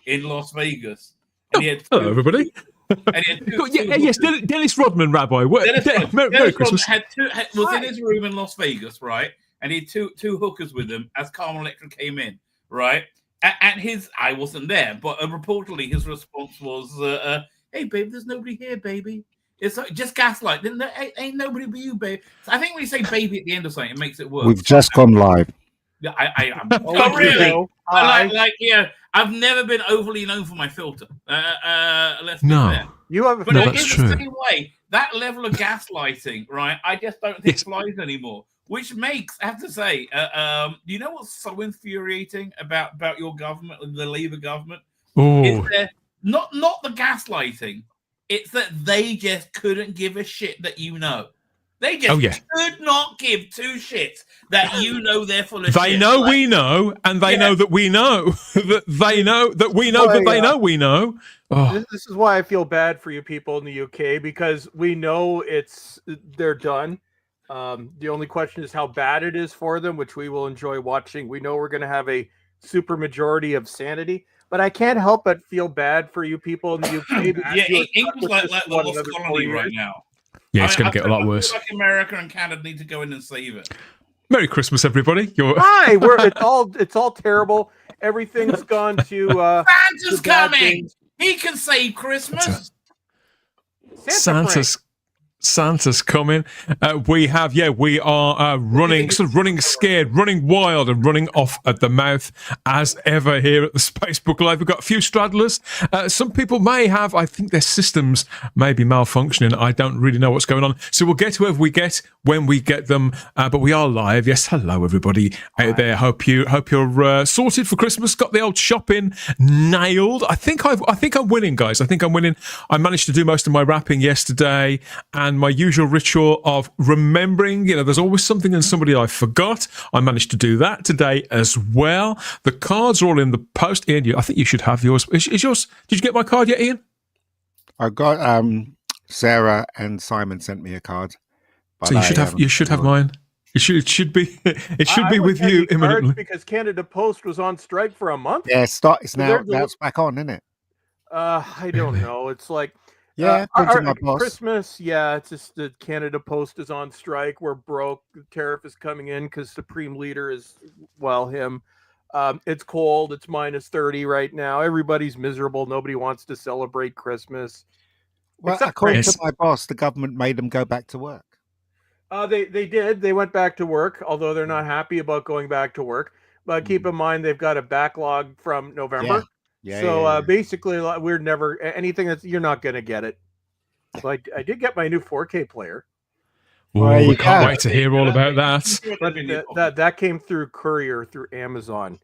in Las Vegas. And he had hello, everybody. And he had Yes, Dennis Rodman, Rabbi. Merry Christmas. Was in his room in Las Vegas, right? And he had two hookers with him as Carmen Electra came in, right? And I wasn't there, but reportedly his response was, "Hey, babe, there's nobody here, baby. It's like, just gaslight. Ain't nobody but you, babe." So I think when you say "baby" at the end of something, it makes it worse. We've just gone live. Yeah, I'm really. I've never been overly known for my filter. Let's be fair. You have, but in the same way, that level of gaslighting, right? I just don't think flies anymore. Which makes, I have to say, you know what's so infuriating about your government, the Labour government? Is that not the gaslighting, it's that they just couldn't give a shit that you know. They just could not give two shits that you know they're full of shit. They know we know, and they know that we know that they know that we know that they know we know. Oh. This is why I feel bad for you people in the UK, because we know they're done. The only question is how bad it is for them, which we will enjoy watching. We know we're going to have a super majority of sanity, but I can't help but feel bad for you people in the UK. England's like the lost colony right now. Yeah, it's going to get a lot worse. Like America and Canada need to go in and save it. Merry Christmas, everybody! Hi, it's all terrible. Everything's gone to Santa's coming. He can save Christmas. Santa's coming. We are running scared, running wild, and running off at the mouth as ever here at the Spacebook Live. We've got a few straddlers. Some people may have, I think their systems may be malfunctioning. I don't really know what's going on. So we'll get whoever we get when we get them. But we are live. Yes, hello everybody out there. Hope you're sorted for Christmas. Got the old shopping nailed. I think I'm winning, guys. I think I'm winning. I managed to do most of my wrapping yesterday, and my usual ritual of remembering, there's always something and somebody I forgot. I managed to do that today as well. The cards are all in the post. Ian, I think you should have yours. Is yours? Did you get my card yet, Ian? I got Sarah and Simon sent me a card. So you should have mine. It should be with you imminently. Because Canada Post was on strike for a month. Yeah, it's now back on, isn't it? I don't know. It's like our Christmas. Yeah, it's just the Canada Post is on strike. We're broke. The tariff is coming in because Supreme Leader is him. It's cold. It's -30 right now. Everybody's miserable. Nobody wants to celebrate Christmas. Well, according to my boss, the government made them go back to work. They did. They went back to work, although they're not happy about going back to work. But keep in mind, they've got a backlog from November. Yeah. Basically, we're never anything you're not going to get it. So I did get my new 4K player. Oh, we can't wait to hear all about that. But that came through courier through Amazon.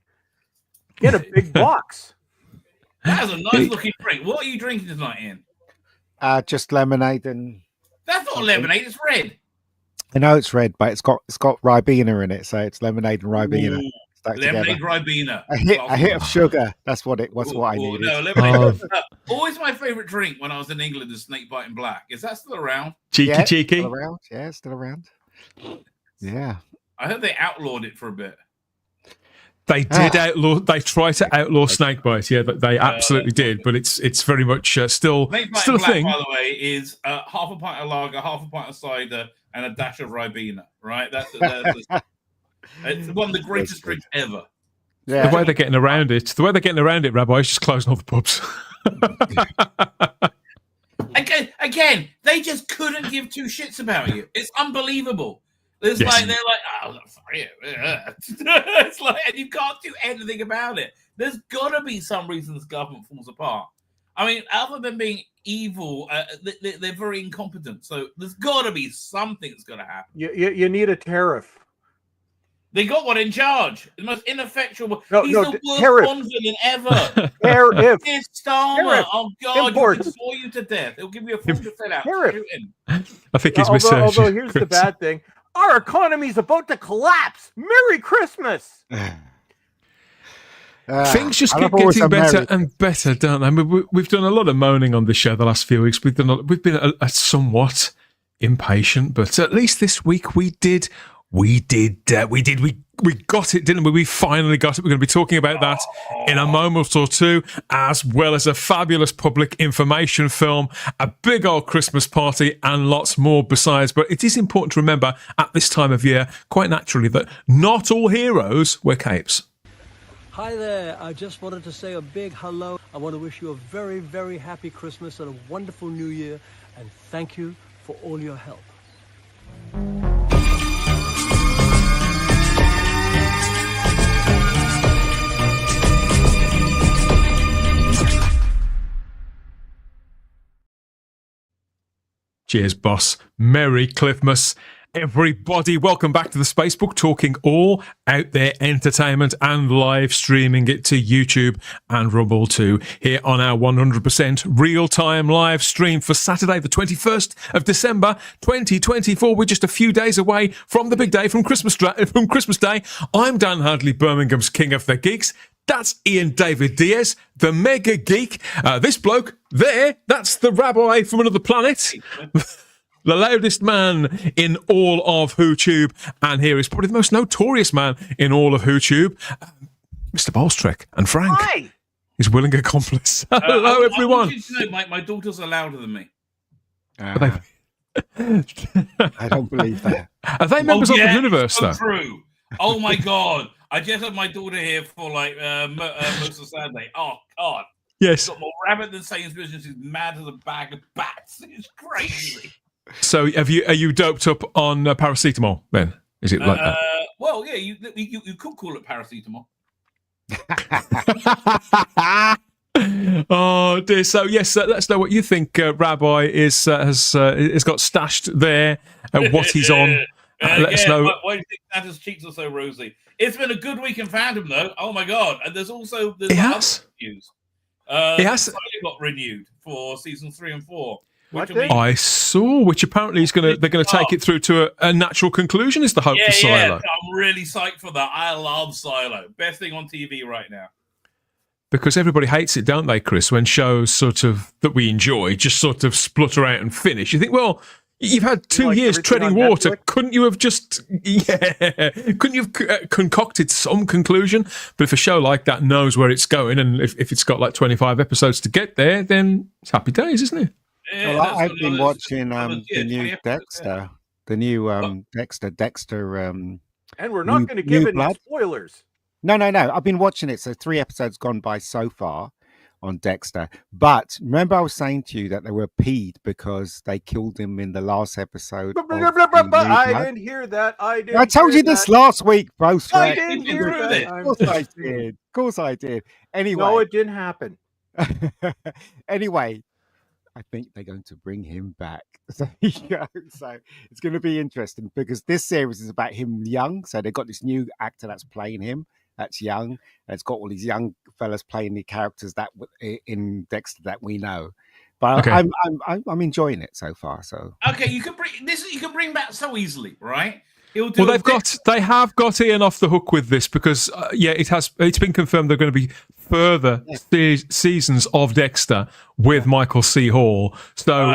Get a big box. That is a nice looking drink. What are you drinking tonight, Ian? Just lemonade and. That's not lemonade. It's red. I know it's red, but it's got Ribena in it, so it's lemonade and Ribena. Lemonade Ribena. A hit of sugar. That's what I needed. No, lemonade. Always my favorite drink when I was in England is Snake Biting Black. Is that still around? Cheeky. Still around. Yeah, still around. Yeah. I heard they outlawed it for a bit. They did outlaw. They tried to outlaw snakebite. Yeah, they absolutely did. But it's very much still a thing. By the way, is half a pint of lager, half a pint of cider, and a dash of Ribena. Right? That's it's one of the greatest drinks ever. Yeah. The way they're getting around it, Rabbi, is just closing all the pubs. Again, they just couldn't give two shits about you. It's unbelievable. They're like, oh, sorry. It's like, and you can't do anything about it. There's got to be some reason this government falls apart. I mean, other than being evil, they're very incompetent. So there's got to be something that's going to happen. You need a tariff. They got one in charge. The most ineffectual. He's the worst tariff. Bond villain ever. Tariff. It's Starmer. Oh, God. Import. You can bore you to death. It'll give you a 40% out. Tariff. I think he's misheard. Although here's the bad thing. Our economy's about to collapse. Merry Christmas. Things just keep getting better and better, don't they? I mean, we've done a lot of moaning on the show the last few weeks. We've been a somewhat impatient, but at least this week we we got it, didn't we? We finally got it. We're going to be talking about that in a moment or two, as well as a fabulous public information film, a big old Christmas party, and lots more besides. But it is important to remember at this time of year, quite naturally, that not all heroes wear capes. Hi there, I just wanted to say a big hello. I want to wish you a very, very happy Christmas and a wonderful New Year, and thank you for all your help. Cheers, boss. Merry Cliffmas. Everybody, welcome back to the Spacebook, talking all out there entertainment and live streaming it to YouTube and Rumble too, here on our 100% real-time live stream for Saturday, the 21st of December, 2024. We're just a few days away from the big day, from Christmas Day. I'm Dan Hadley, Birmingham's King of the Geeks. That's Ian David Diaz, the mega geek. This bloke there, that's the rabbi from another planet. The loudest man in all of WhoTube, and here is probably the most notorious man in all of WhoTube, Mr. Bolstrek and Frank. Hi. His willing accomplice. Hello, everyone. I want you to know, my daughters are louder than me. I don't believe that. Are they members of the universe, so though? True. Oh my God! I just had my daughter here for like most of Saturday. Oh God! Yes. She's got more rabbit than Satan's business. She's mad as a bag of bats. It's crazy. So, are you doped up on paracetamol? Then is it like that? Well, yeah, you could call it paracetamol. Oh dear. So yes, let us know what you think. Rabbi has got stashed there. What he's on. Let us know. Why do you think Santa's cheeks are so rosy? It's been a good week in fandom, though. Oh my God! And there's also it has. News. It has got renewed for season 3 and 4. I saw, which apparently they're going to take it through to a natural conclusion. Is the hope for Silo? Yeah, I'm really psyched for that. I love Silo. Best thing on TV right now. Because everybody hates it, don't they, Chris? When shows sort of that we enjoy just sort of splutter out and finish. You think, well, you've had 2 years treading water. Netflix? Couldn't you have just, couldn't you have concocted some conclusion? But if a show like that knows where it's going, and if it's got like 25 episodes to get there, then it's happy days, isn't it? Yeah, well, I've been watching the new Dexter, Dexter. And we're not going to give it any spoilers. No. I've been watching it. So 3 episodes gone by so far on Dexter. But remember I was saying to you that they were peed because they killed him in the last episode. I didn't hear that. I told you this last week, bro. I didn't hear that. Of course I did. Of course I did. Anyway. No, it didn't happen. Anyway, I think they're going to bring him back. So it's going to be interesting because this series is about him young. So they've got this new actor that's playing him. That's young. And it's got all these young fellas playing the characters that in Dexter that we know. But okay. I'm enjoying it so far. So okay, you can bring back so easily, right? They have got Ian off the hook with this because it's been confirmed they're going to be further seasons of Dexter with Michael C. Hall. So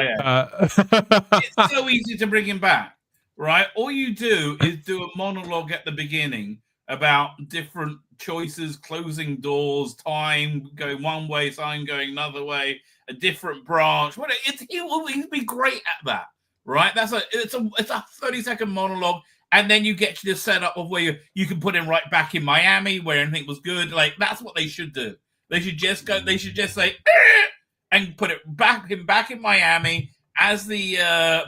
it's so easy to bring him back, right? All you do is do a monologue at the beginning about different choices, closing doors, time going one way, time going another way, a different branch. He'd be great at that, right? It's a 30-second monologue. And then you get to the setup of where you can put him right back in Miami where everything was good. Like that's what they should do. They should just go. They should just say and put him back in Miami as the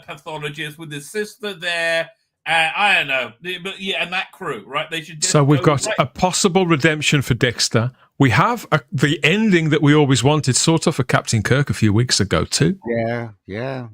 pathologist with his sister there. I don't know, but yeah, and that crew, right? They should. Just so we've got a possible redemption for Dexter. We have the ending that we always wanted, sort of, for Captain Kirk a few weeks ago too. Yeah.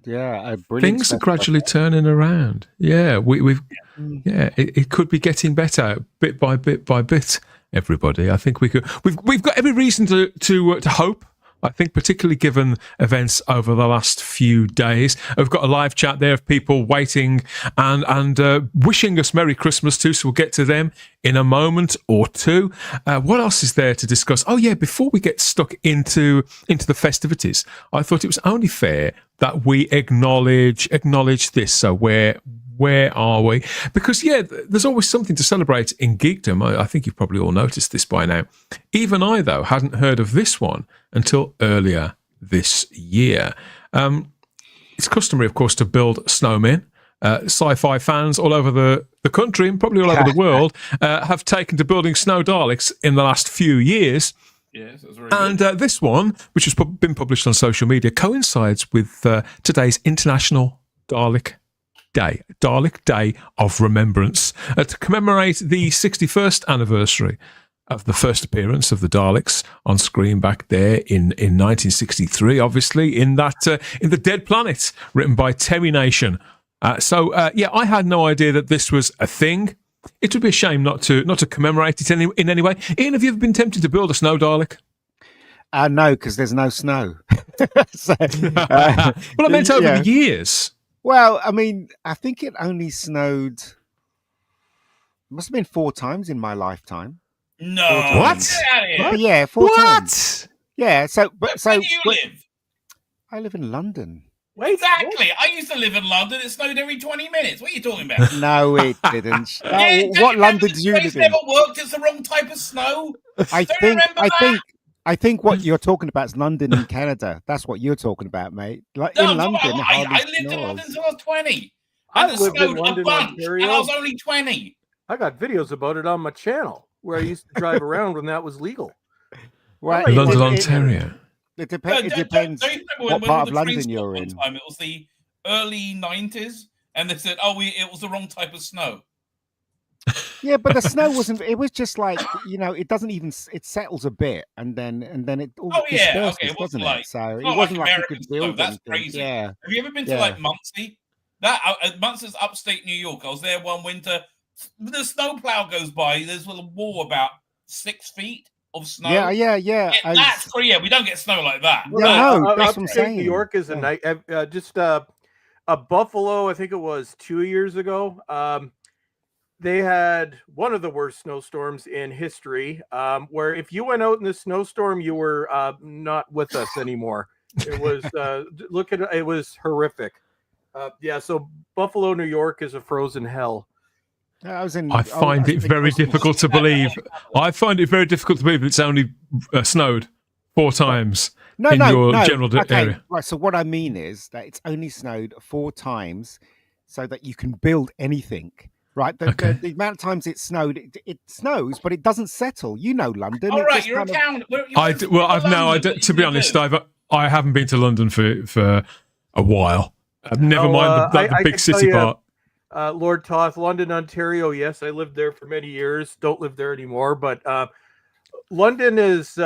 Things are gradually turning around. Yeah, it could be getting better bit by bit. Everybody, I think we've got every reason to hope. I think particularly given events over the last few days. I've got a live chat there of people waiting and wishing us Merry Christmas too, so we'll get to them in a moment or two. What else is there to discuss? Oh yeah, before we get stuck into the festivities, I thought it was only fair that we acknowledge this. So we're where are we? Because, yeah, there's always something to celebrate in geekdom. I think you've probably all noticed this by now. Even I, though, hadn't heard of this one until earlier this year. It's customary, of course, to build snowmen. Sci-fi fans all over the country and probably all over the world have taken to building snow Daleks in the last few years. Yes, that's very And good. this one, which has been published on social media, coincides with today's International Dalek Day of Remembrance, to commemorate the 61st anniversary of the first appearance of the Daleks on screen back there in 1963, obviously, in The Dead Planet, written by Terry Nation. Yeah, I had no idea that this was a thing. It would be a shame not to commemorate it in any way. Ian, have you ever been tempted to build a snow Dalek? No, because there's no snow. Well, I meant over the years. Well, I mean, I think it only snowed. It must have been 4 times in my lifetime. No. What? Get out of here. Oh, yeah, 4 times. Yeah. Where do you live? I live in London. Exactly. I used to live in London. It snowed every 20 minutes. What are you talking about? No, it didn't. Yeah, don't What you London remember do you the live place in? never worked. It's the wrong type of snow. I think what you're talking about is London in Canada. That's what you're talking about, mate. Like No, in London, I lived in London until I was 20. I And it lived in snowed London, a bunch, Ontario. and I was only 20. I got videos about it on my channel where I used to drive around when that was legal. Well, London, Ontario. It No, depends don't you remember what when part we of were the train London you're stop in. one time? It was the early 90s, and they said, it was the wrong type of snow. Yeah, but the snow wasn't. It was just like, it doesn't even. It settles a bit, and then it all disperses, okay. It wasn't doesn't like it? So it's it not wasn't like like you American could snow. build That's anything. crazy. Yeah. Have you ever been to Yeah. like Muncie? Muncie's upstate New York. I was there one winter. The snowplow goes by. There's a wall about 6 feet of snow. Yeah. That's crazy. Yeah, we don't get snow like that. Yeah, no, that's what I'm Upstate saying. New York is a night. Just a Buffalo. I think it was 2 years ago. They had one of the worst snowstorms in history. Where if you went out in the snowstorm, you were not with us anymore. It was it was horrific. So Buffalo, New York is a frozen hell. I find it very difficult to believe. I find it very difficult to believe it's only snowed 4 times in your general area. Right. So what I mean is that it's only snowed 4 times, so that you can build anything. Right. The amount of times it snowed, it snows, but it doesn't settle. You know, London. All right, you're a town. To be honest, I haven't been to London for a while. Never mind the big city part. Lord Toth, London, Ontario. Yes, I lived there for many years. Don't live there anymore. But London is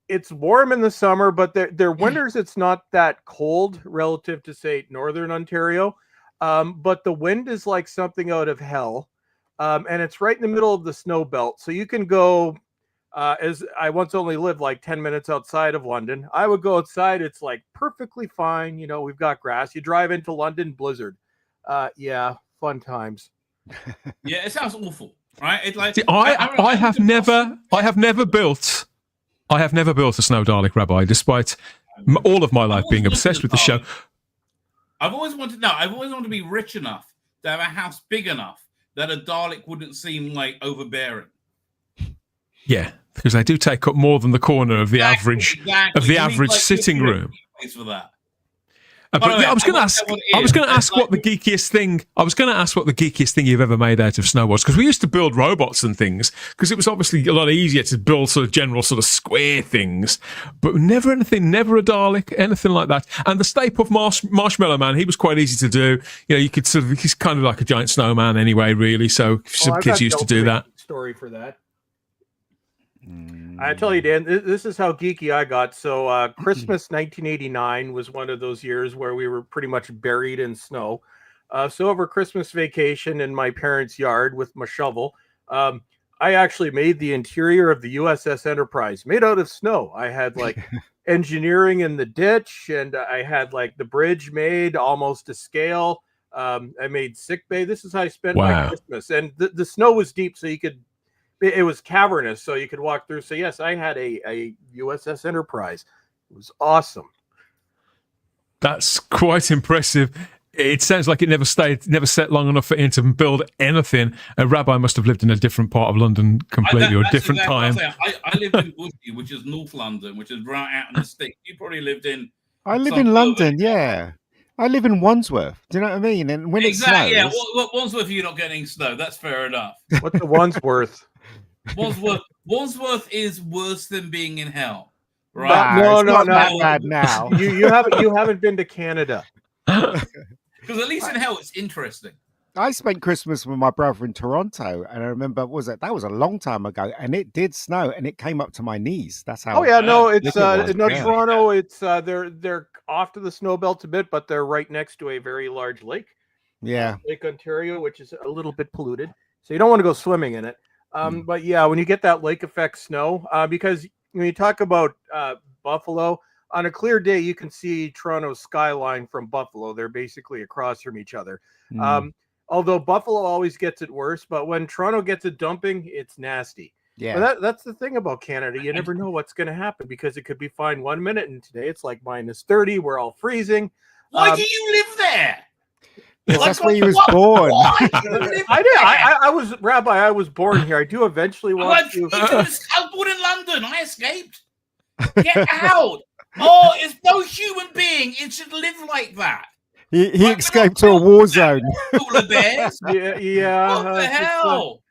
it's warm in the summer, but their winters it's not that cold relative to say Northern Ontario. But the wind is like something out of hell, and it's right in the middle of the snow belt. So you can go. As I once only lived like 10 minutes outside of London, I would go outside. It's like perfectly fine. We've got grass. You drive into London, blizzard. Fun times. Yeah, it sounds awful, right? It's like I have never built a snow Dalek, Rabbi, despite all of my life being obsessed with the show. I've always wanted to be rich enough to have a house big enough that a Dalek wouldn't seem like overbearing. Yeah, because they do take up more than the corner of the average sitting room. For that. I was going to ask what the geekiest thing you've ever made out of snow was, because we used to build robots and things, because it was obviously a lot easier to build sort of general sort of square things, but never a Dalek, anything like that. And the Stay Puft Marshmallow Man, he was quite easy to do. You could he's kind of like a giant snowman anyway, really. So some kids used to do that. Story for that. I tell you, Dan, this is how geeky I got. So Christmas 1989 was one of those years where we were pretty much buried in snow. So over Christmas vacation in my parents' yard with my shovel, I actually made the interior of the USS Enterprise made out of snow. I had like engineering in the ditch, and I had like the bridge made almost to scale. I made sick bay. This is how I spent my Christmas. And the snow was deep, so it was cavernous, so you could walk through. So yes, I had a USS Enterprise. It was awesome. That's quite impressive. It sounds like it never set long enough for him to build anything. A rabbi must have lived in a different part of London completely, or a different time. I lived in Bushey, which is North London, which is right out in the sticks. You probably lived in. I live in London, yeah. I live in Wandsworth. Do you know what I mean? And when it snows, yeah. Wandsworth, you're not getting snow. That's fair enough. What's the Wandsworth? Wandsworth is worse than being in hell, nah, right? it's not that bad now. You haven't been to Canada. Because at least in hell, it's interesting. I spent Christmas with my brother in Toronto, and I remember that was a long time ago, and it did snow, and it came up to my knees. That's how. Oh yeah, no, it's was. no Yeah. Toronto. It's they're off to the snow belt a bit, but they're right next to a very large lake. Yeah, Lake Ontario, which is a little bit polluted, so you don't want to go swimming in it. But yeah, when you get that lake effect snow, because when you talk about Buffalo, on a clear day, you can see Toronto's skyline from Buffalo. They're basically across from each other. Although Buffalo always gets it worse, but when Toronto gets it dumping, it's nasty. yeah. But that's the thing about Canada. You never know what's going to happen because it could be fine 1 minute, and today it's like -30. We're all freezing. Why do you live there? That's where he was born. I was Rabbi. I was born here. I do eventually want to. I was born in London. I escaped. Get out! Oh, it's no human being. It should live like that. He escaped to a war zone. Polar bears. Yeah. What the hell?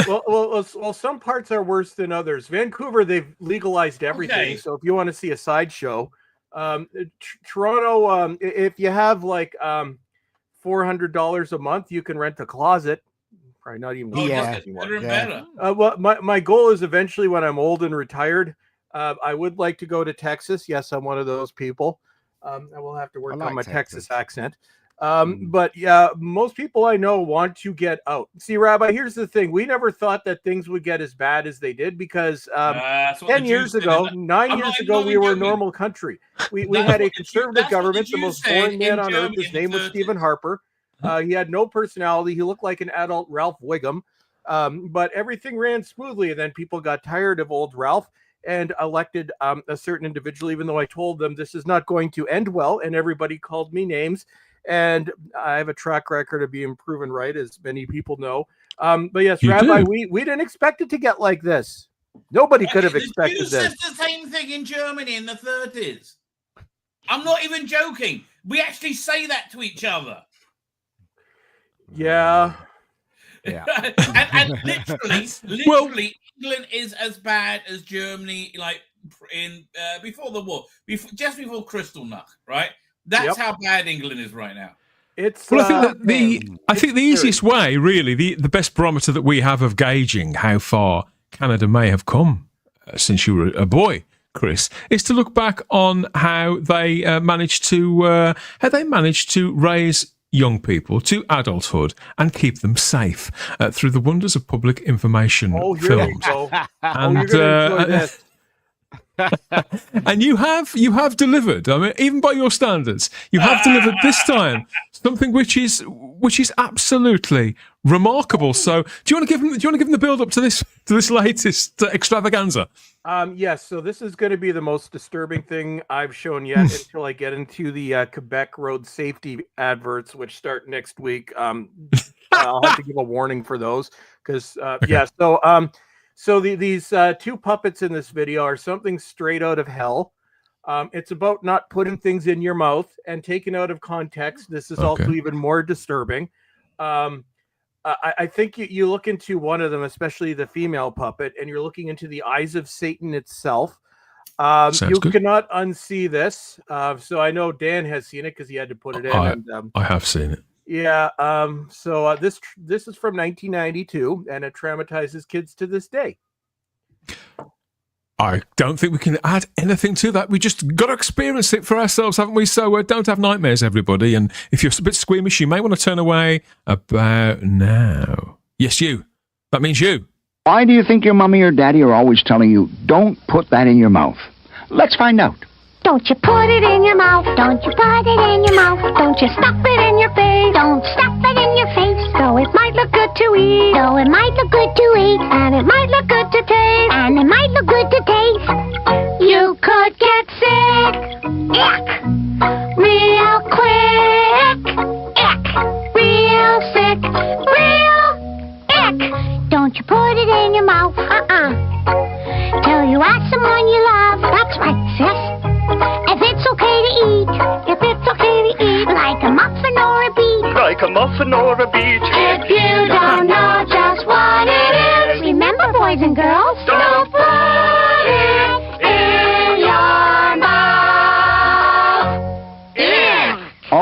Well, some parts are worse than others. Vancouver, they've legalized everything. Okay. So if you want to see a sideshow, Toronto, if you have like $400 a month, you can rent a closet. Probably not even anymore. Better and better. Well, my goal is eventually when I'm old and retired, I would like to go to Texas. Yes, I'm one of those people. I will have to work on my Texas accent. But yeah, most people I know want to get out. See, Rabbi, here's the thing. We never thought that things would get as bad as they did because 10 years ago, 9 years ago, we were a normal country. We had a conservative government, the most boring man on earth. His name was Stephen Harper. He had no personality. He looked like an adult Ralph Wiggum. But everything ran smoothly. And then people got tired of old Ralph and elected a certain individual, even though I told them this is not going to end well. And everybody called me names. And I have a track record of being proven right, as many people know. But yes, Rabbi, we didn't expect it to get like this. Nobody could have expected this. Said the same thing in Germany in the 30s. I'm not even joking. We actually say that to each other. Yeah. Yeah. and literally, England is as bad as Germany, like in before the war, just before Kristallnacht, right? That's how bad England is right now. It's I think the easiest way, really, the best barometer that we have of gauging how far Canada may have come since you were a boy, Chris, is to look back on how they managed to raise young people to adulthood and keep them safe through the wonders of public information films. And you're gonna enjoy this. And you have delivered. I mean, even by your standards, you have delivered this time something which is absolutely remarkable. So, do you want to give them the build up to this latest extravaganza? Yes. So this is going to be the most disturbing thing I've shown yet until I get into the Quebec road safety adverts, which start next week. I'll have to give a warning for those because So these two puppets in this video are something straight out of hell. It's about not putting things in your mouth and taken out of context. This is also even more disturbing. I think you look into one of them, especially the female puppet, and you're looking into the eyes of Satan itself. You cannot unsee this. So I know Dan has seen it because he had to put it in. I have seen it. Yeah. So this is from 1992, and it traumatizes kids to this day. I don't think we can add anything to that. We just got to experience it for ourselves, haven't we? So don't have nightmares, everybody. And if you're a bit squeamish, you may want to turn away about now. Yes, you. That means you. Why do you think your mommy or daddy are always telling you, don't put that in your mouth? Let's find out. Don't you put it in your mouth, don't you put it in your mouth, don't you stuff it in your face, don't stuff it in your face, though it might look good to eat, though it might look good to eat, and it might look good to taste, and it might look good to taste. You could get sick, yuck, real quick.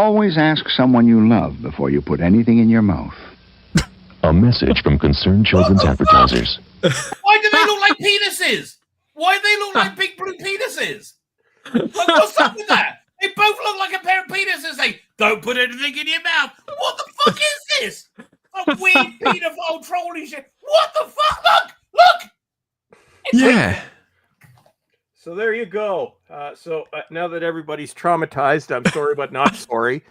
Always ask someone you love before you put anything in your mouth. A message from Concerned Children's Advertisers. Why do they look like penises? Why do they look like big blue penises? Like, what's up with that? They both look like a pair of penises. They don't put anything in your mouth. What the fuck is this? A weird pedophile trolling shit. What the fuck? Look! Yeah. So there you go. So now that everybody's traumatized, I'm sorry, but not sorry.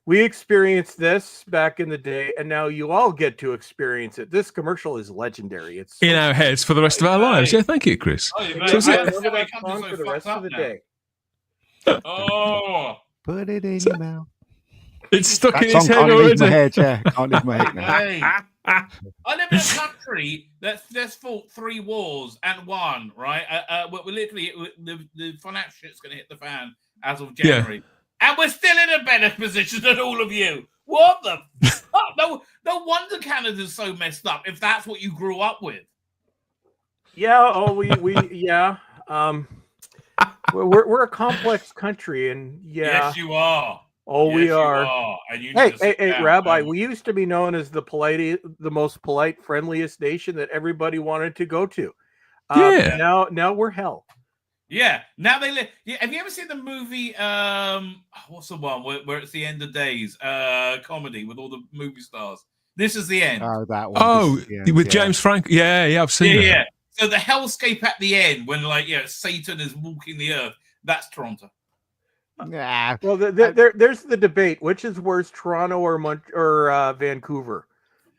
We experienced this back in the day, and now you all get to experience it. This commercial is legendary. It's In our heads for the rest of our lives. Yeah, thank you, Chris. Oh, man, So is I it- remember that that song for the rest of the day. Oh, Put it in your mouth. It's stuck That in song his head can't leave my already. head, yeah. Can't leave my head now. hey. I live in a country that's fought 3 wars and won, right? We're literally the financial shit's going to hit the fan as of January, and we're still in a better position than all of you. What the fuck? No wonder Canada's so messed up. If that's what you grew up with, Yeah. Oh, yeah. We're a complex country, and yeah. yes, you are. Oh, Yes, we you are. And you need Hey, to sit down, Rabbi, man. we used to be known as the most polite, friendliest nation that everybody wanted to go to. Yeah. Now we're hell. Yeah. Now they live. Yeah. Have you ever seen the movie? What's the one where it's the end of days? Comedy with all the movie stars. This is the end. Oh, that one. Oh, This is the end, with yeah. James Franco. Yeah, I've seen it. yeah. So the hellscape at the end, when Satan is walking the earth. That's Toronto. Nah. Well, there's the debate: which is worse, Toronto or Vancouver?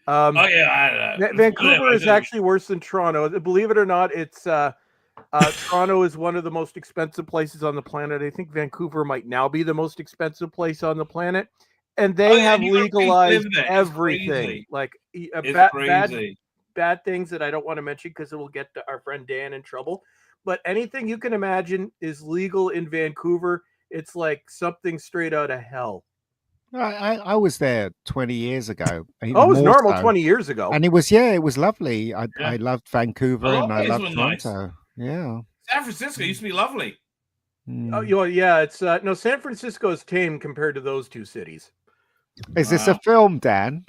Oh yeah, Vancouver is actually worse than Toronto. Believe it or not, it's Toronto is one of the most expensive places on the planet. I think Vancouver might now be the most expensive place on the planet, and they have you gotta pay to live legalized there. It's everything, crazy. like It's crazy. bad things that I don't want to mention because it will get our friend Dan in trouble. But anything you can imagine is legal in Vancouver. It's like something straight out of hell. I was there 20 years ago. Oh, it was more normal so. 20 years ago. And it was lovely. I Yeah. loved Vancouver A lot and of I places loved were nice. Toronto. Yeah. San Francisco used to be lovely. Oh, yeah, it's no, San Francisco is tame compared to those two cities. Is this a film, Dan?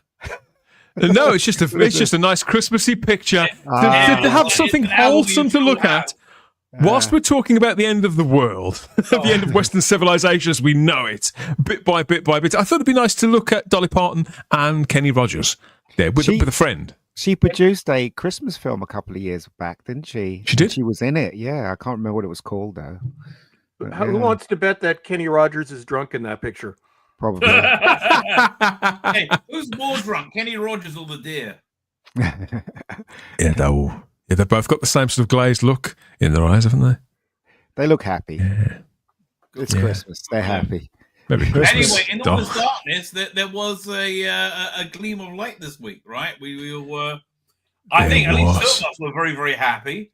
No, it's just a nice Christmassy picture to have something It's an Halloween wholesome to look film. at. Whilst we're talking about the end of the world, the end of Western civilization as we know it, bit by bit by bit, I thought it'd be nice to look at Dolly Parton and Kenny Rogers there with a friend. She produced a Christmas film a couple of years back, didn't she? She did? She was in it. Yeah. I can't remember what it was called, though. But, Who yeah, wants to bet that Kenny Rogers is drunk in that picture? Probably. Hey, who's more drunk, Kenny Rogers or the deer? Yeah, they've both got the same sort of glazed look in their eyes, haven't they? They look happy. Yeah. It's Yeah. Christmas. They're happy. Merry Christmas. Anyway, in all this Doc. darkness, there was a gleam of light this week, right? We were, I think, at least was. some of us were very, very happy.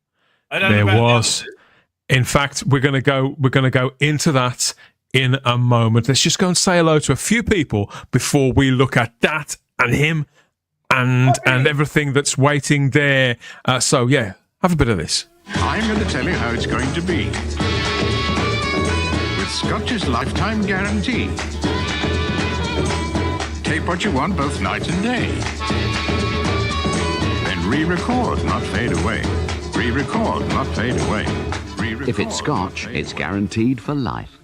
I don't There know about was. the others. In fact, we're going to go into that in a moment. Let's just go and say hello to a few people before we look at that and him and everything that's waiting there. So yeah, have a bit of this. I'm going to tell you how it's going to be. With Scotch's lifetime guarantee. Tape what you want both night and day. Then re-record, not fade away. Re-record, not fade away. Re-record, If it's Scotch, not fade it's away. guaranteed for life.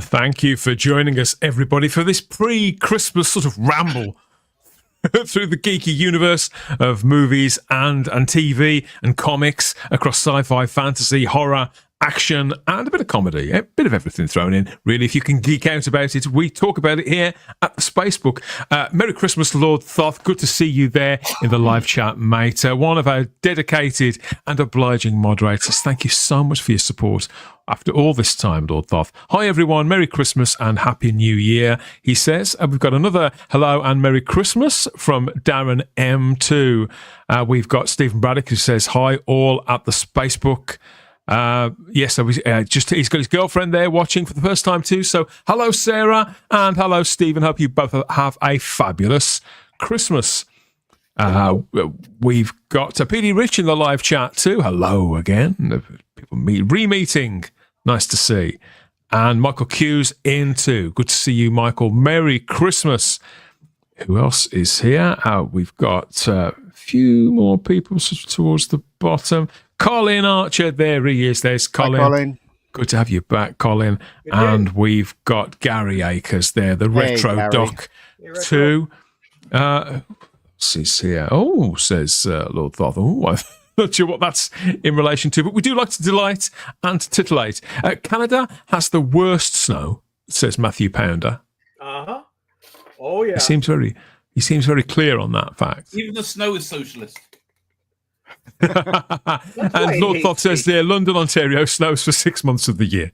Thank you for joining us, everybody, for this pre-Christmas sort of ramble through the geeky universe of movies and TV and comics across sci-fi, fantasy, horror, action, and a bit of comedy. A bit of everything thrown in, really. If you can geek out about it, we talk about it here at the Spacebook. Merry Christmas, Lord Thoth. Good to see you there in the live chat, mate. One of our dedicated and obliging moderators. Thank you so much for your support after all this time, Lord Thoth. Hi, everyone. Merry Christmas and Happy New Year, he says. We've got another hello and Merry Christmas from Darren M2. We've got Stephen Braddock, who says, hi, all at the Spacebook. Yes, so he's got his girlfriend there watching for the first time too. So hello, Sarah, and hello, Stephen. Hope you both have a fabulous Christmas. We've got PD Rich in the live chat too. Hello again. People re-meeting. Nice to see. And Michael Q's in too. Good to see you, Michael. Merry Christmas. Who else is here? We've got a few more people towards the bottom. Colin Archer, there he is. There's Colin. Hi, Colin. Good to have you back, Colin. And we've got Gary Akers there, the retro Gary. doc too. What's here? Oh, says Lord Thoth. Oh, I'm not sure what that's in relation to, but we do like to delight and to titillate. Canada has the worst snow, says Matthew Pounder. Uh-huh. Oh, yeah. He seems very clear on that fact. Even the snow is socialist. And Lord Thoth says there, London, Ontario snows for 6 months of the year.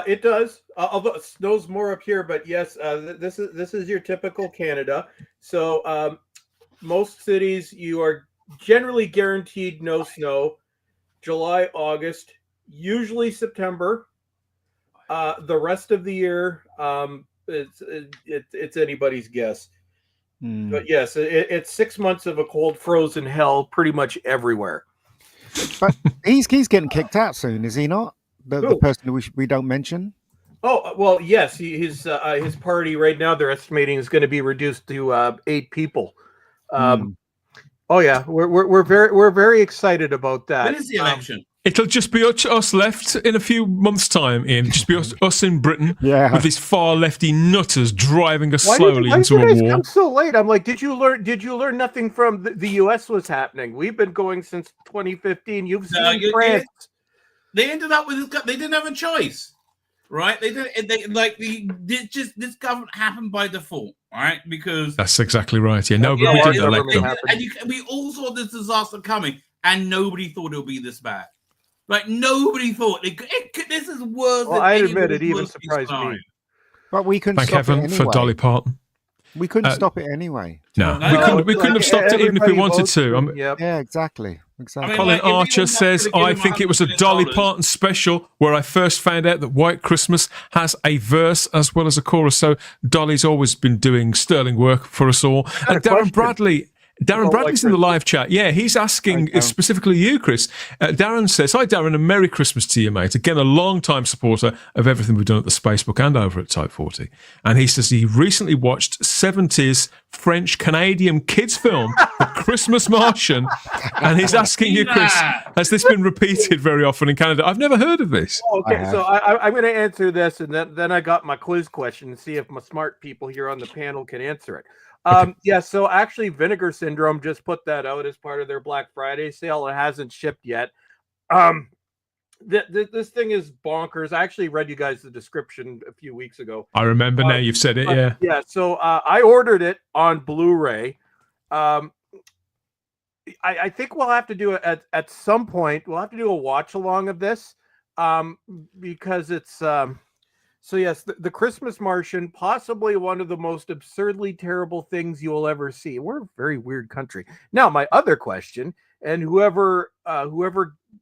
It does. Although it snows more up here, but yes, this is your typical Canada. So most cities you are generally guaranteed no snow. July, August, usually September. The rest of the year, it's anybody's guess. But yes, it's 6 months of a cold, frozen hell pretty much everywhere. But he's getting kicked out soon, is he not? The person who we don't mention. Oh well, yes. His party right now they're estimating is going to be reduced to 8 people. Oh yeah, we're very excited about that. When is the election? It'll just be us left in a few months' time, Ian. Just be us in Britain with these far lefty nutters driving us slowly into a war. I'm so late. I'm like, did you learn nothing from the U.S. was happening? We've been going since 2015. You've seen France. They ended up with this. They didn't have a choice, right? This government happened by default, right? Because that's exactly right. Yeah, nobody didn't elect them. We all saw this disaster coming, and nobody thought it would be this bad. Like nobody thought this is worse. Well, I admit it even surprised me. But we couldn't. Thank heaven for Dolly Parton. We couldn't stop it anyway. No, we couldn't have stopped it even if we wanted to. Yeah, exactly. I mean, Colin Archer says, I think it was a Dolly Parton special where I first found out that White Christmas has a verse as well as a chorus. So Dolly's always been doing sterling work for us all. And Darren Bradley's in the live chat. Yeah, he's asking specifically you, Chris. Darren says, hi, Darren, and Merry Christmas to you, mate. Again, a long-time supporter of everything we've done at the Spacebook and over at Type 40. And he says he recently watched 70s French-Canadian kids film, The Christmas Martian. And he's asking you, Chris, has this been repeated very often in Canada? I've never heard of this. Okay, so I'm going to answer this, and then I got my quiz question and see if my smart people here on the panel can answer it. Yeah, so actually Vinegar Syndrome just put that out as part of their Black Friday sale. It hasn't shipped yet. This thing is bonkers. I actually read you guys the description a few weeks ago. I remember now you've said it, yeah. Yeah, so I ordered it on Blu-ray. I think we'll have to do it at some point. We'll have to do a watch along of this because it's... So yes, the Christmas Martian, possibly one of the most absurdly terrible things you will ever see. We're a very weird country. Now, my other question, and whoever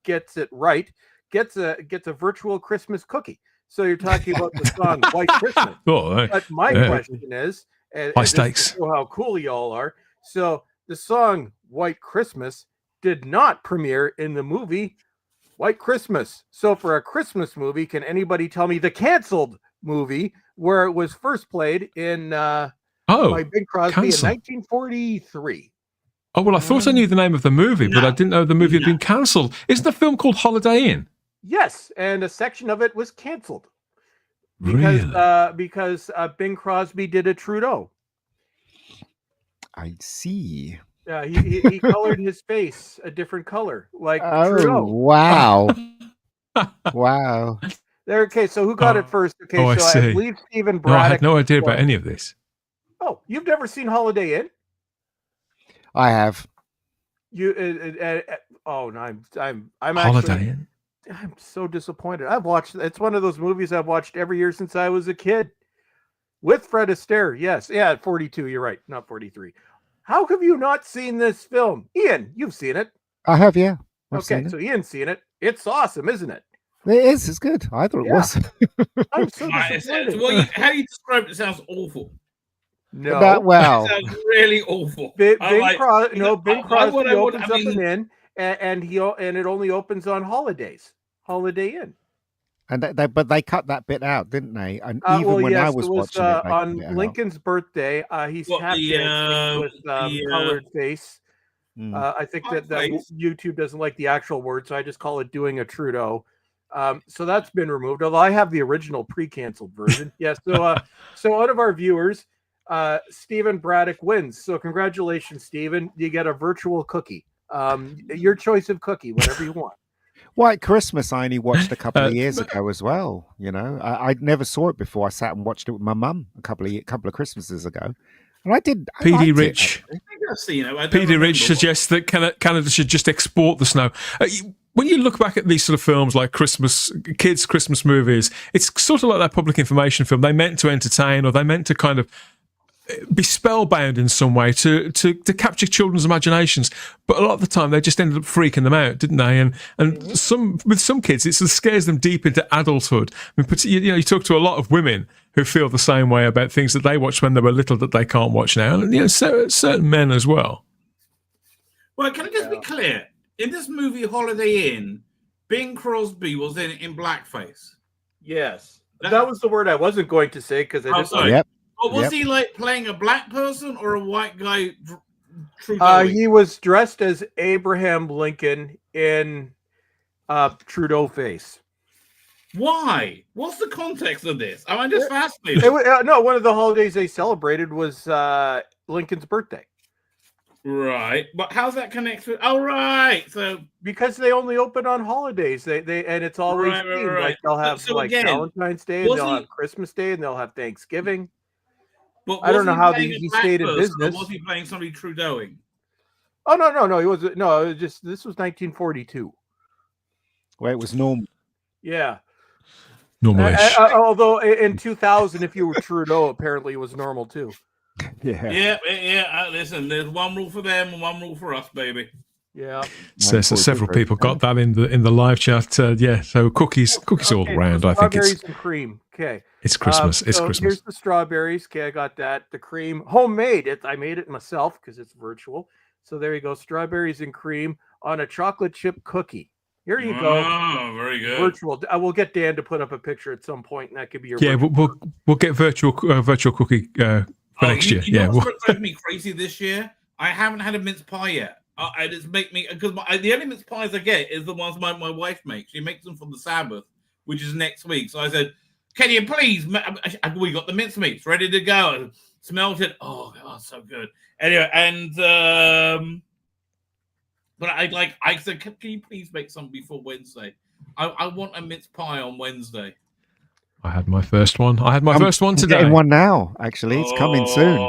gets it right gets a virtual Christmas cookie. So you're talking about the song White Christmas. But my question is, high stakes. To show how cool y'all are. So the song White Christmas did not premiere in the movie White Christmas. So for a Christmas movie, can anybody tell me the canceled movie where it was first played in by Bing Crosby in 1943? Oh, well, I thought I knew the name of the movie, but I didn't know the movie had been cancelled. Isn't the film called Holiday Inn? Yes, and a section of it was canceled because Bing Crosby did a Trudeau. I see. Yeah, he colored his face a different color, like Trudeau. Wow. Wow. Okay, so who got it first? Okay, I so I believe Stephen Braddock. No, I had no idea about any of this. Oh, you've never seen Holiday Inn? I have. You? Oh no, I'm Holiday Inn. I'm so disappointed. I've watched. It's one of those movies I've watched every year since I was a kid. With Fred Astaire, yes, yeah, at 42. You're right, not 43. How have you not seen this film? Ian, you've seen it. I have, yeah. Okay, so Ian's seen it. It's awesome, isn't it? It is. It's good. I thought it was. I'm so Right, disappointed. how you describe it sounds awful. No, well, It sounds really awful. Bing Why Crosby would I opens I up mean, an inn, and it only opens on holidays. Holiday Inn. and but they cut that bit out, didn't they? And even Well, when I yes, was it was watching it, they cut on it out. Lincoln's birthday. He's What, tap dancing with colored face. I think that YouTube doesn't like the actual word, so I just call it doing a Trudeau. So that's been removed. Although I have the original pre-canceled version. Yes. So out of our viewers, Stephen Braddock wins. So congratulations, Stephen. You get a virtual cookie. Your choice of cookie, whatever you want. White Christmas, I only watched a couple of years ago as well. You know, I never saw it before. I sat and watched it with my mum a couple of Christmases ago, and I did. PD Rich. PD Rich suggests that Canada should just export the snow. When you look back at these sort of films like kids' Christmas movies, it's sort of like that public information film. They meant to entertain, or they meant to kind of be spellbound in some way to capture children's imaginations, but a lot of the time they just ended up freaking them out, didn't they? And with some kids, it sort of scares them deep into adulthood. I mean, you talk to a lot of women who feel the same way about things that they watched when they were little that they can't watch now, and certain men as well. Well, can I just be clear? In this movie Holiday Inn, Bing Crosby was in blackface. Yes, that was the word I wasn't going to say because I just. Yep. Or was he like playing a black person or a white guy? Trudeau? He was dressed as Abraham Lincoln in Trudeau face. Why? What's the context of this? I'm just fascinated. No, one of the holidays they celebrated was Lincoln's birthday. Right, but how's that connected? Oh, right. So because they only open on holidays, they and it's always themed. Like they'll have Valentine's Day, and they'll have Christmas Day, and they'll have Thanksgiving. But I don't know how he stayed in business. Was he playing somebody Trudeauing? Oh no, he wasn't. No, it was just this was 1942. Where it was normal. Yeah. Normal-ish. Although in 2000, if you were Trudeau, apparently it was normal too. Yeah. Listen, there's one rule for them and one rule for us, baby. Yeah. So several people got that in the live chat. So cookies all around. I think strawberries and cream. Okay. It's Christmas. It's Christmas. Here's the strawberries. Okay, I got that. The cream, homemade. I made it myself because it's virtual. So there you go. Strawberries and cream on a chocolate chip cookie. Here you go. Oh, very good. Virtual. I will get Dan to put up a picture at some point, and that could be your. Yeah, we'll get virtual cookie for next year. You know what's driving me crazy this year? I haven't had a mince pie yet. I just make me because the only mince pies I get is the ones my wife makes. She makes them for the Sabbath, which is next week. So I said, "Can you please?" We got the mince meats ready to go. I smelled it. Oh God, so good. Anyway, and but I said, "Can you please make some before Wednesday?" I want a mince pie on Wednesday. I had my first one. First one today. I'm getting one now. Actually, it's coming soon.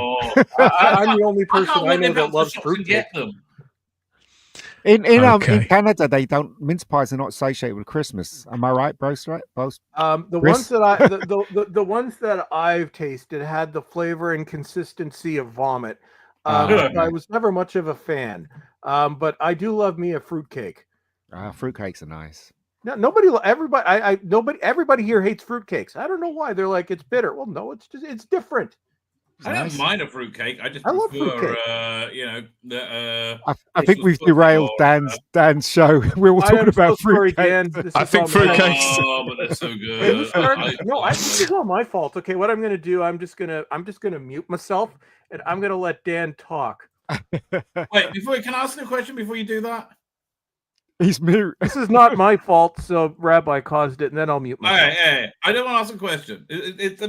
I'm the only person I know that loves fruitcake. In Canada, they don't mince pies are not associated with Christmas. Am I right, Bruce? Right, both. The ones that the ones that I've tasted had the flavor and consistency of vomit. I was never much of a fan, but I do love me a fruitcake. Fruitcakes are nice. No, everybody here hates fruitcakes. I don't know why. They're like it's bitter. Well, no, it's different. I don't mind a fruitcake. I just love prefer, I think we've derailed Dan's show. We were talking about fruitcake. I think fruitcakes. Oh, but they're so good. I think it's all my fault. Okay, what I'm going to do, I'm just gonna mute myself, and I'm going to let Dan talk. Wait, can I ask a question before you do that? He's mute. This is not my fault, so Rabbi caused it, and then I'll mute myself. Hey, I don't want to ask a question. It's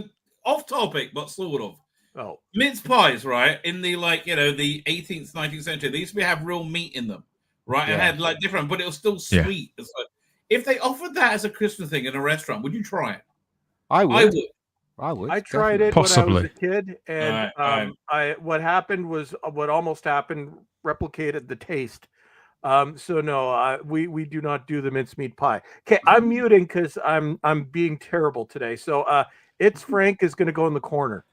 off topic, but sort of. Oh, mince pies, right? In the the 18th, 19th century, they used to have real meat in them, right? Yeah. It had different, but it was still sweet. Yeah. So if they offered that as a Christmas thing in a restaurant, would you try it? I would. I tried it Possibly. when I was a kid, and what happened was what almost happened replicated the taste. So no, we do not do the mincemeat pie. Okay, I'm muting because I'm being terrible today. So it's Frank is going to go in the corner.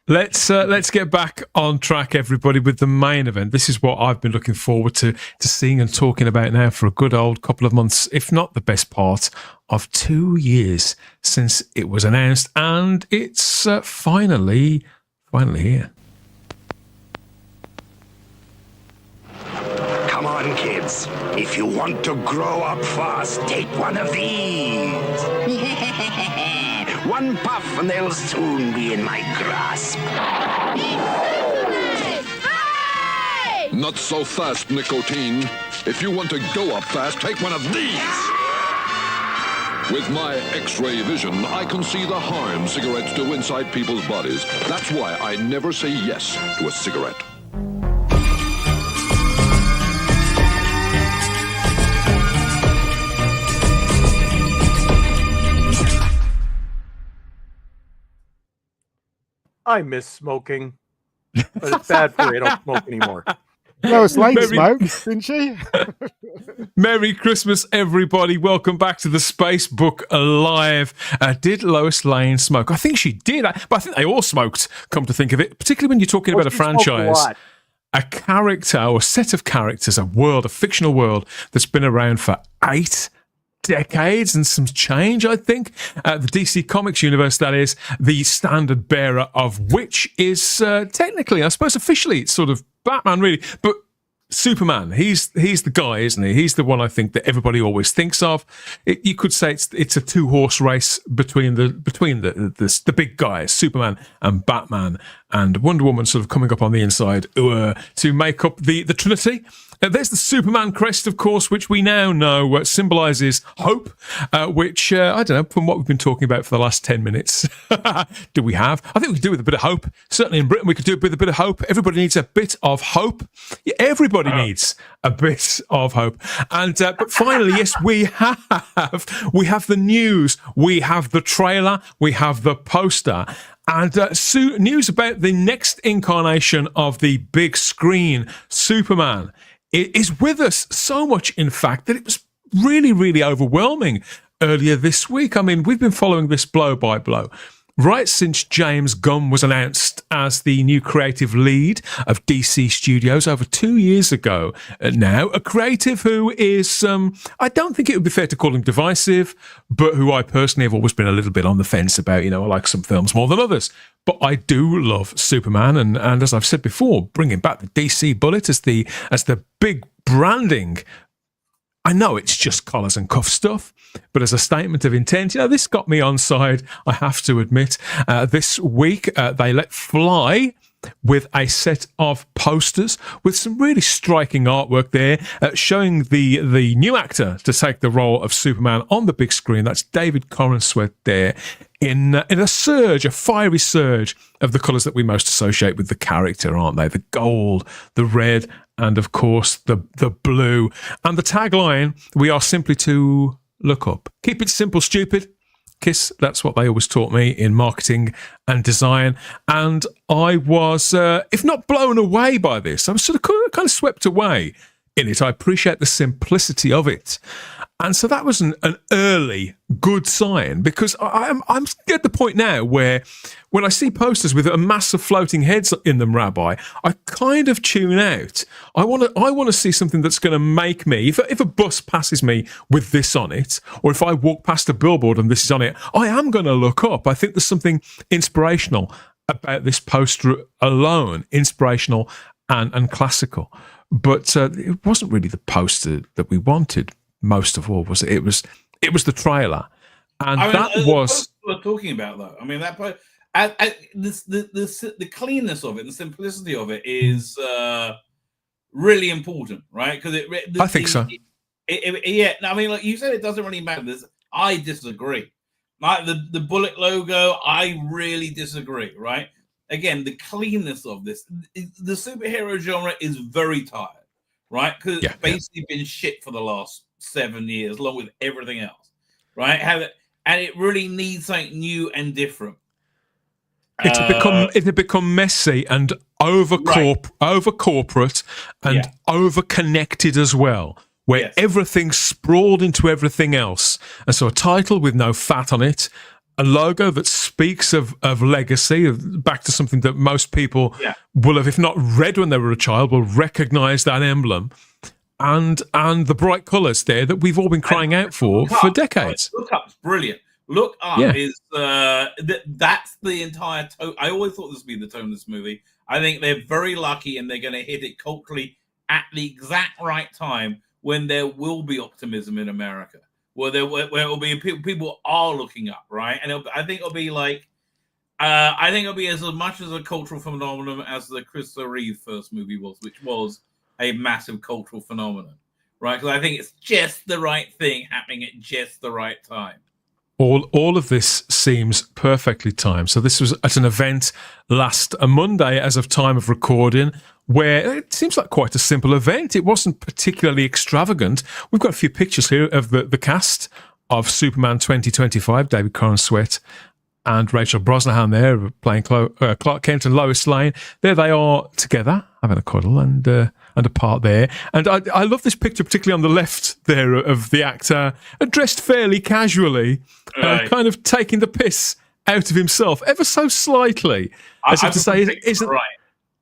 Let's get back on track, everybody, with the main event. This is what I've been looking forward to seeing and talking about now for a good old couple of months, if not the best part of 2 years since it was announced, and it's finally here. Come on, kids. If you want to grow up fast, take one of these. One puff and they'll soon be in my grasp. Not so fast, nicotine. If you want to go up fast, take one of these. With my X-ray vision, I can see the harm cigarettes do inside people's bodies. That's why I never say yes to a cigarette. I miss smoking, but it's bad for me. I don't smoke anymore. Lois Lane smoked, didn't she? Merry Christmas, everybody. Welcome back to the Spacebook Live. Did Lois Lane smoke? I think she did, but I think they all smoked, come to think of it, particularly when you're talking about a franchise. A character or set of characters, a world, a fictional world that's been around for 8 decades and some change, I think. The DC Comics universe, that is, the standard bearer of which is technically, I suppose officially, it's sort of Batman, really, but Superman. He's the guy, isn't he? He's the one I think that everybody always thinks of. You could say it's a 2-horse race between the big guys, Superman and Batman, and Wonder Woman sort of coming up on the inside to make up the Trinity. There's the Superman crest, of course, which we now know symbolises hope, which, I don't know, from what we've been talking about for the last 10 minutes, do we have? I think we could do with a bit of hope. Certainly in Britain, we could do it with a bit of hope. Everybody needs a bit of hope. Yeah, everybody needs a bit of hope. And but finally, yes, we have the news. We have the trailer. We have the poster. And news about the next incarnation of the big screen, Superman. It is with us so much, in fact, that it was really, really overwhelming earlier this week. I mean, we've been following this blow by blow right since James Gunn was announced as the new creative lead of DC Studios over 2 years ago. Now, a creative who is, I don't think it would be fair to call him divisive, but who I personally have always been a little bit on the fence about. You know, I like some films more than others. But I do love Superman, and as I've said before, bringing back the DC bullet as the big branding. I know it's just collars and cuff stuff, but as a statement of intent, you know, this got me on side, I have to admit. This week, they let fly with a set of posters with some really striking artwork there, showing the new actor to take the role of Superman on the big screen. That's David Corenswet there, in a surge, a fiery surge of the colours that we most associate with the character, aren't they? The gold, the red, and of course the blue. And the tagline, we are simply to look up. Keep it simple, stupid. KISS, that's what they always taught me in marketing and design. And I was, if not blown away by this, I was sort of kind of swept away in it. I appreciate the simplicity of it. And so that was an early good sign, because I'm at the point now where when I see posters with a mass of floating heads in them, Rabbi, I kind of tune out. I want to see something that's going to make me, if a bus passes me with this on it, or if I walk past a billboard and this is on it, I am going to look up. I think there's something inspirational about this poster alone, inspirational and classical. But it wasn't really the poster that we wanted. Most of all, was it? It was the trailer, and I mean, that was what we're talking about, though. I mean, that the cleanness of it, the simplicity of it is really important, right? Because I think so. Yeah, I mean, like you said, it doesn't really matter. I disagree. Like the bullet logo, I really disagree. Right? Again, the cleanness of this, the superhero genre is very tired, right? Because it's basically been shit for the last 7 years, along with everything else, right? And it really needs something new and different. It had become messy and over corporate and over connected as well, where everything sprawled into everything else. And so a title with no fat on it, a logo that speaks of legacy, back to something that most people will have, if not read when they were a child, will recognise that emblem, and the bright colours there that we've all been crying out for decades. Look Up's brilliant. Look Up is that's the entire tone. I always thought this would be the tone of this movie. I think they're very lucky, and they're going to hit it culturally at the exact right time when there will be optimism in America. Where it will be people are looking up, right? And I think it'll be like, I think it'll be as much as a cultural phenomenon as the Christopher Reeve first movie was, which was a massive cultural phenomenon, right? Because I think it's just the right thing happening at just the right time. All of this seems perfectly timed. So this was at an event last Monday, as of time of recording, where it seems like quite a simple event. It wasn't particularly extravagant. We've got a few pictures here of the cast of Superman 2025, David Cohen Sweat and Rachel Brosnahan there playing Clark Kent and Lois Lane. There they are together, having a cuddle and a part there. And I love this picture, particularly on the left there, of the actor dressed fairly casually, kind of taking the piss out of himself ever so slightly, as if to say,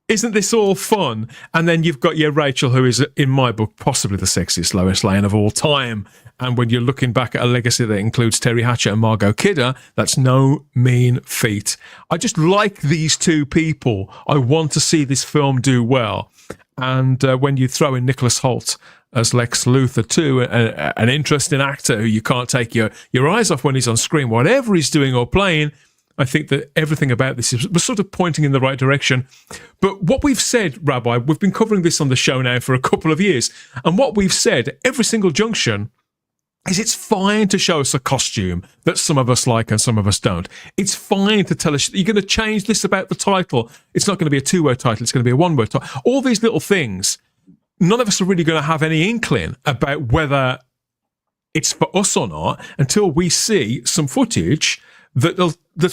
isn't this all fun? And then you've got Rachel, who is, in my book, possibly the sexiest Lois Lane of all time. And when you're looking back at a legacy that includes Terry Hatcher and Margot Kidder, that's no mean feat. I just like these two people. I want to see this film do well. And when you throw in Nicholas Hoult as Lex Luthor too, an interesting actor who you can't take your eyes off when he's on screen, whatever he's doing or playing, I think that everything about this was sort of pointing in the right direction. But what we've said, Rabbi, we've been covering this on the show now for a couple of years, and what we've said at every single junction is it's fine to show us a costume that some of us like and some of us don't. It's fine to tell us you're going to change this about the title. It's not going to be a two-word title. It's going to be a one-word title. All these little things, none of us are really going to have any inkling about whether it's for us or not until we see some footage that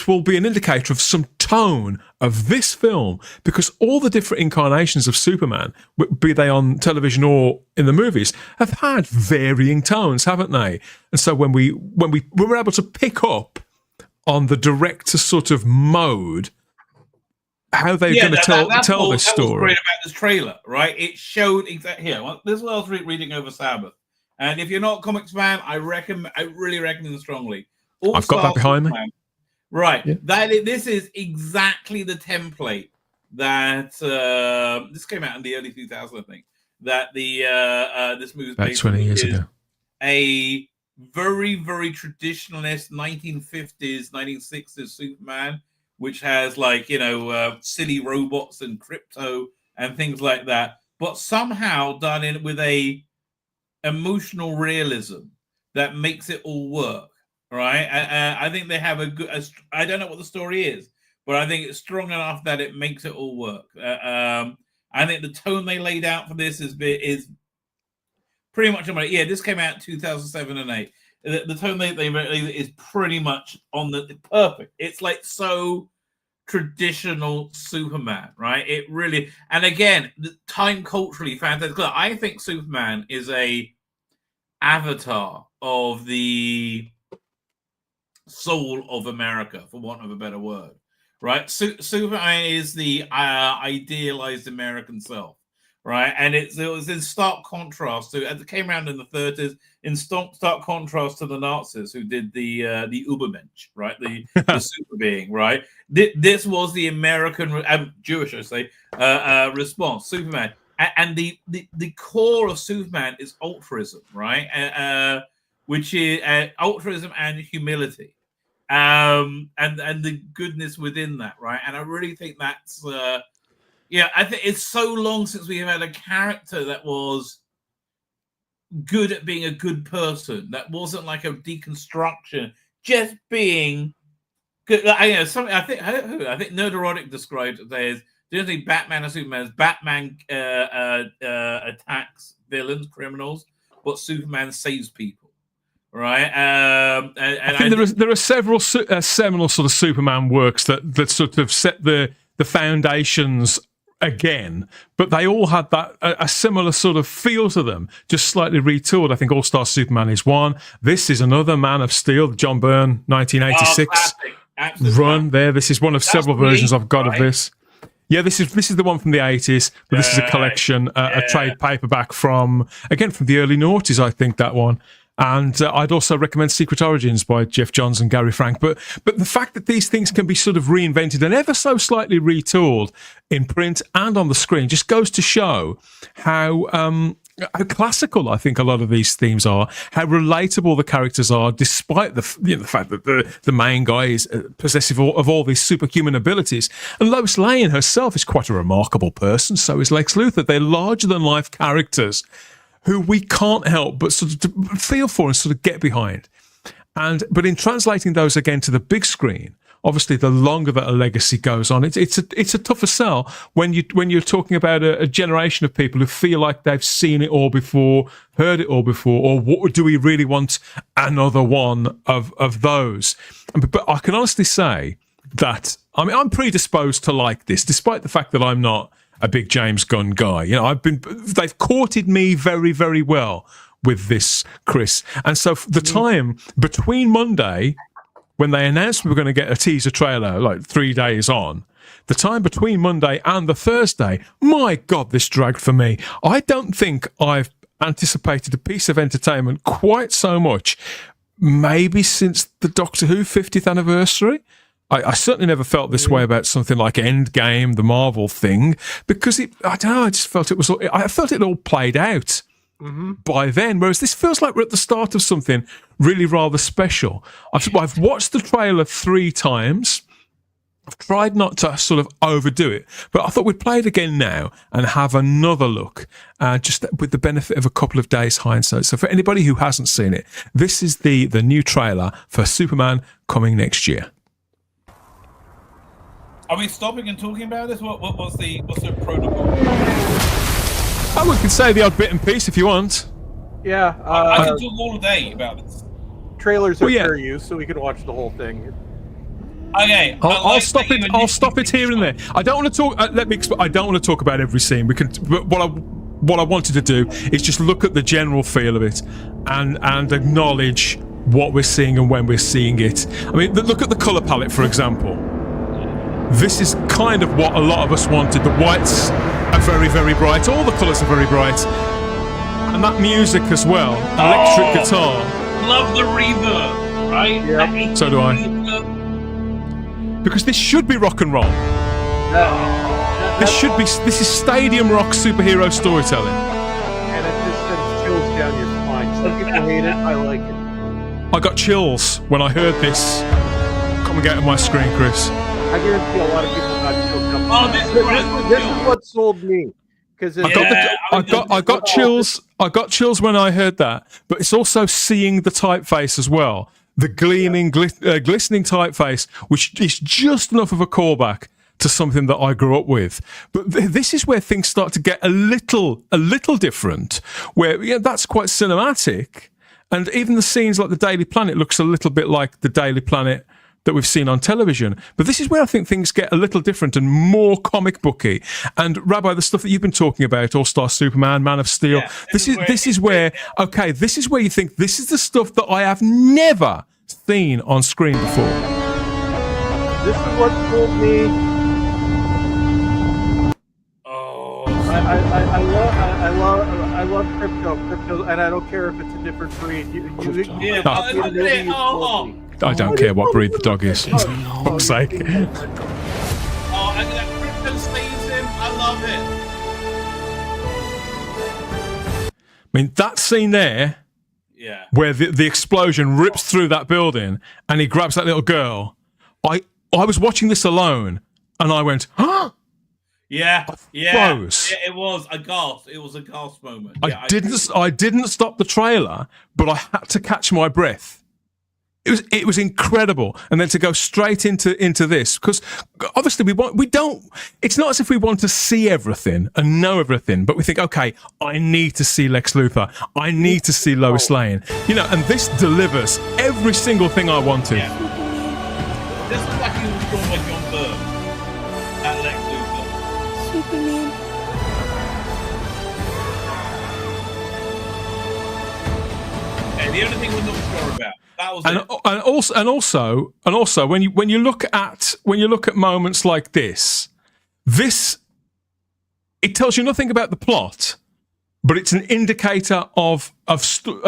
will be an indicator of some tone of this film, because all the different incarnations of Superman, be they on television or in the movies, have had varying tones, haven't they? And so when we're able to pick up on the director sort of mode, how they're going to tell this story. That was great about this trailer, right? It showed exactly here. Well, this is what I was reading over Sabbath, and if you're not a comics fan, I really recommend it strongly. I've got that behind me. Right. Yeah. This is exactly the template that this came out in the early 2000s, I think. That this movie about 20 years ago. A very, very traditionalist 1950s, 1960s Superman, which has silly robots and crypto and things like that, but somehow done in with a emotional realism that makes it all work. Right, I think they have a good. I don't know what the story is, but I think it's strong enough that it makes it all work. I think the tone they laid out for this is pretty much. This came out in 2007 and 8. The tone they is pretty much on the perfect. It's like so traditional Superman, right? It really, and again, the time culturally fantastic. I think Superman is a avatar of the soul of America, for want of a better word, right? Superman is the idealized American self, right? And it was in stark contrast to, it came around in the 30s, in stark contrast to the Nazis who did the Übermensch, right? The super being, right? This was the American, Jewish, I say, response, Superman. And the core of Superman is altruism, right? Which is altruism and humility. And the goodness within that, right? And I really think that's, I think it's so long since we have had a character that was good at being a good person, that wasn't like a deconstruction, just being good. I think Nerderotic described it as, do you think Batman and Superman as Batman attacks villains, criminals, but Superman saves people. Right, I think there are several seminal sort of Superman works that sort of set the foundations again, but they all had that a similar sort of feel to them, just slightly retooled. I think All-Star Superman is one. This is another Man of Steel, John Byrne, 1986 run there. This is one of several versions I've got of this. Yeah, this is the one from the 80s, but this is a collection, a trade paperback from the early noughties, I think, that one. And I'd also recommend Secret Origins by Jeff Johns and Gary Frank. But the fact that these things can be sort of reinvented and ever so slightly retooled in print and on the screen just goes to show how classical I think a lot of these themes are, how relatable the characters are, despite the fact that the main guy is possessive of all these superhuman abilities. And Lois Lane herself is quite a remarkable person. So is Lex Luthor. They're larger-than-life characters who we can't help but sort of feel for and sort of get behind. But in translating those again to the big screen, obviously the longer that a legacy goes on, it's a tougher sell when you're talking about a generation of people who feel like they've seen it all before, heard it all before, or what do we really want another one of those? But I can honestly say that I'm predisposed to like this, despite the fact that I'm not a big James Gunn guy. They've courted me very, very well with this, Chris. And so the time between Monday, when they announced we were going to get a teaser trailer, like 3 days on, the time between Monday and the Thursday, my God, this dragged for me. I don't think I've anticipated a piece of entertainment quite so much, maybe since the Doctor Who 50th anniversary. I certainly never felt this way about something like Endgame, the Marvel thing, because I don't know, I just felt I felt it all played out by then, whereas this feels like we're at the start of something really rather special. I've watched the trailer 3 times. I've tried not to sort of overdo it, but I thought we'd play it again now and have another look, just with the benefit of a couple of days hindsight. So for anybody who hasn't seen it, this is the new trailer for Superman coming next year. Are we stopping and talking about this? What's the protocol? We can say the odd bit and piece if you want. Yeah. I can talk all day about this. Trailers are fair use, so we can watch the whole thing. Okay. I'll stop it. I'll stop it here and there. I don't want to talk. I don't want to talk about every scene. We can. But what I wanted to do is just look at the general feel of it and acknowledge what we're seeing and when we're seeing it. I mean, look at the color palette, for example. This is kind of what a lot of us wanted. The whites are very, very bright. All the colours are very bright. And that music as well. Electric guitar. Love the reverb, right? Yeah. So do I. Because this should be rock and roll. This is stadium rock superhero storytelling. And it just sends chills down your spine. Some people hate it. I like it. I got chills when I heard this coming out of my screen, Chris. I guarantee a lot of people got choked up. Oh, this is what sold me. Because I got chills. I got chills when I heard that, but it's also seeing the typeface as well, the gleaming, glistening typeface, which is just enough of a callback to something that I grew up with. But this is where things start to get a little different. Where that's quite cinematic, and even the scenes like the Daily Planet looks a little bit like the Daily Planet that we've seen on television. But this is where I think things get a little different and more comic booky. And Rabbi, the stuff that you've been talking about, All-Star Superman, Man of Steel, this is where you think this is the stuff that I have never seen on screen before. This is what told me. Oh, I love crypto, and I don't care if it's a different breed. I don't care what breed the dog is. For fuck's sake. Oh, and that crypto stays in. I love it. I mean, that scene there, where the explosion rips through that building and he grabs that little girl. I was watching this alone and I went, huh? Yeah. Froze. Yeah, it was a gasp. It was a gasp moment. I didn't stop the trailer, but I had to catch my breath. It was incredible, and then to go straight into this, because obviously we don't. It's not as if we want to see everything and know everything, but we think, okay, I need to see Lex Luthor, I need to see Lois Lane, and this delivers every single thing I wanted. Yeah. This is like he was drawn by John Byrne at Lex Luthor. You mean? And the only thing we're not sure about. That was it. And also, when you look at moments like this, it tells you nothing about the plot, but it's an indicator of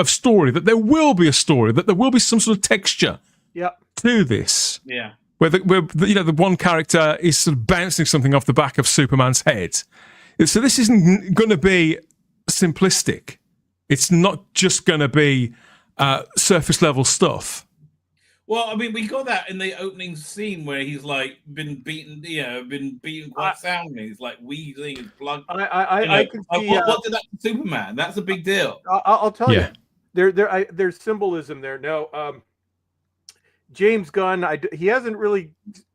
story, that there will be a story, that there will be some sort of texture to this. Yeah. Where the one character is sort of bouncing something off the back of Superman's head. So this isn't going to be simplistic. It's not just going to be surface level stuff. Well, I mean, we got that in the opening scene where he's like been beaten quite soundly. He's like wheezing, his blood. I can see. What did that to Superman? That's a big deal. I'll tell you. There's symbolism there. No, James Gunn, he hasn't really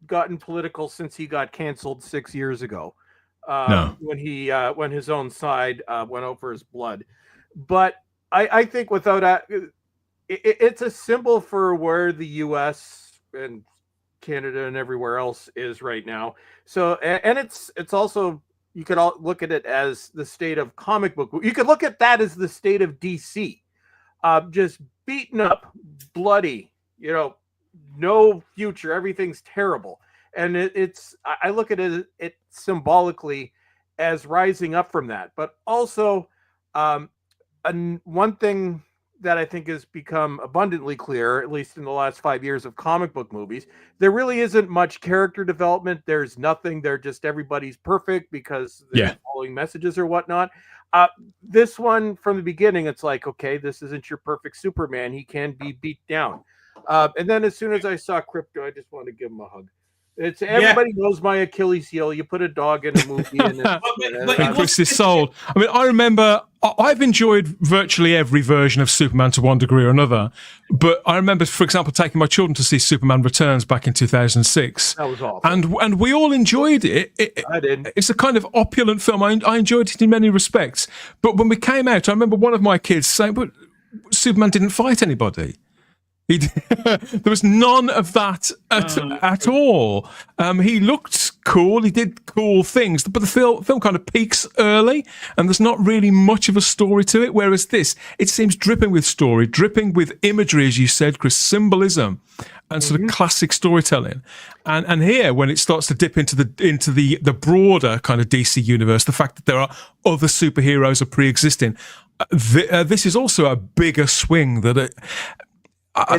gotten political since he got canceled 6 years ago. When his own side went over his blood. But I think without it's a symbol for where the U.S. and Canada and everywhere else is right now. So, and it's also, you could all look at it as the state of comic book. You could look at that as the state of DC, just beaten up, bloody, no future. Everything's terrible. And I look at it symbolically as rising up from that. But also, one thing that I think has become abundantly clear, at least in the last 5 years of comic book movies, there really isn't much character development. There's nothing. They're just everybody's perfect because they're following messages or whatnot. This one, from the beginning, it's like, okay, this isn't your perfect Superman. He can be beat down. And then as soon as I saw Crypto, I just wanted to give him a hug. Everybody knows my Achilles heel. You put a dog in a movie, and Chris is sold. I mean, I remember I've enjoyed virtually every version of Superman to one degree or another. But I remember, for example, taking my children to see Superman Returns back in 2006. That was awful, and we all enjoyed it. I did. It's a kind of opulent film. I enjoyed it in many respects. But when we came out, I remember one of my kids saying, "But Superman didn't fight anybody." There was none of that at all. He looked cool. He did cool things, but the film kind of peaks early, and there's not really much of a story to it. Whereas this, it seems dripping with story, dripping with imagery, as you said, Chris, symbolism, and sort of classic storytelling. And here, when it starts to dip into the broader kind of DC universe, the fact that there are other superheroes are pre-existing, this is also a bigger swing that it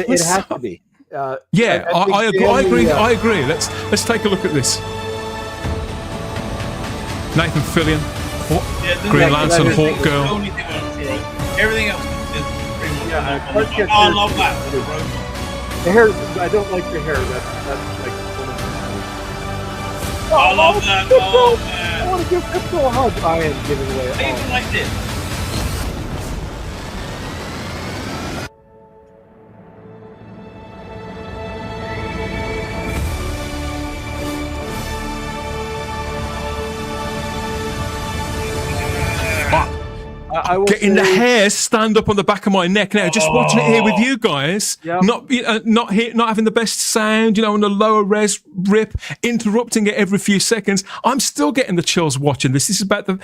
has to be. I agree. I agree. Let's take a look at this. Nathan Fillion, Green Lantern, Hawk Girl. Everything else is pretty much. I love that. The hair. I don't like the hair. That's like. I love that. Oh man! I want to give Crypto a hug. I am giving away. I even like this. Getting the hair stand up on the back of my neck now. Just watching it here with you guys, not having the best sound, on the lower res rip, interrupting it every few seconds. I'm still getting the chills watching this. This is about the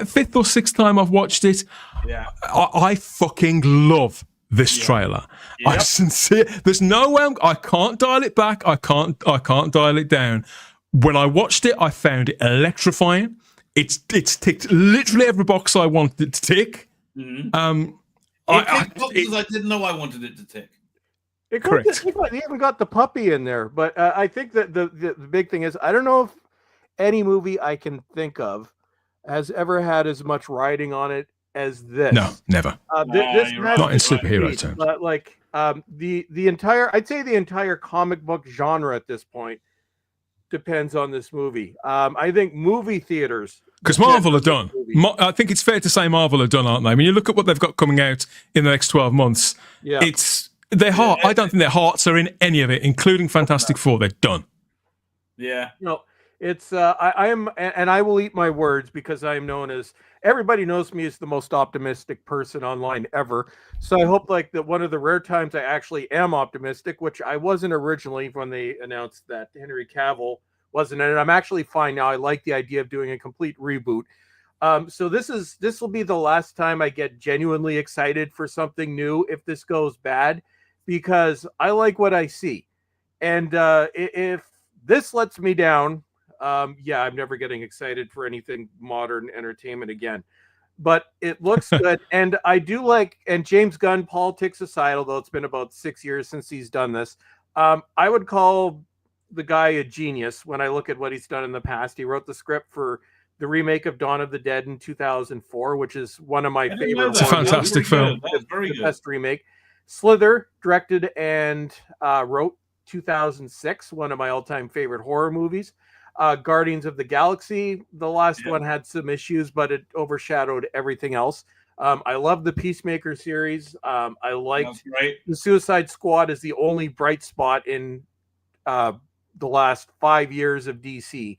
fifth or sixth time I've watched it. Yeah, I fucking love this trailer. Yep. There's no way I can't dial it back. I can't dial it down. When I watched it, I found it electrifying. It's ticked literally every box I wanted it to tick. Mm-hmm. It ticked boxes I didn't know I wanted it to tick. Correct. They even got the puppy in there, but I think that the big thing is I don't know if any movie I can think of has ever had as much writing on it as this. No, never. This not in superhero terms. But like the entire comic book genre at this point depends on this movie. I think movie theaters, because Marvel are done. I think it's fair to say Marvel are done, aren't they? I mean, you look at what they've got coming out in the next 12 months. Yeah, it's their heart. I don't think their hearts are in any of it, including Fantastic Four. They're done. Yeah. It's I am, and I will eat my words because I am known as, everybody knows me as the most optimistic person online ever. So I hope like that one of the rare times I actually am optimistic, which I wasn't originally when they announced that Henry Cavill wasn't in it. I'm actually fine now. I like the idea of doing a complete reboot. So this will be the last time I get genuinely excited for something new if this goes bad, because I like what I see. And if this lets me down, yeah, I'm never getting excited for anything modern entertainment again. But it looks good. And I do like, and James Gunn, politics aside, although it's been about 6 years since he's done this, I would call the guy a genius when I look at what he's done in the past. He wrote the script for the remake of Dawn of the Dead in 2004, which is one of my favorite. It's a fantastic film. That was very good. Best remake. Slither directed and wrote 2006, one of my all-time favorite horror movies. Guardians of the Galaxy, the last one had some issues, but it overshadowed everything else. I love the Peacemaker series. I liked the Suicide Squad is the only bright spot in the last 5 years of DC.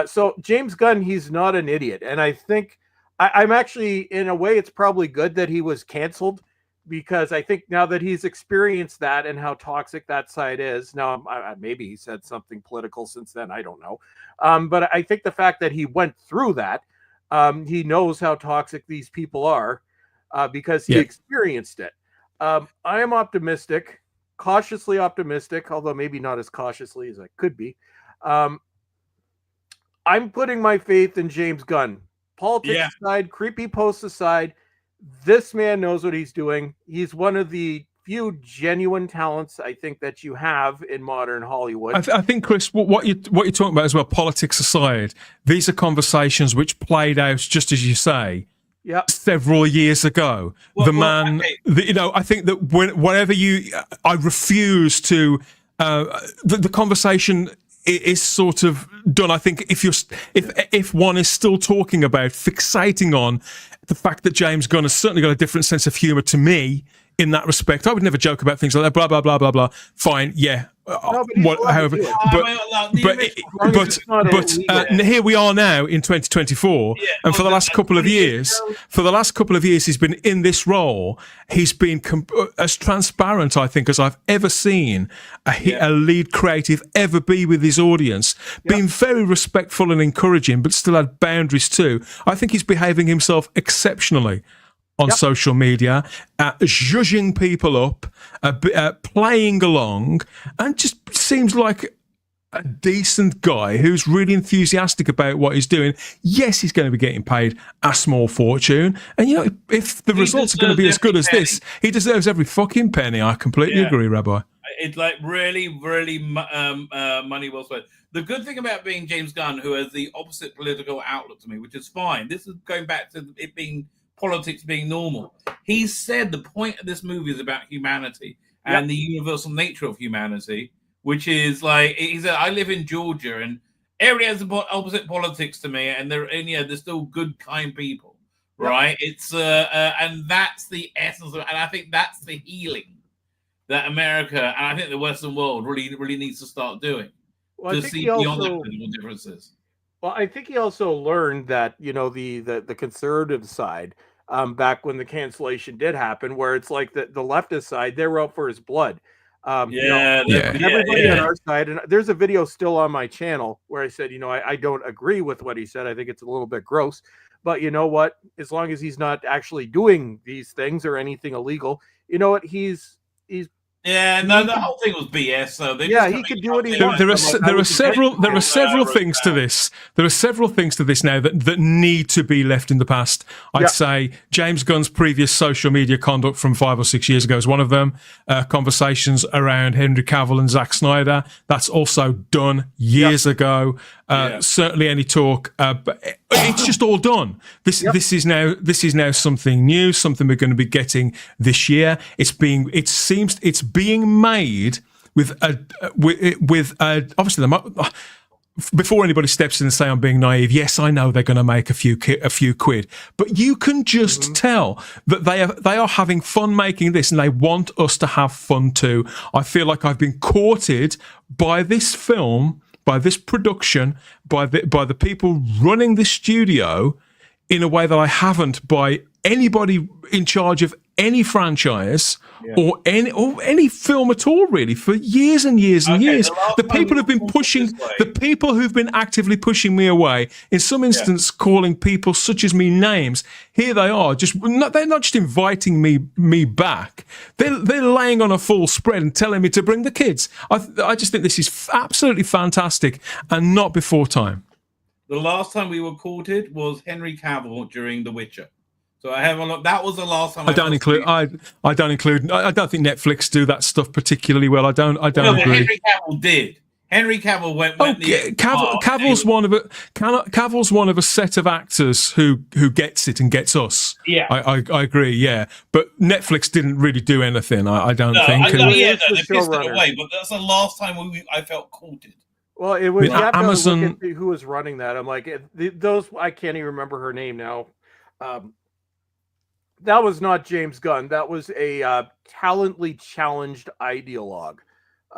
So James Gunn, he's not an idiot. And I think I'm actually, in a way, it's probably good that he was canceled, because I think now that he's experienced that and how toxic that side is, now maybe he said something political since then, I don't know. But I think the fact that he went through that, he knows how toxic these people are because he experienced it. I am optimistic, cautiously optimistic, although maybe not as cautiously as I could be. I'm putting my faith in James Gunn. Politics aside, creepy posts aside, this man knows what he's doing. He's one of the few genuine talents I think that you have in modern Hollywood. I think, Chris, what you're talking about as well, politics aside, these are conversations which played out, just as you say, several years ago. I think that I refuse to. The conversation is sort of done. I think if one is still talking about fixating on the fact that James Gunn has certainly got a different sense of humor to me in that respect, I would never joke about things like that. Blah blah blah blah blah. Fine, yeah. However, here we are now in 2024, and for the last couple of years, he's been in this role. He's been as transparent, I think, as I've ever seen a lead creative ever be with his audience. Being very respectful and encouraging, but still had boundaries too. I think he's behaving himself exceptionally on social media, zhuzhing people up, playing along, and just seems like a decent guy who's really enthusiastic about what he's doing. Yes, he's going to be getting paid a small fortune, and if the results are going to be as good as this, he deserves every fucking penny. I completely agree, Rabbi. It's like really, really money well spent. The good thing about being James Gunn, who has the opposite political outlook to me, which is fine. This is going back to it being politics being normal. He said the point of this movie is about humanity and the universal nature of humanity, which is like, he said, I live in Georgia and everybody has the opposite politics to me, and they're still good, kind people, right? It's and that's the essence of it, and I think that's the healing that America and I think the Western world really needs to start doing to see beyond the political differences. Well, I think he also learned that the conservative side, back when the cancellation did happen, where it's like the leftist side, they were out for his blood. Everybody on our side, and there's a video still on my channel where I said, I don't agree with what he said. I think it's a little bit gross, but you know what? As long as he's not actually doing these things or anything illegal, you know what? He's the whole thing was BS. So he could do what he wants. There are several things to this. There are several things to this now that need to be left in the past. I'd say James Gunn's previous social media conduct from 5 or 6 years ago is one of them. Conversations around Henry Cavill and Zack Snyder, that's also done years ago. Certainly any talk, but it's just all done. This is now something new, something we're going to be getting this year. It's being made with obviously before anybody steps in and say I'm being naive. Yes, I know they're going to make a few quid, but you can just tell that they are having fun making this, and they want us to have fun too. I feel like I've been courted by this film, by this production, by the people running the studio in a way that I haven't by anybody in charge of any franchise or any film at all, really, for years and years and years. The people who've been pushing, the people who've been actively pushing me away, in some instance calling people such as me names, here they are. They're not just inviting me back. They're laying on a full spread and telling me to bring the kids. I just think this is absolutely fantastic and not before time. The last time we were courted was Henry Cavill during The Witcher. So I have a look. That was the last time. I don't include. I don't think Netflix do that stuff particularly well. I don't agree. Henry Cavill did. Henry Cavill went. Cavill's one of a set of actors who gets it and gets us. Yeah, I agree. Yeah, but Netflix didn't really do anything. I don't think. They pissed it away. But that's the last time I felt courted. Well, it was Amazon. Who was running that? I'm like, those. I can't even remember her name now. That was not James Gunn. That was a talently challenged ideologue.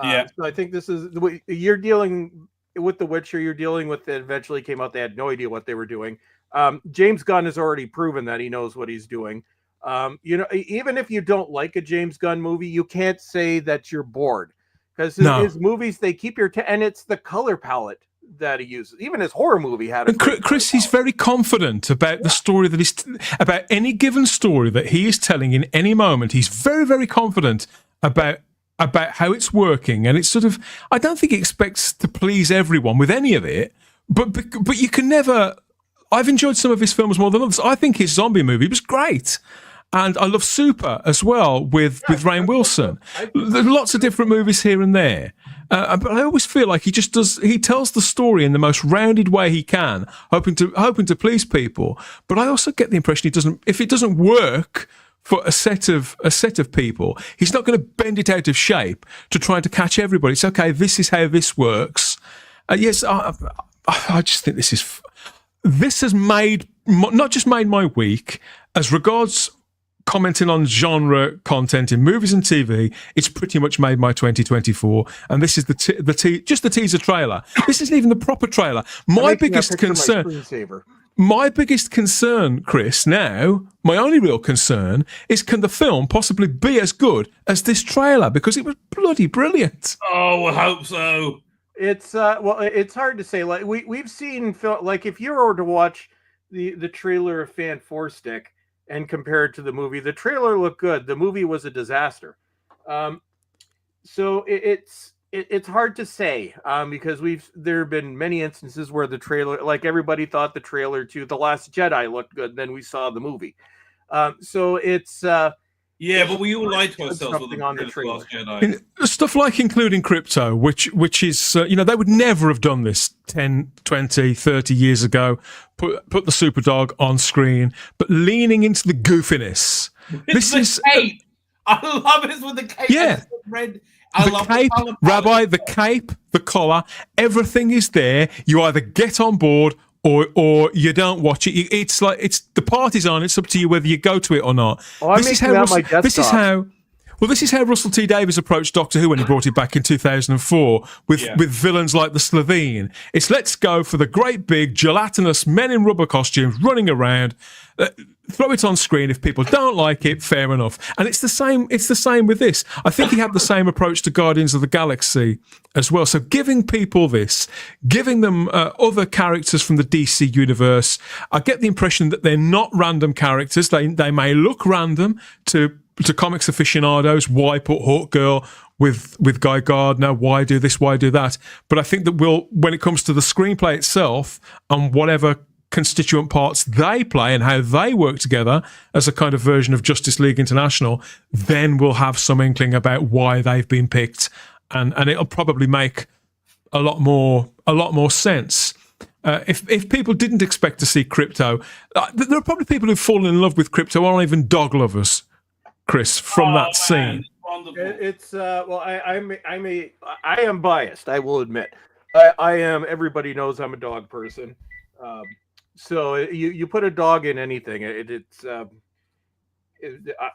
So I think this is you're dealing with The Witcher. You're dealing with it. Eventually came out. They had no idea what they were doing. James Gunn has already proven that he knows what he's doing. Even if you don't like a James Gunn movie, you can't say that you're bored because his movies, they keep and it's the color palette that he uses. Even his horror movie had a Chris, he's very confident about the story that he's about any given story that he is telling in any moment. He's very, very confident about how it's working, and it's sort of, I don't think he expects to please everyone with any of it, but you can never. I've enjoyed some of his films more than others. I think his zombie movie was great. And I love Super as well with Rainn Wilson. There's lots of different movies here and there. But I always feel like he tells the story in the most rounded way he can, hoping to please people. But I also get the impression if it doesn't work for a set of people, he's not going to bend it out of shape to try to catch everybody. It's okay, this is how this works. Yes, I just think this has not just made my week, as regards commenting on genre content in movies and TV, it's pretty much made my 2024. And this is just the teaser trailer. This isn't even the proper trailer. My biggest concern, Chris, now, my only real concern is, can the film possibly be as good as this trailer? Because it was bloody brilliant. Oh, I hope so. It's it's hard to say. Like we've seen, like if you were to watch the trailer of Fan Four Stick and compare it to the movie, the trailer looked good. The movie was a disaster. So it's hard to say because there have been many instances where the trailer, like everybody thought the trailer to The Last Jedi looked good, then we saw the movie. So it's but we all lied to ourselves with on the trailer. Last Jedi. Stuff like including crypto, which is they would never have done this 10, 20, 30 years ago. Put the super dog on screen, but leaning into the goofiness. This is cape. I love it with the cape. Yeah. Red. The cape, Rabbi, the cape, the collar, everything is there. You either get on board or you don't watch it. It's like the party's on. It's up to you whether you go to it or not. This is how Russell T Davies approached Doctor Who when he brought it back in 2004 with villains like the Slovene. It's let's go for the great big gelatinous men in rubber costumes running around. Throw it on screen. If people don't like it, fair enough. And it's the same. It's the same with this. I think he had the same approach to Guardians of the Galaxy as well. So giving people this, giving them other characters from the DC universe, I get the impression that they're not random characters. They may look random to comics aficionados. Why put Hawkgirl with Guy Gardner? Why do this? Why do that? But I think that when it comes to the screenplay itself and whatever constituent parts they play and how they work together as a kind of version of Justice League International, then we'll have some inkling about why they've been picked, and it'll probably make a lot more sense. If people didn't expect to see crypto, there are probably people who've fallen in love with crypto who aren't even dog lovers, Chris, from that scene. It's I am biased, I will admit. I am. Everybody knows I'm a dog person. So you put a dog in anything,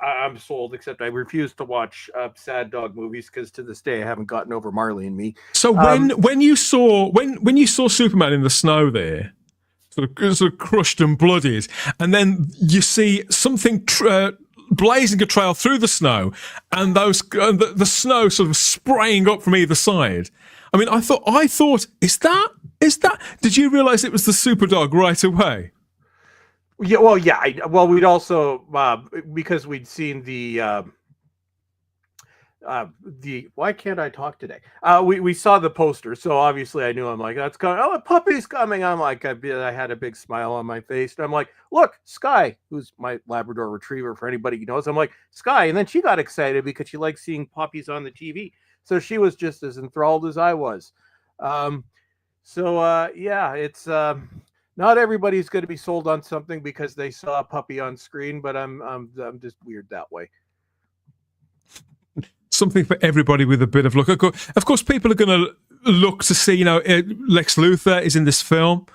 I'm sold. Except I refuse to watch sad dog movies because to this day I haven't gotten over Marley and Me. So when you saw Superman in the snow there, sort of crushed and bloodied, and then you see something blazing a trail through the snow, and the snow sort of spraying up from either side. I mean, I thought, is that? Did you realise it was the super dog right away? Yeah, well, we'd also because we'd seen the why can't I talk today? We saw the poster, so obviously I knew. I'm like, that's coming. Oh, a puppy's coming. I'm like, I had a big smile on my face. And I'm like, look, Sky, who's my Labrador Retriever for anybody who knows. I'm like, Sky, and then she got excited because she likes seeing puppies on the TV. So she was just as enthralled as I was. It's not everybody's going to be sold on something because they saw a puppy on screen, but I'm just weird that way. Something for everybody with a bit of luck. Of course, people are going to look to see, Lex Luthor is in this film,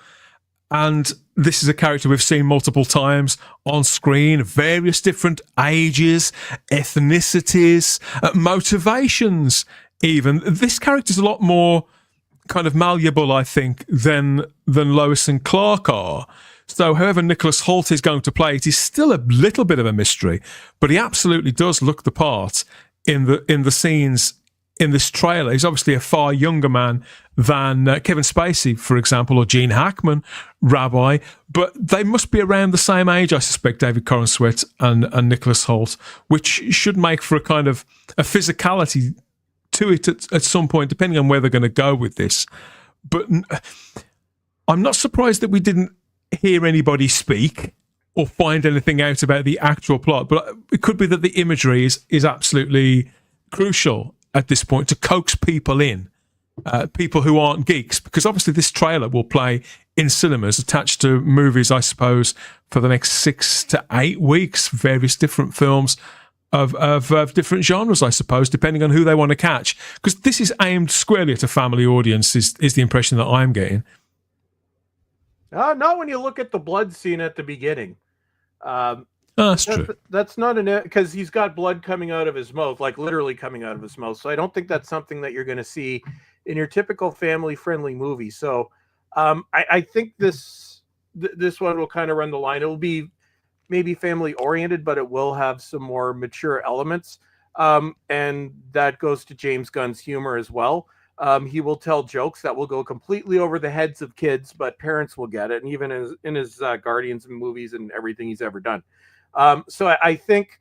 and this is a character we've seen multiple times on screen, various different ages, ethnicities, motivations even. This character's a lot more kind of malleable, I think, than Lois and Clark are. So however Nicholas Hoult is going to play it is still a little bit of a mystery, but he absolutely does look the part in the scenes in this trailer. He's obviously a far younger man than Kevin Spacey, for example, or Gene Hackman, Rabbi, but they must be around the same age, I suspect, David Corenswet and Nicholas Hoult, which should make for a kind of a physicality to it at some point, depending on where they're going to go with this. But I'm not surprised that we didn't hear anybody speak or find anything out about the actual plot, but it could be that the imagery is absolutely crucial at this point to coax people in, people who aren't geeks, because obviously this trailer will play in cinemas attached to movies, I suppose, for the next 6 to 8 weeks, various different films of different genres, I suppose, depending on who they want to catch, because this is aimed squarely at a family audience, is the impression that I'm getting. Not when you look at the blood scene at the beginning. That's true. That's not because he's got blood coming out of his mouth, like literally coming out of his mouth. So I don't think that's something that you're going to see in your typical family-friendly movie. So I think this one will kind of run the line. It will be maybe family-oriented, but it will have some more mature elements. And that goes to James Gunn's humor as well. He will tell jokes that will go completely over the heads of kids, but parents will get it. And even in his Guardians movies and everything he's ever done. So I think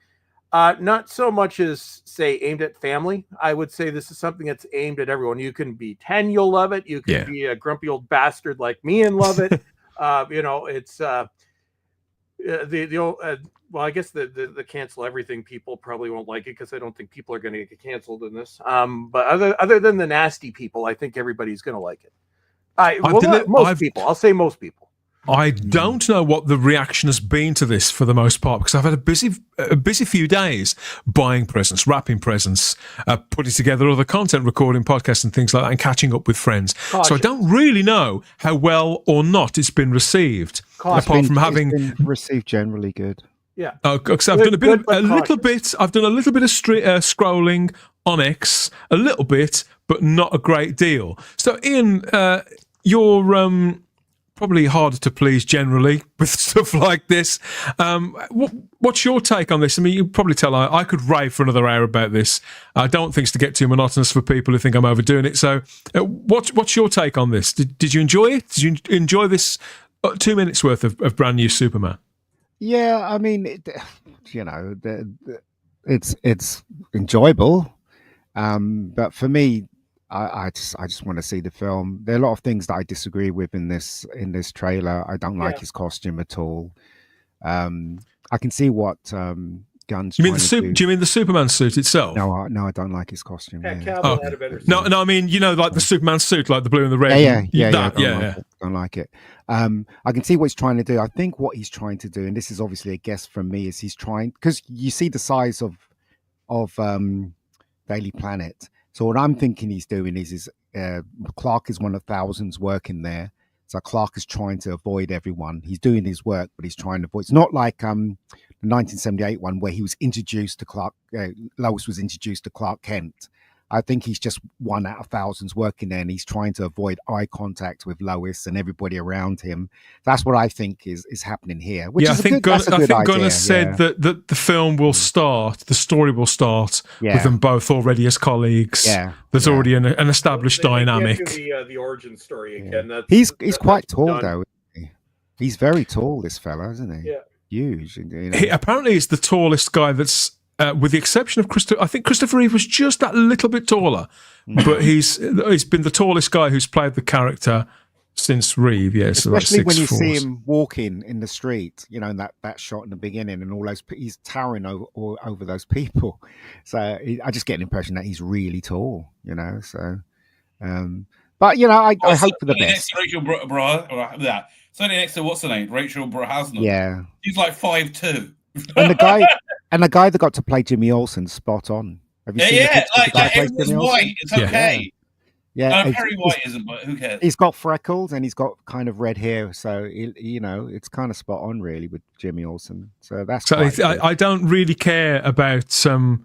not so much as, say, aimed at family. I would say this is something that's aimed at everyone. You can be 10, you'll love it. You can be a grumpy old bastard like me and love it. It's well, I guess the cancel everything people probably won't like it because I don't think people are going to get canceled in this. But other than the nasty people, I think everybody's going to like it. Most people. I'll say most people. I don't know what the reaction has been to this for the most part, because I've had a busy few days buying presents, wrapping presents, putting together other content, recording podcasts and things like that, and catching up with friends. Gotcha. So I don't really know how well or not it's been received. It's been received generally good. Yeah. Because I've done a little bit of scrolling on X, a little bit, but not a great deal. So Ian, you're probably harder to please generally with stuff like this. What's your take on this? I mean, you probably tell I could rave for another hour about this. I don't think it's to get too monotonous for people who think I'm overdoing it. So what's your take on this? Did you enjoy it? Did you enjoy this 2 minutes worth of brand new Superman? Yeah, I mean, it's enjoyable. But for me, I just want to see the film. There are a lot of things that I disagree with in this trailer. I don't like his costume at all. I can see what Gunn's. You mean do you mean the Superman suit itself? No, I don't like his costume. Yeah, Cavill had a better suit. No, I mean, like the Superman suit, like the blue and the red. I don't like it. I can see what he's trying to do. I think what he's trying to do, and this is obviously a guess from me, is he's trying, because you see the size of Daily Planet. So what I'm thinking he's doing is Clark is one of thousands working there. So Clark is trying to avoid everyone. He's doing his work, but he's trying to avoid. It's not like the 1978 one where he was introduced to Clark. Lois was introduced to Clark Kent. I think he's just one out of thousands working there, and he's trying to avoid eye contact with Lois and everybody around him. That's what I think is happening here. Which is I think Gunnar said yeah. that the film will start, the story will start with them both already as colleagues. Yeah, there's already an established dynamic. The origin story again. Yeah. He's quite tall though. Isn't he? He's very tall, this fella, isn't he? Yeah, huge. You know. He apparently is the tallest guy that's. With the exception of Christopher, I think Christopher Reeve was just that little bit taller, but he's been the tallest guy who's played the character since Reeve. Yeah, so especially like when you see him walking in the street, you know, in that shot in the beginning, and all those he's towering over those people. So I just get an impression that he's really tall, you know. So, but you know, I hope for the best. Rachel Certainly next to what's her name, Rachel Brosnahan. Yeah, she's like 5'2". And the guy that got to play Jimmy Olsen, spot on. Have you seen like everyone's white. It's okay. Yeah, Perry White isn't, but who cares? He's got freckles and he's got kind of red hair, so you know it's kind of spot on, really, with Jimmy Olsen. So that's. So I don't really care about swapping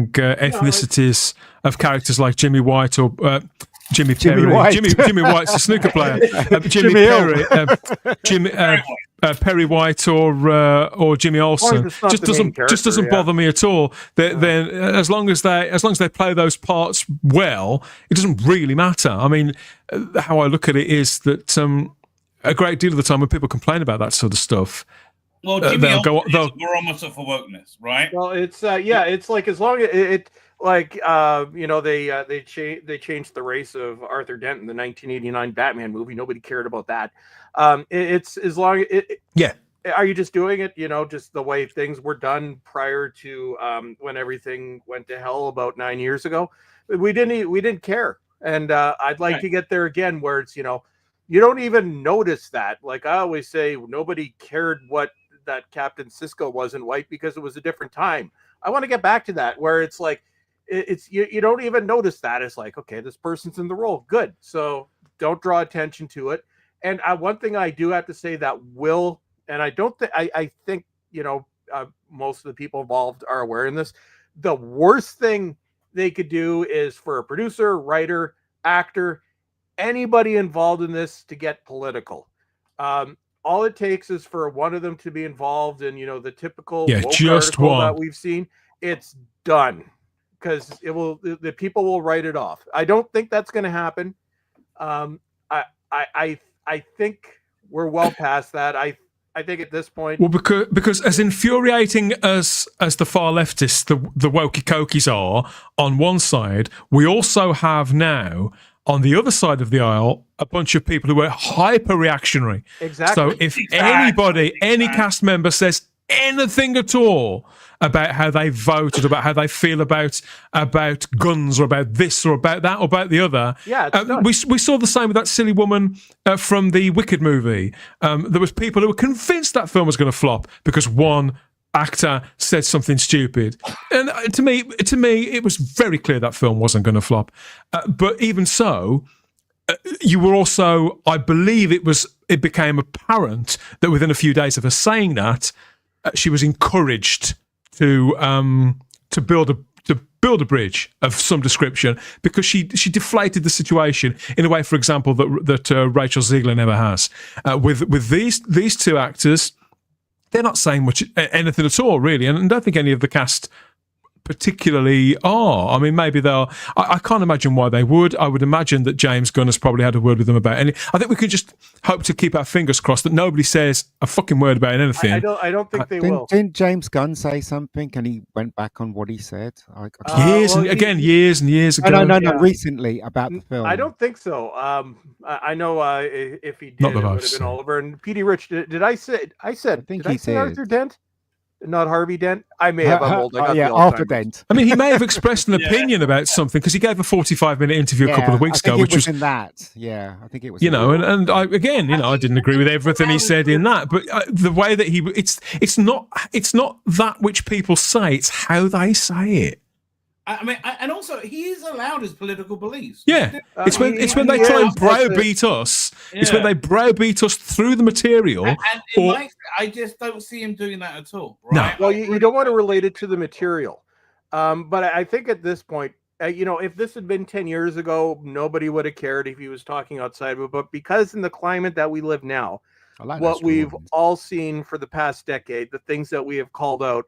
ethnicities of characters like Jimmy White or. Jimmy Perry. Jimmy White's a snooker player. Jimmy Perry. Perry White or Jimmy Olsen just doesn't bother me at all. Then as long as they play those parts well, it doesn't really matter. I mean, how I look at it is that a great deal of the time when people complain about that sort of stuff. Well, Jimmy Olsen is a barometer for wokeness, right? Well, it's it's like as long as it. Like you know, they changed the race of Arthur Dent in the 1989 Batman movie. Nobody cared about that. It's as long Are you just doing it, you know, just the way things were done prior to when everything went to hell about 9 years ago? We didn't care, and I'd like to get there again, where it's, you know, you don't even notice that. Like I always say, nobody cared what that Captain Sisko wasn't white because it was a different time. I want to get back to that, where it's like. It's you don't even notice that. It's like, okay, this person's in the role. Good. So don't draw attention to it. And one thing I do have to say that will, and I don't think, I think, you know, most of the people involved are aware in this. The worst thing they could do is for a producer, writer, actor, anybody involved in this to get political. All it takes is for one of them to be involved in, you know, the typical just one that we've seen. It's done. Because the people will write it off. I don't think that's going to happen. I think we're well past that. I think at this point, well, because as infuriating as the far leftists, the wokey cokies are on one side, we also have now on the other side of the aisle a bunch of people who are hyper reactionary. Exactly. So if any cast member says anything at all about how they voted, about how they feel about guns, or about this, or about that, or about the other. Yeah, we saw the same with that silly woman from the Wicked movie. There was people who were convinced that film was going to flop because one actor said something stupid, and to me, it was very clear that film wasn't going to flop. But even so, you were also, I believe, it became apparent that within a few days of her saying that, she was encouraged to build a bridge of some description, because she deflated the situation in a way, for example, that Rachel Ziegler never has. With these two actors, they're not saying anything at all, really, and I don't think any of the cast particularly are. I mean, maybe they'll. I can't imagine why they would. I would imagine that James Gunn has probably had a word with them about any. I think we can just hope to keep our fingers crossed that nobody says a fucking word about anything. I don't think they will. Didn't James Gunn say something and he went back on what he said? Years and years ago. No, recently about the film. I don't think so. I know if he did, Not that it would I've have seen. been Oliver. And P.D. Rich, did I say? I think he said Arthur Dent. Not Harvey Dent. I may have. Arthur Dent. I mean, he may have expressed an opinion about something, because he gave a 45-minute interview a couple of weeks ago, which was in that. Yeah, I think it was. You know, and I, again, you know, I didn't agree with everything he said in that, but the way that it's not that which people say; it's how they say it. I mean, and also he is allowed his political beliefs. Yeah, it's when they try and browbeat us. It's when they browbeat us through the material. I just don't see him doing that at all. Right? Well, you don't want to relate it to the material, but I think at this point, if this had been 10 years ago, nobody would have cared if he was talking outside of it. But because in the climate that we live now, what we've all seen for the past decade, the things that we have called out,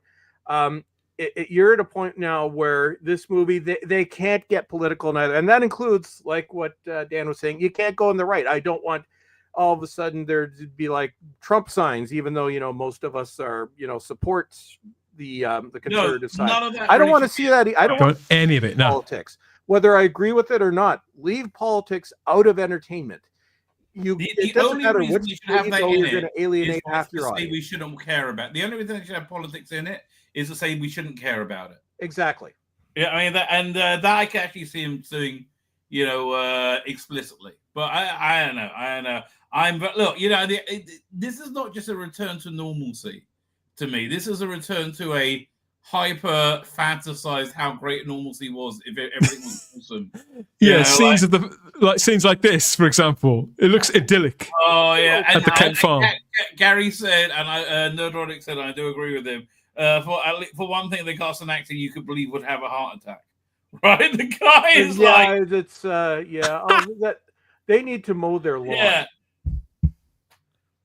you're at a point now where this movie, they can't get political neither. And that includes, like what Dan was saying, you can't go on the right. I don't want all of a sudden there to be like Trump signs, even though, most of us are, supports the conservative side. None of that I don't want to see that. I don't want any of it. No. Politics, whether I agree with it or not, leave politics out of entertainment. It doesn't matter which you should have that in you're it going to alienate half your say audience. we shouldn't care about. The only reason they should have politics in it is to say we shouldn't care about it. Exactly. Yeah, I mean that I can actually see him doing, explicitly. But I don't know. But look, this is not just a return to normalcy. To me, this is a return to a hyper fantasized how great normalcy was if everything was awesome. Scenes like this, for example, it looks idyllic. Oh yeah, at the Kent farm. Gary said, and Nerdronic said, and I do agree with him. For one thing, they cast an actor you could believe would have a heart attack. Right, the guy is they need to mow their lawn. Yeah.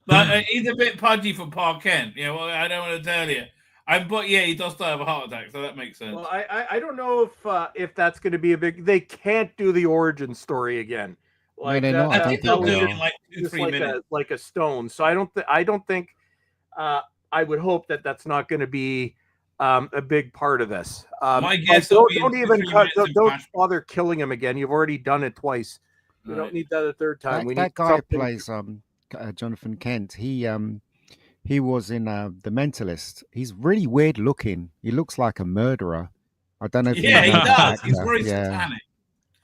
But he's a bit pudgy for Park Kent. I don't want to tell you. But yeah, he does die of a heart attack, so that makes sense. Well, I don't know if that's going to be a big. They can't do the origin story again. Like I think they'll do it in like 2-3 minutes, like a stone. So I don't think. I would hope that that's not going to be a big part of this. My guess don't bother killing him again. You've already done it twice. You don't need that a third time. That guy plays Jonathan Kent. He was in The Mentalist. He's really weird looking. He looks like a murderer. I don't know if he does. He's very satanic.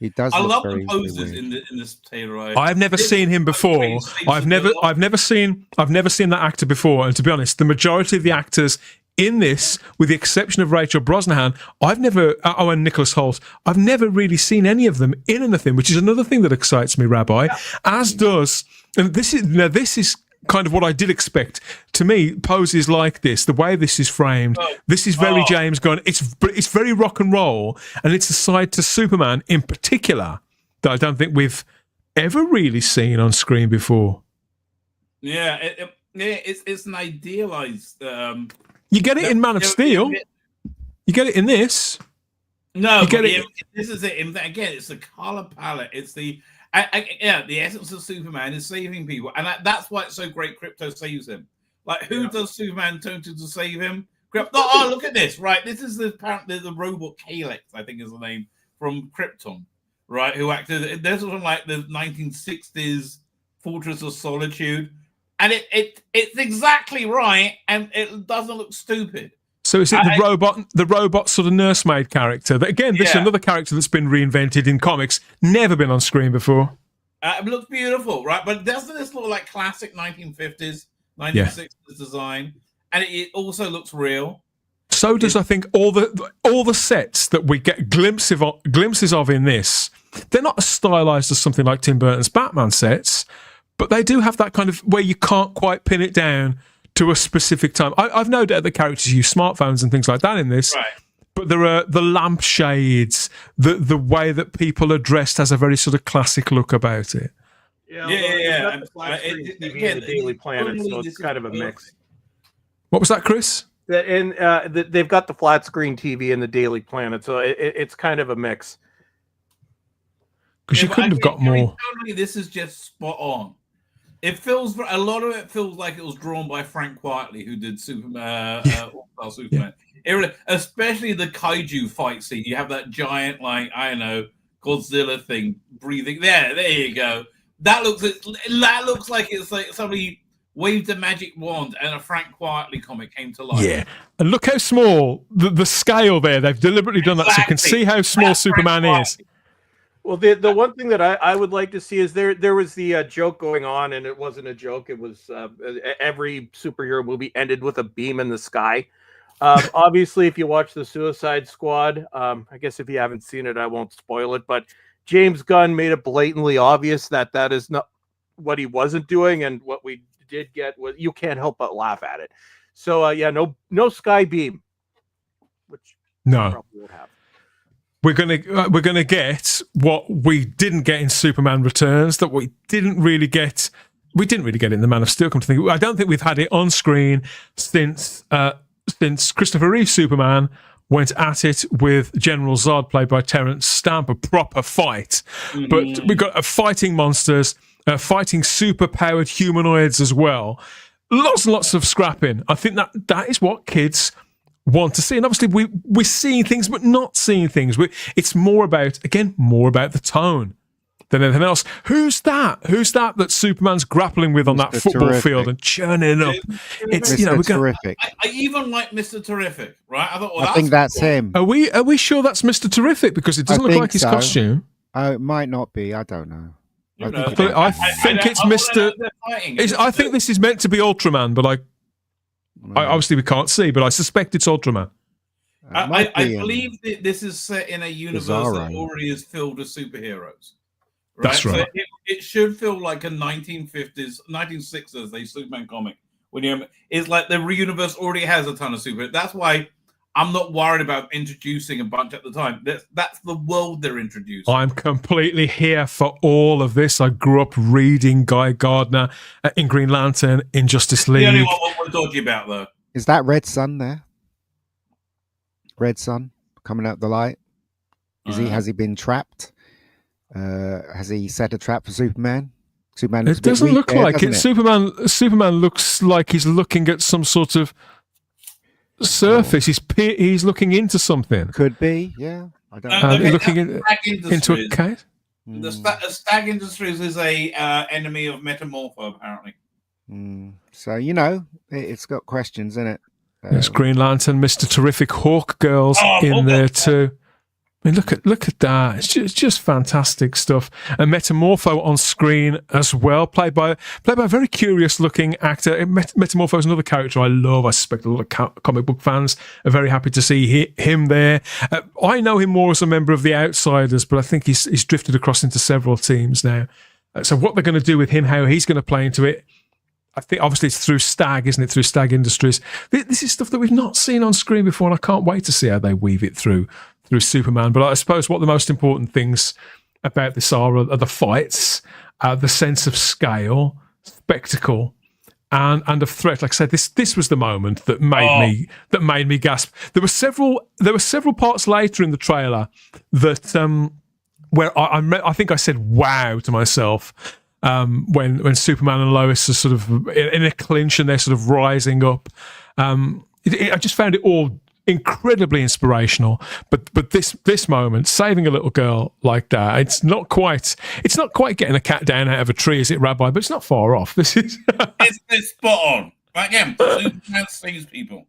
He does. I love the poses in this Taylor. I've never seen him before. I've never seen that actor before. And to be honest, the majority of the actors in this, with the exception of Rachel Brosnahan, and Nicholas Hoult, I've never really seen any of them in anything, which is another thing that excites me, Rabbi. Yeah. As does, and this is kind of what I did expect. To me, poses like this, the way this is framed, this is very James Gunn. It's very rock and roll, and it's a side to Superman in particular that I don't think we've ever really seen on screen before. Yeah, it's an idealized. You get it in Man of Steel. You get it in this. No, this is it. Again, it's the color palette. It's the essence of Superman is saving people, and that's why it's so great. Crypto saves him. Like, who does Superman turn to save him? Oh, look at this! Right, this is apparently the robot Kalex, I think is the name, from Krypton, right? Who acted? This was from like the 1960s Fortress of Solitude, and it's exactly right, and it doesn't look stupid. So is it the robot sort of nursemaid character? That again, this is another character that's been reinvented in comics, never been on screen before. It looks beautiful, right? But doesn't this look like classic 1950s, 1960s design? And it also looks real. So does I think all the sets that we get glimpses of in this. They're not as stylized as something like Tim Burton's Batman sets, but they do have that kind of where you can't quite pin it down to a specific time. I've no doubt the characters use smartphones and things like that in this, right. But there are the lampshades, the way that people are dressed has a very sort of classic look about it. Yeah. The Daily Planet, so it's kind of a mix. What was that, Chris? They've got the flat screen TV in the Daily Planet, so it's kind of a mix. Because you couldn't have got more. Totally, this is just spot on. It feels a lot of it feels like it was drawn by Frank Quietly, who did Superman, All-Star Superman. Especially the kaiju fight scene. You have that giant, Godzilla thing breathing. There you go. That looks like it's like somebody waved a magic wand and a Frank Quietly comic came to life. Yeah, and look how small the scale there. They've deliberately done that so you can see how small Superman is. Well, the one thing that I would like to see is there was the joke going on, and it wasn't a joke. It was every superhero movie ended with a beam in the sky. Obviously, if you watch the Suicide Squad, I guess if you haven't seen it, I won't spoil it. But James Gunn made it blatantly obvious that is not what he wasn't doing, and what we did get was you can't help but laugh at it. So yeah, no sky beam, which No. probably won't have. We're gonna get what we didn't get in Superman Returns, that we didn't really get. We didn't really get it in the Man of Steel. Come to think, I don't think we've had it on screen since Christopher Reeve's Superman went at it with General Zod, played by Terrence Stamp, a proper fight. But we've got fighting monsters, fighting super-powered humanoids as well. Lots and lots of scrapping. I think that is what kids want to see. And obviously we're seeing things but not seeing things. It's more about the tone than anything else. Who's that Superman's grappling with on that football Terrific. field and churning up? It's Mr. Terrific. I even like Mr. Terrific, right? I thought, well, I think that's cool. him. Are we sure that's Mr. Terrific? Because it doesn't look like his costume. Oh, it might not be. I don't know. I think it's Mr. I think this is meant to be Ultraman, but I obviously we can't see, but I suspect it's Ultraman. I believe that this is set in a universe that already is filled with superheroes. Right? That's right. So it should feel like a 1950s, 1960s, they Superman comic. It's like the universe already has a ton of super. That's why I'm not worried about introducing a bunch at the time. That's the world they're introducing. I'm completely here for all of this. I grew up reading Guy Gardner in Green Lantern, in Justice League. The only one we're talking about, though. Is that Red Sun there? Red Sun coming out the light? Has he been trapped? Has he set a trap for Superman? Superman. It doesn't look like it. Superman looks like he's looking at some sort of surface. He's looking into something. Could be, yeah. I don't know. Looking into a cave. The Stag Industries is a enemy of Metamorpho, apparently. So it's got questions in it. There's Green Lantern, Mr. Terrific, Hawk Girls in there too. I mean, look at that. It's just fantastic stuff. And Metamorpho on screen as well, played by a very curious looking actor. Metamorpho is another character I love. I suspect a lot of comic book fans are very happy to see him there. I know him more as a member of the Outsiders, but I think he's drifted across into several teams now. So what they're going to do with him, how he's going to play into it, I think obviously it's through Stag, isn't it? Through Stag Industries. This is stuff that we've not seen on screen before, and I can't wait to see how they weave it through Superman. But I suppose what the most important things about this are the fights, the sense of scale, spectacle, and of threat. Like I said, this was the moment that made me gasp. There were several parts later in the trailer that where I think I said wow to myself. When Superman and Lois are sort of in a clinch and they're sort of rising up, I just found it all incredibly inspirational. But this moment, saving a little girl like that, it's not quite getting a cat down out of a tree, is it, Rabbi? But it's not far off. This is it's spot on. Again, Superman saves people,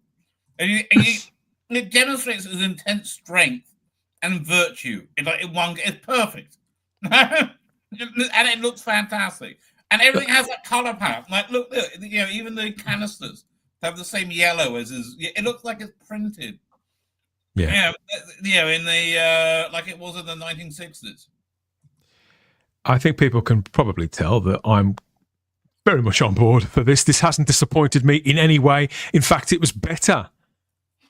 and it demonstrates his intense strength and virtue. It's perfect. And it looks fantastic, and everything has that color palette. Like, look, even the canisters have the same yellow as his. It looks like it's printed. Yeah, in the like it was in the 1960s. I think people can probably tell that I'm very much on board for this. This hasn't disappointed me in any way. In fact, it was better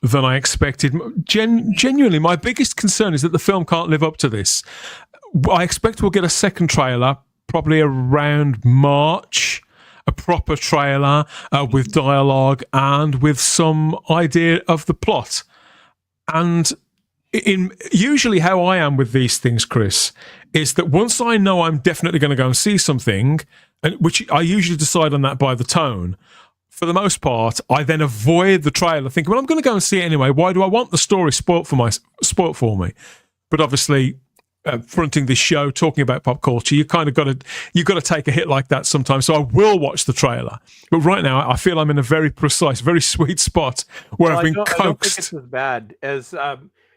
than I expected. Genuinely, my biggest concern is that the film can't live up to this. I expect we'll get a second trailer, probably around March, a proper trailer with dialogue and with some idea of the plot. And usually how I am with these things, Chris, is that once I know I'm definitely going to go and see something, which I usually decide on that by the tone, for the most part, I then avoid the trailer thinking, well, I'm going to go and see it anyway. Why do I want the story spoilt for me? But obviously, fronting this show, talking about pop culture, you got to take a hit like that sometimes. So I will watch the trailer, but right now I feel I'm in a very precise, very sweet spot where I've been coaxed. I don't think it's as bad as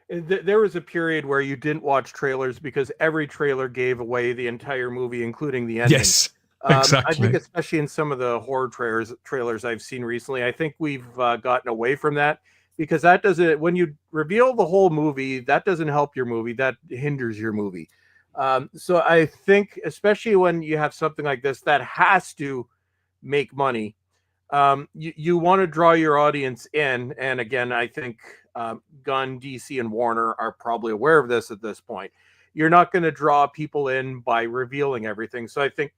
there was a period where you didn't watch trailers because every trailer gave away the entire movie, including the ending. Yes, exactly. I think especially in some of the horror trailers I've seen recently, I think we've gotten away from that. Because that doesn't, when you reveal the whole movie, that doesn't help your movie. That hinders your movie. So I think, especially when you have something like this, that has to make money, you want to draw your audience in. And again, I think Gunn, DC, and Warner are probably aware of this at this point. You're not going to draw people in by revealing everything. So I think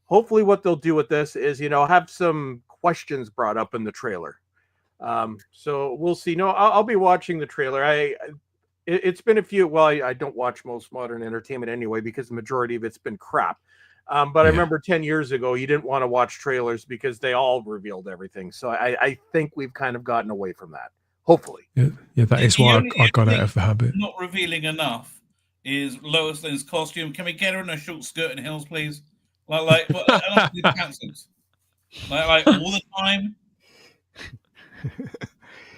hopefully what they'll do with this is, have some questions brought up in the trailer. So we'll see. No, I'll be watching the trailer. It's been a few. Well, I don't watch most modern entertainment anyway because the majority of it's been crap. But I remember 10 years ago, you didn't want to watch trailers because they all revealed everything. So I think we've kind of gotten away from that. Hopefully. Yeah, that is why I got out of the habit. Not revealing enough is Lois Lane's costume. Can we get her in a short skirt and heels, please? Like all the time.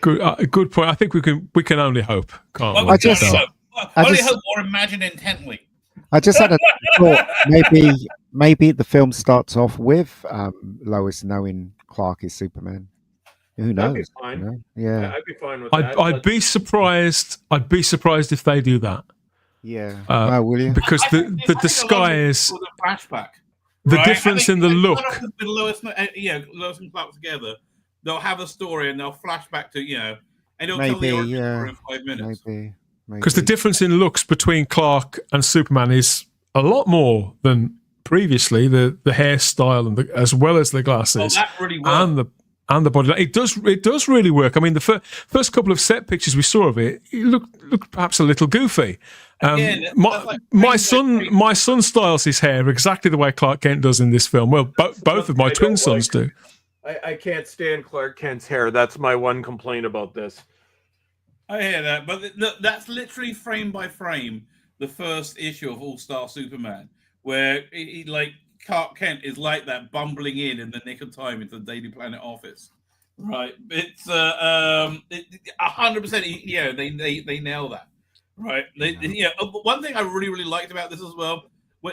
Good point. I think we can only hope, can't we? Only hope or imagine intently. I just had a thought. Maybe the film starts off with Lois knowing Clark is Superman. Who knows? That'd be fine. Yeah, I'd be fine with that. I'd be surprised. I'd be surprised if they do that. Yeah. Will you? Because the disguise, flashback. The difference in the look. Lois and Clark together. They'll have a story and they'll flash back to and they'll tell the origin story in 5 minutes. Maybe. Because the difference in looks between Clark and Superman is a lot more than previously. The hairstyle and as well as the glasses, that really works. and the body. It does really work. I mean, the first couple of set pictures we saw of it looked perhaps a little goofy. My son styles his hair exactly the way Clark Kent does in this film. Well, both of my twin sons do. I can't stand Clark Kent's hair. That's my one complaint about this. I hear that, but that's literally frame by frame the first issue of All-Star Superman, where Clark Kent is like that, bumbling in the nick of time into the Daily Planet office. Right? It's 100%. Yeah, they nail that. Right? One thing I really liked about this as well,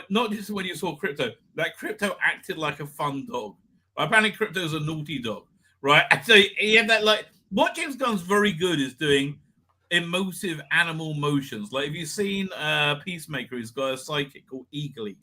not just when you saw Crypto, that Crypto acted like a fun dog. Apparently, Crypto's a naughty dog, right? And so he had that what James Gunn's very good is doing emotive animal motions. Like if you've seen Peacemaker, he's got a sidekick called Eagly,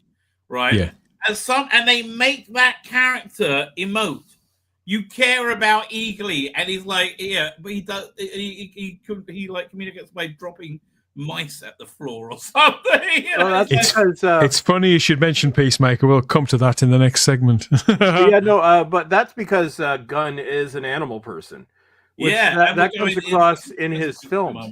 right? Yeah. And they make that character emote. You care about Eagly, and he's but he does. He communicates by dropping mice at the floor or something. It's funny you should mention Peacemaker. We'll come to that in the next segment. But that's because Gunn is an animal person. That comes across in his films.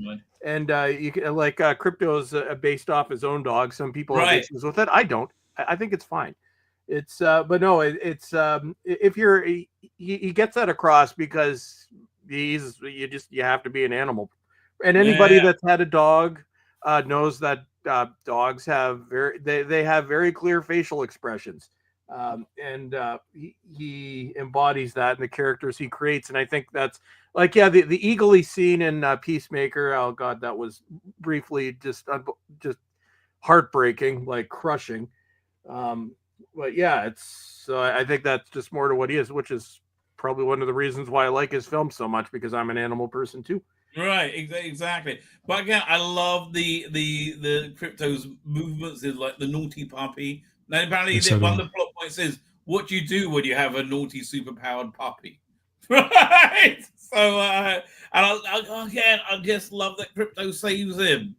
And you can, Crypto's based off his own dog. Some people have issues with it. I don't. I think it's fine. It's but no, it's if you're he gets that across because you have to be an animal. And anybody that's had a dog knows that dogs have they have very clear facial expressions, and he embodies that in the characters he creates. And I think that's the eagly scene in Peacemaker. Oh God, that was briefly just heartbreaking, like crushing. But yeah, I think that's just more to what he is, which is probably one of the reasons why I like his film so much, because I'm an animal person too. Right, exactly. But again, I love the Crypto's movements. Is like the naughty puppy. Now, apparently, one of the plot points is what do you do when you have a naughty, superpowered puppy, right? So, and I just love that Crypto saves him.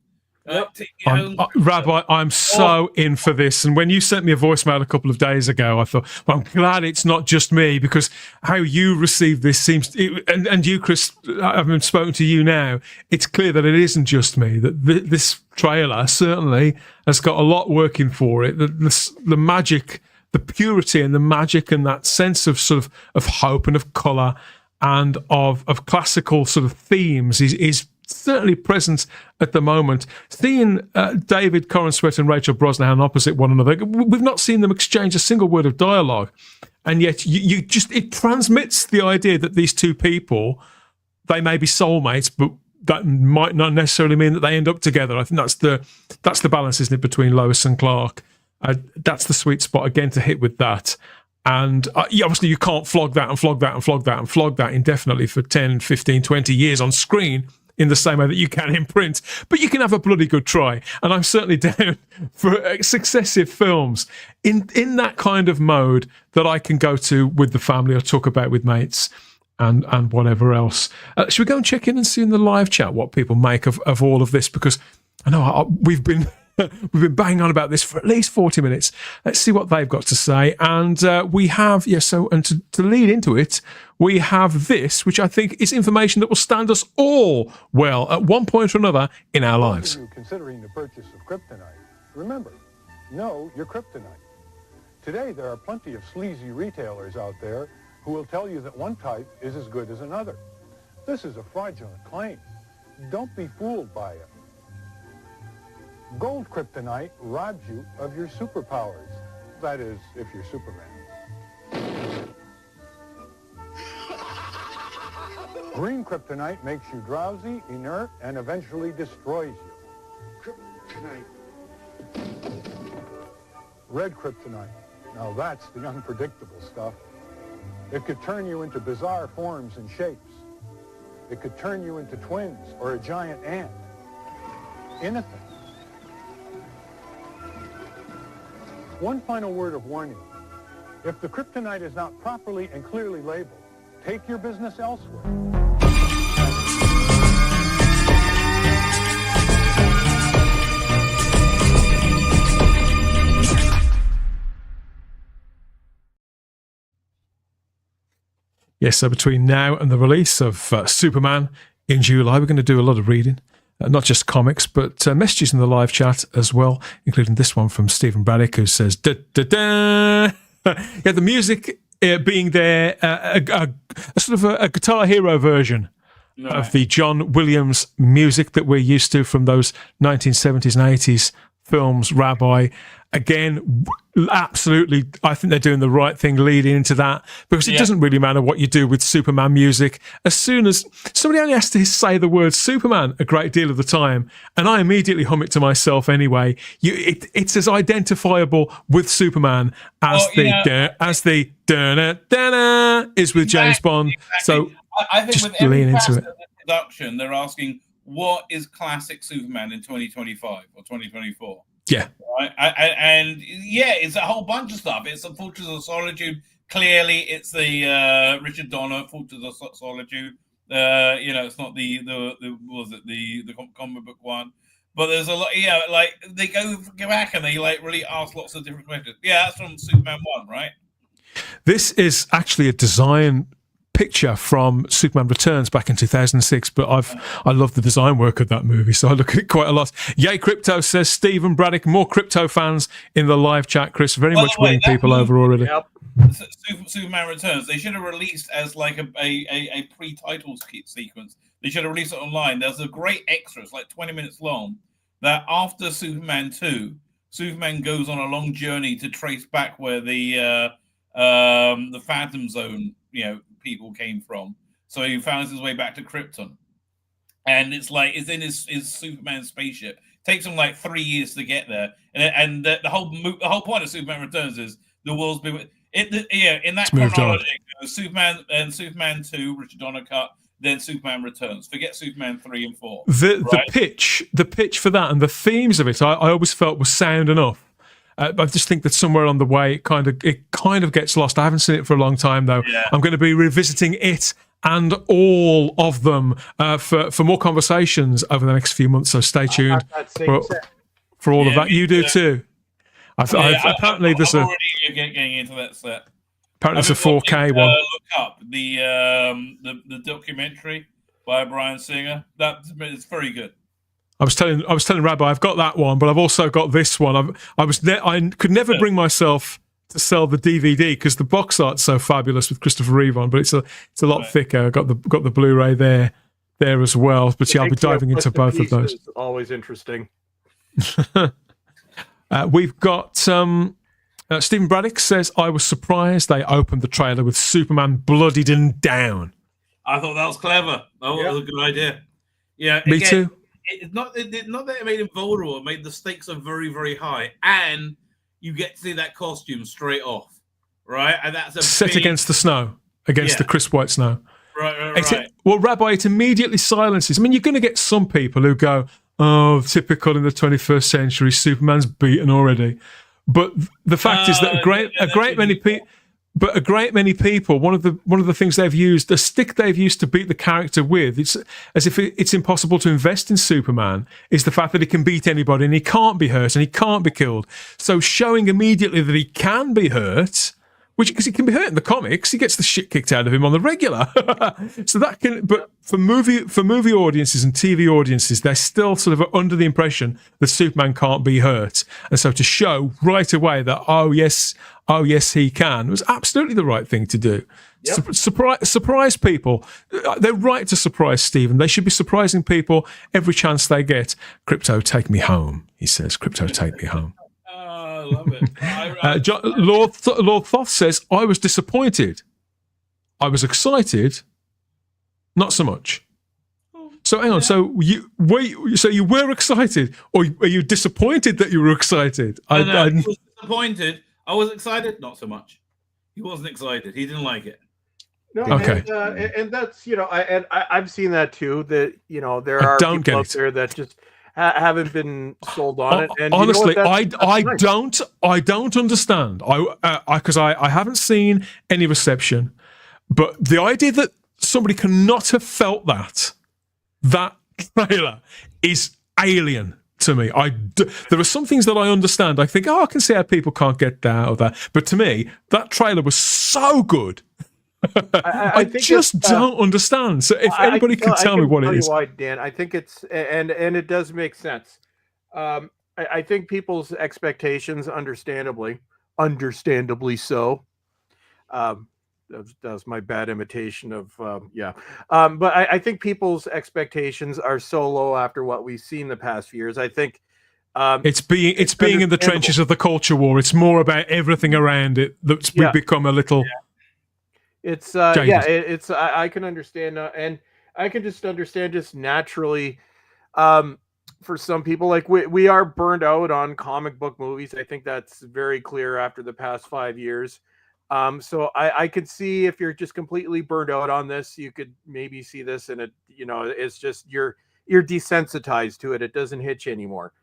Rabbi, I'm so in for this. And when you sent me a voicemail a couple of days ago, I thought, well, I'm glad it's not just me, because how you received this seems, and you, Chris, I've spoken to you now, it's clear that it isn't just me, that this trailer certainly has got a lot working for it. The magic, the purity and the magic and that sense of sort of hope and of colour and of classical sort of themes is certainly present at the moment. Seeing David Corenswet and Rachel Brosnahan opposite one another, we've not seen them exchange a single word of dialogue, and yet it transmits the idea that these two people, they may be soulmates, but that might not necessarily mean that they end up together. I think that's the balance, isn't it, between Lois and Clark? That's the sweet spot again to hit with that. And obviously you can't flog that and flog that and flog that and flog that indefinitely for 10, 15, 20 years on screen. in the same way that you can in print, but you can have a bloody good try. And I'm certainly down for successive films in that kind of mode that I can go to with the family or talk about with mates and whatever else. Should we go and check in and see in the live chat what people make of all of this? Because I know we've been banging on about this for at least 40 minutes. Let's see what they've got to say. And we have, to lead into it, we have this, which I think is information that will stand us all well at one point or another in our lives. Considering the purchase of kryptonite, remember, know your kryptonite. Today, there are plenty of sleazy retailers out there who will tell you that one type is as good as another. This is a fraudulent claim. Don't be fooled by it. Gold kryptonite robs you of your superpowers. That is, if you're Superman. Green kryptonite makes you drowsy, inert, and eventually destroys you. Kryptonite. Red kryptonite. Now that's the unpredictable stuff. It could turn you into bizarre forms and shapes. It could turn you into twins or a giant ant. Anything. One final word of warning. If the kryptonite is not properly and clearly labeled, take your business elsewhere. Yes, so between now and the release of Superman in July, we're going to do a lot of reading. Not just comics, but messages in the live chat as well, including this one from Stephen Braddock, who says, da, da, da. Yeah, the music being there, a sort of a Guitar Hero version of the John Williams music that we're used to from those 1970s and 80s films, Rabbi. Again, absolutely, I think they're doing the right thing leading into that, because it doesn't really matter what you do with Superman music. As soon as somebody only has to say the word Superman a great deal of the time, and I immediately hum it to myself anyway. It's as identifiable with Superman as the da-na is with James Bond. Exactly. So I think just with every lean into facet it. of the production, they're asking, what is classic Superman in 2025 or 2024? Yeah. Right? And it's a whole bunch of stuff. It's the Fortress of Solitude. Clearly, it's the Richard Donner Fortress of Solitude. It's not the comic book one. But there's a lot. Like they go back and they really ask lots of different questions. Yeah, that's from Superman 1, right? This is actually a design picture from Superman Returns back in 2006, but I love the design work of that movie, so I look at it quite a lot. Yay Crypto, says Stephen Braddock. More crypto fans in the live chat, Chris. Very much winning people over already. Yep. Superman Returns, they should have released as like a pre-titles sequence. They should have released it online. There's a great extra, it's like 20 minutes long, that after Superman 2, Superman goes on a long journey to trace back where the Phantom Zone, people came from. So he finds his way back to Krypton, and it's in his Superman spaceship. Takes him like 3 years to get there, and the whole point of Superman Returns is the world's been in that chronology. Superman and Superman 2, Richard Donner cut, then Superman Returns. Forget Superman 3 and 4. The pitch for that and the themes of it, I always felt was sound enough. I just think that somewhere on the way it kind of gets lost. I haven't seen it for a long time though. Yeah. I'm going to be revisiting it and all of them for more conversations over the next few months. So stay tuned for all of that. You do too. Apparently there's I'm already getting into that set. Apparently there's a 4K one. Look up the documentary by Bryan Singer. It's very good. I was telling Rabbi I've got that one, but I've also got this one. I could never bring myself to sell the DVD because the box art's so fabulous with Christopher Reeve on, but it's a lot thicker. I got the Blu-ray there as well. But I'll be diving into both of those. Always interesting. We've got Stephen Braddock says, I was surprised they opened the trailer with Superman bloodied and down. I thought that was clever. That was a good idea. Yeah, me too. It's not that it made him vulnerable. It made the stakes are very, very high, and you get to see that costume straight off, right? And that's set against the snow, against the crisp white snow. Right. Well, Rabbi, it immediately silences. I mean, you're going to get some people who go, "Oh, typical in the 21st century, Superman's beaten already." But the fact is that a great many people, one of the things they've used, the stick they've used to beat the character with, it's as if it's impossible to invest in Superman, is the fact that he can beat anybody and he can't be hurt and he can't be killed. So showing immediately that he can be hurt, because he can be hurt in the comics, he gets the shit kicked out of him on the regular. So that can, but for movie audiences and TV audiences, they're still sort of under the impression that Superman can't be hurt, and so to show right away that oh yes he can was absolutely the right thing to do. Yep. Surprise people. They're right to surprise Stephen. They should be surprising people every chance they get. Crypto, take me home. He says, "Crypto, take me home." I love it. Lord Thoth says, "I was disappointed. I was excited, not so much." So hang on. So you were excited, or are you disappointed that you were excited? I was disappointed. I was excited, not so much. He wasn't excited. He didn't like it. No, okay. And that's I've seen that too. That there are people out there that just haven't been sold on it. And honestly, that's nice. I don't understand. Because I haven't seen any reception, but the idea that somebody cannot have felt that trailer is alien to me. There are some things that I understand. I think, I can see how people can't get that or that, but to me, that trailer was so good. I just don't understand. So if anybody can tell me what it is, why, Dan, I think it's and it does make sense. I think people's expectations, understandably so. That was my bad imitation of but I think people's expectations are so low after what we've seen the past few years. I think it's being in the trenches of the culture war. It's more about everything around it that's we've become a little. Yeah. It's I can understand and I can just understand just naturally for some people, like we are burned out on comic book movies. I think that's very clear after the past 5 years. So I could see if you're just completely burned out on this, you could maybe see this and it, it's just you're desensitized to it. It doesn't hit you anymore.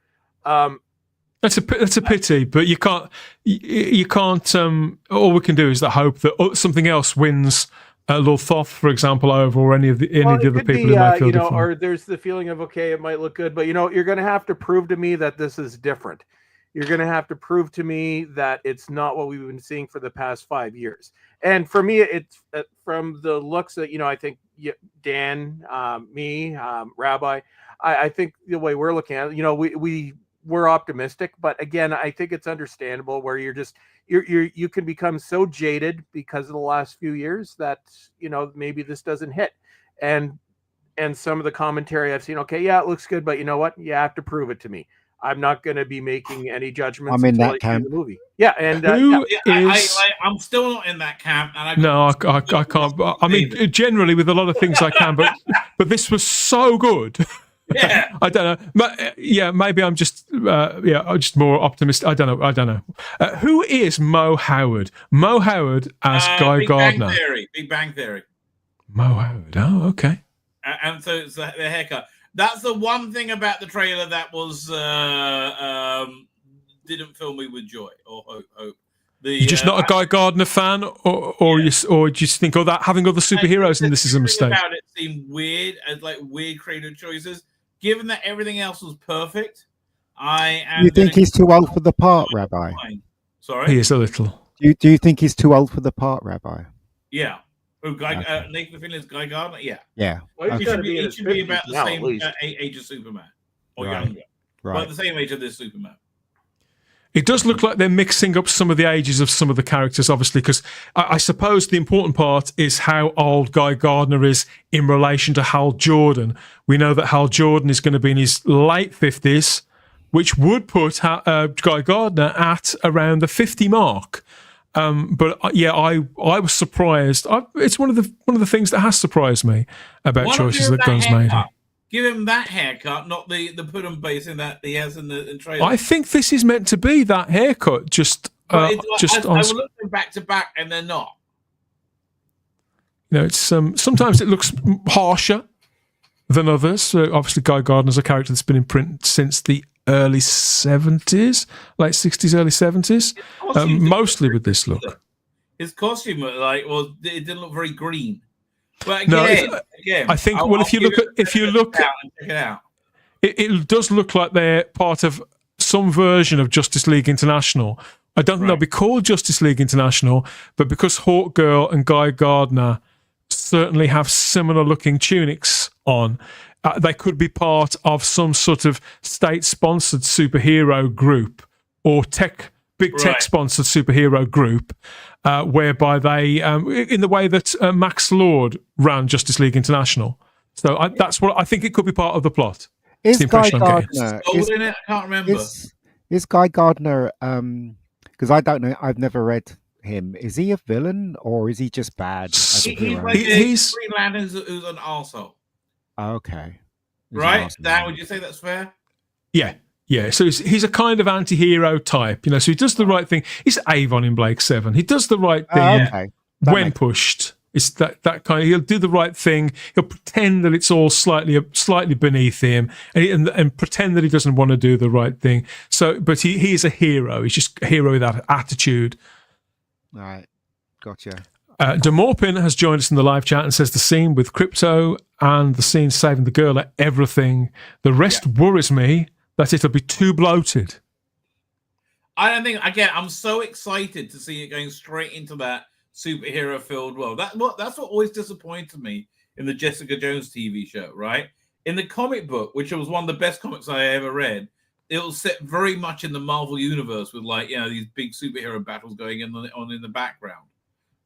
That's a pity, but you can't. All we can do is hope that something else wins. Lord Thoth, for example, over or any of the other people who might feel different. Or there's the feeling of it might look good, but you're going to have to prove to me that this is different. You're going to have to prove to me that it's not what we've been seeing for the past 5 years. And for me, it's from the looks that I think Dan, me, Rabbi, I think the way we're looking at it, we're optimistic, but again, I think it's understandable where you can become so jaded because of the last few years that maybe this doesn't hit, and some of the commentary I've seen, it looks good, but you know what, you have to prove it to me. I'm not going to be making any judgments. I'm in that camp. The movie. Yeah, and I'm still not in that camp. And I can't. I mean, generally with a lot of things I can, but this was so good. Yeah, I don't know. Maybe I'm just I'm just more optimistic. I don't know. Who is Mo Howard? Mo Howard as Guy Gardner. Big Bang Theory. Mo Howard. Oh, okay. And so it's the haircut. That's the one thing about the trailer that was didn't fill me with joy or hope. You're just not a Guy Gardner fan, or you just think, that having other superheroes in this is a mistake. About it seemed weird, as like weird creative choices. Given that everything else was perfect, I am. You think he's too old for the part, Rabbi? Sorry, he is a little. Do you think he's too old for the part, Rabbi? Yeah. Nathan Fillion's Guy Gardner? Yeah. Yeah. Well, he should be about the same age as Superman, or younger. Right. Well, the same age of this Superman. It does look like they're mixing up some of the ages of some of the characters, obviously, because I suppose the important part is how old Guy Gardner is in relation to Hal Jordan. We know that Hal Jordan is going to be in his late 50s, which would put Guy Gardner at around the 50 mark. But I was surprised. It's one of the things that has surprised me about choices that Gunn's made. Give him that haircut, not the put and base in that he has in the trailer. I think this is meant to be that haircut. I will look them back to back, and they're not. You know, it's sometimes it looks harsher than others. So obviously, Guy Gardner's a character that's been in print since the early 70s, late 60s, early 70s, mostly with this look. His costume, it didn't look very green. But again, I think. Well, if you look, check it out. It does look like they're part of some version of Justice League International. I don't think they'll be called Justice League International, but because Hawk Girl and Guy Gardner certainly have similar looking tunics on, they could be part of some sort of state-sponsored superhero group or big tech-sponsored superhero group, whereby they, in the way that Max Lord ran Justice League International. So that's what I think it could be part of the plot. Is Guy Gardner? In it? I can't remember. Is Guy Gardner? Because I don't know. I've never read him. Is he a villain or is he just bad? He's Green Lantern who's an arsehole. Okay. Right, Dan, would you say that's fair? Yeah. So he's a kind of anti-hero type, you know. So he does the right thing. He's Avon in Blake 7. He does the right thing when pushed. It's that kind of. He'll do the right thing. He'll pretend that it's all slightly beneath him, and pretend that he doesn't want to do the right thing. So, but he is a hero. He's just a hero with that attitude. All right, gotcha. DeMorpin has joined us in the live chat and says the scene with Crypto and the scene saving the girl are everything. The rest worries me that it'll be too bloated. I don't think. Again, I'm so excited to see it going straight into that superhero-filled world. That's what always disappointed me in the Jessica Jones TV show. Right, in the comic book, which was one of the best comics I ever read, it was set very much in the Marvel universe with these big superhero battles going in the background.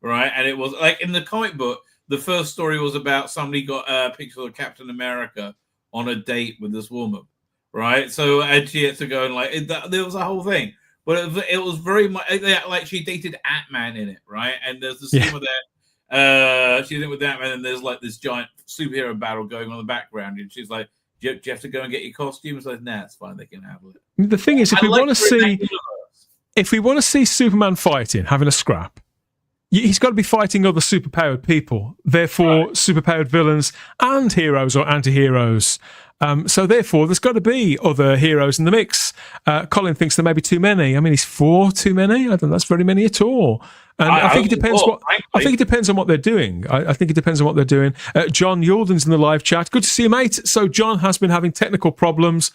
Right, and it was like in the comic book, the first story was about somebody got a picture of Captain America on a date with this woman, right? So and she had to go and there was a whole thing, but it was very much like she dated Ant-Man in it, right? And there's the scene with that she's in with Ant-Man, and there's like this giant superhero battle going on in the background, and she's like, "Do you have to go and get your costume?" It's like, "Nah, it's fine, they can handle it." The thing is, if we want to see Superman fighting, having a scrap, he's got to be fighting other superpowered people, therefore superpowered villains and heroes or anti-heroes. So therefore, there's got to be other heroes in the mix. Colin thinks there may be too many. I mean, is 4 too many? I don't think that's very many at all. And I think it depends. I think it depends on what they're doing. I think it depends on what they're doing. John Yulden's in the live chat. Good to see you, mate. So John has been having technical problems.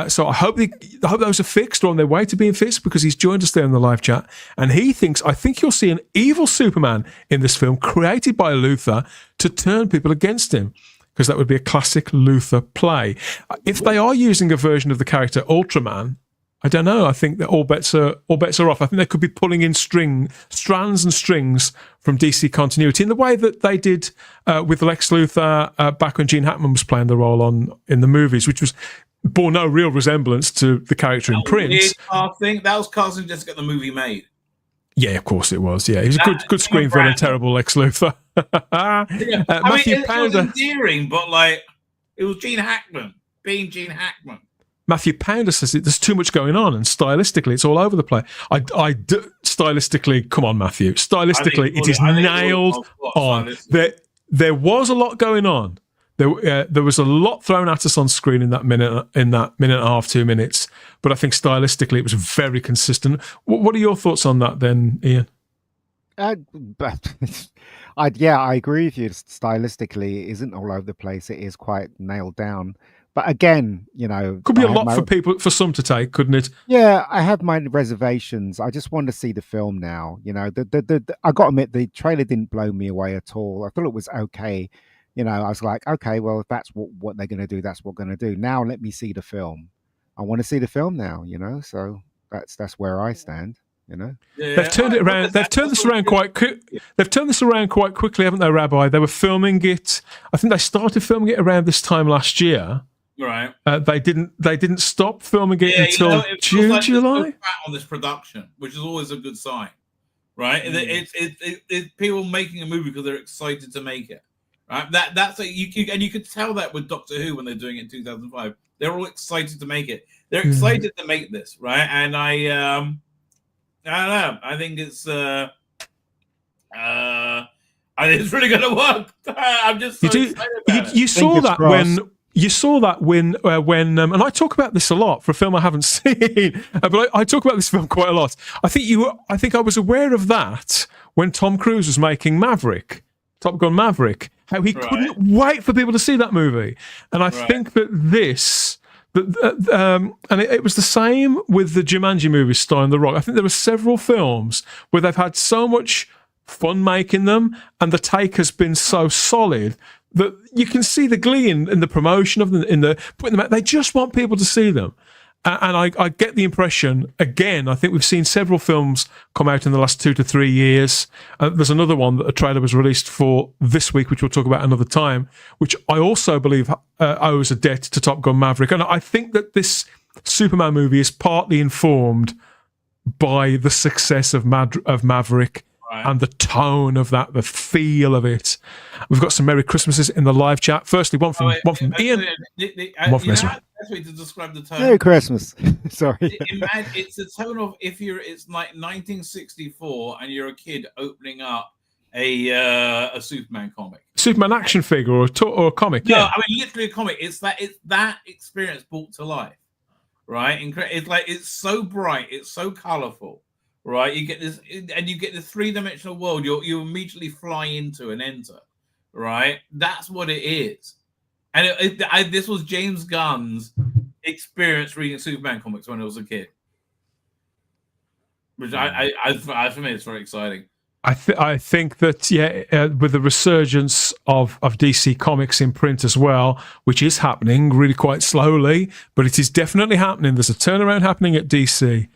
So I hope those are fixed or on their way to being fixed, because he's joined us there in the live chat, and he thinks I think you'll see an evil Superman in this film created by Luthor to turn people against him, because that would be a classic Luthor play. If they are using a version of the character Ultraman, I don't know. I think that all bets are off. I think they could be pulling in strands and strings from DC continuity in the way that they did with Lex Luthor back when Gene Hackman was playing the role in the movies, which bore no real resemblance to the character in print. That was casting just to get the movie made. Yeah, of course it was. Yeah, he was a good screen villain, terrible Lex Luthor. Matthew Pounder. It was endearing, but it was Gene Hackman being Gene Hackman. Matthew Pounder says there's too much going on, and stylistically, it's all over the place. Stylistically, come on, Matthew. Stylistically, it is nailed on. There was a lot going on. There was a lot thrown at us on screen in that minute and a half, 2 minutes. But I think stylistically, it was very consistent. What are your thoughts on that, then, Ian? I agree with you. Stylistically, it isn't all over the place. It is quite nailed down. But again, could be a lot for some to take, couldn't it? Yeah, I have my reservations. I just want to see the film now. I got to admit, the trailer didn't blow me away at all. I thought it was okay. I was like, okay, well, if that's what they're going to do, that's what we're going to do. Now let me see the film. I want to see the film now. So that's where I stand. Yeah, they've turned it around. They've turned this around quite They've turned this around quite quickly, haven't they, Rabbi? They were filming it. I think they started filming it around this time last year. Right. They didn't stop filming it until June, July. On this production, which is always a good sign, right? It's people making a movie because they're excited to make it. Right. That's you could tell that with Doctor Who when they're doing it in 2005. They're all excited to make it. They're excited to make this, right? And I don't know. I think it's And it's really going to work. I'm just so excited about it. You saw that when and I talk about this a lot for a film I haven't seen, but I talk about this film quite a lot. I think I was aware of that when Tom Cruise was making Maverick, Top Gun Maverick, how he couldn't wait for people to see that movie. And I think that this, and it was the same with the Jumanji movies starring The Rock. I think there were several films where they've had so much fun making them, and the take has been so solid that you can see the glee in the promotion of them, in the putting them out. They just want people to see them. And I get the impression, again, I think we've seen several films come out in the last 2 to 3 years. There's another one that a trailer was released for this week, which we'll talk about another time, which I also believe owes a debt to Top Gun Maverick. And I think that this Superman movie is partly informed by the success of Maverick. Right. And the tone of that, the feel of it. We've got some Merry Christmases in the live chat. Firstly, one from Ian. One from Ezra. That's way to describe the tone. Merry Christmas. Sorry. It's the tone of it's like 1964 and you're a kid opening up a Superman comic. Superman action figure or a comic. No, yeah. I mean literally a comic. It's that experience brought to life, right? It's like it's so bright, it's so colorful. Right, you get this, and you get this 3-dimensional world. You immediately fly into and enter. Right, that's what it is. And this was James Gunn's experience reading Superman comics when I was a kid, which for me it's very exciting. I think that with the resurgence of DC Comics in print as well, which is happening really quite slowly, but it is definitely happening. There's a turnaround happening at DC.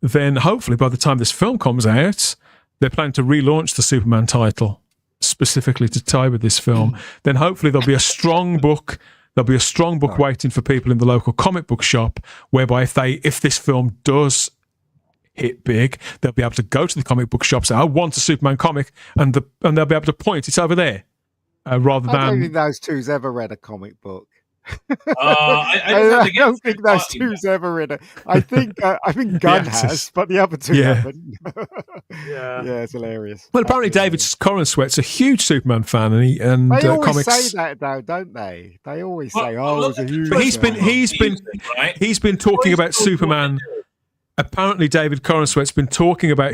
Then hopefully by the time this film comes out, they're planning to relaunch the Superman title specifically to tie with this film. Then hopefully there'll be a strong book. There'll be a strong book waiting for people in the local comic book shop, whereby if this film does hit big, they'll be able to go to the comic book shop, say, I want a Superman comic, and they'll be able to point, it's over there. Rather than... I don't think those two's ever read a comic book. I don't think those two's ever read it. I think Gunn has, but the other two haven't. Yeah, it's hilarious. Well, apparently David Corenswet's a huge Superman fan, and they always comics say that though, don't they? They always say, "Oh, it's a huge." But he's been talking about Superman. Apparently, David Corenswet's been talking about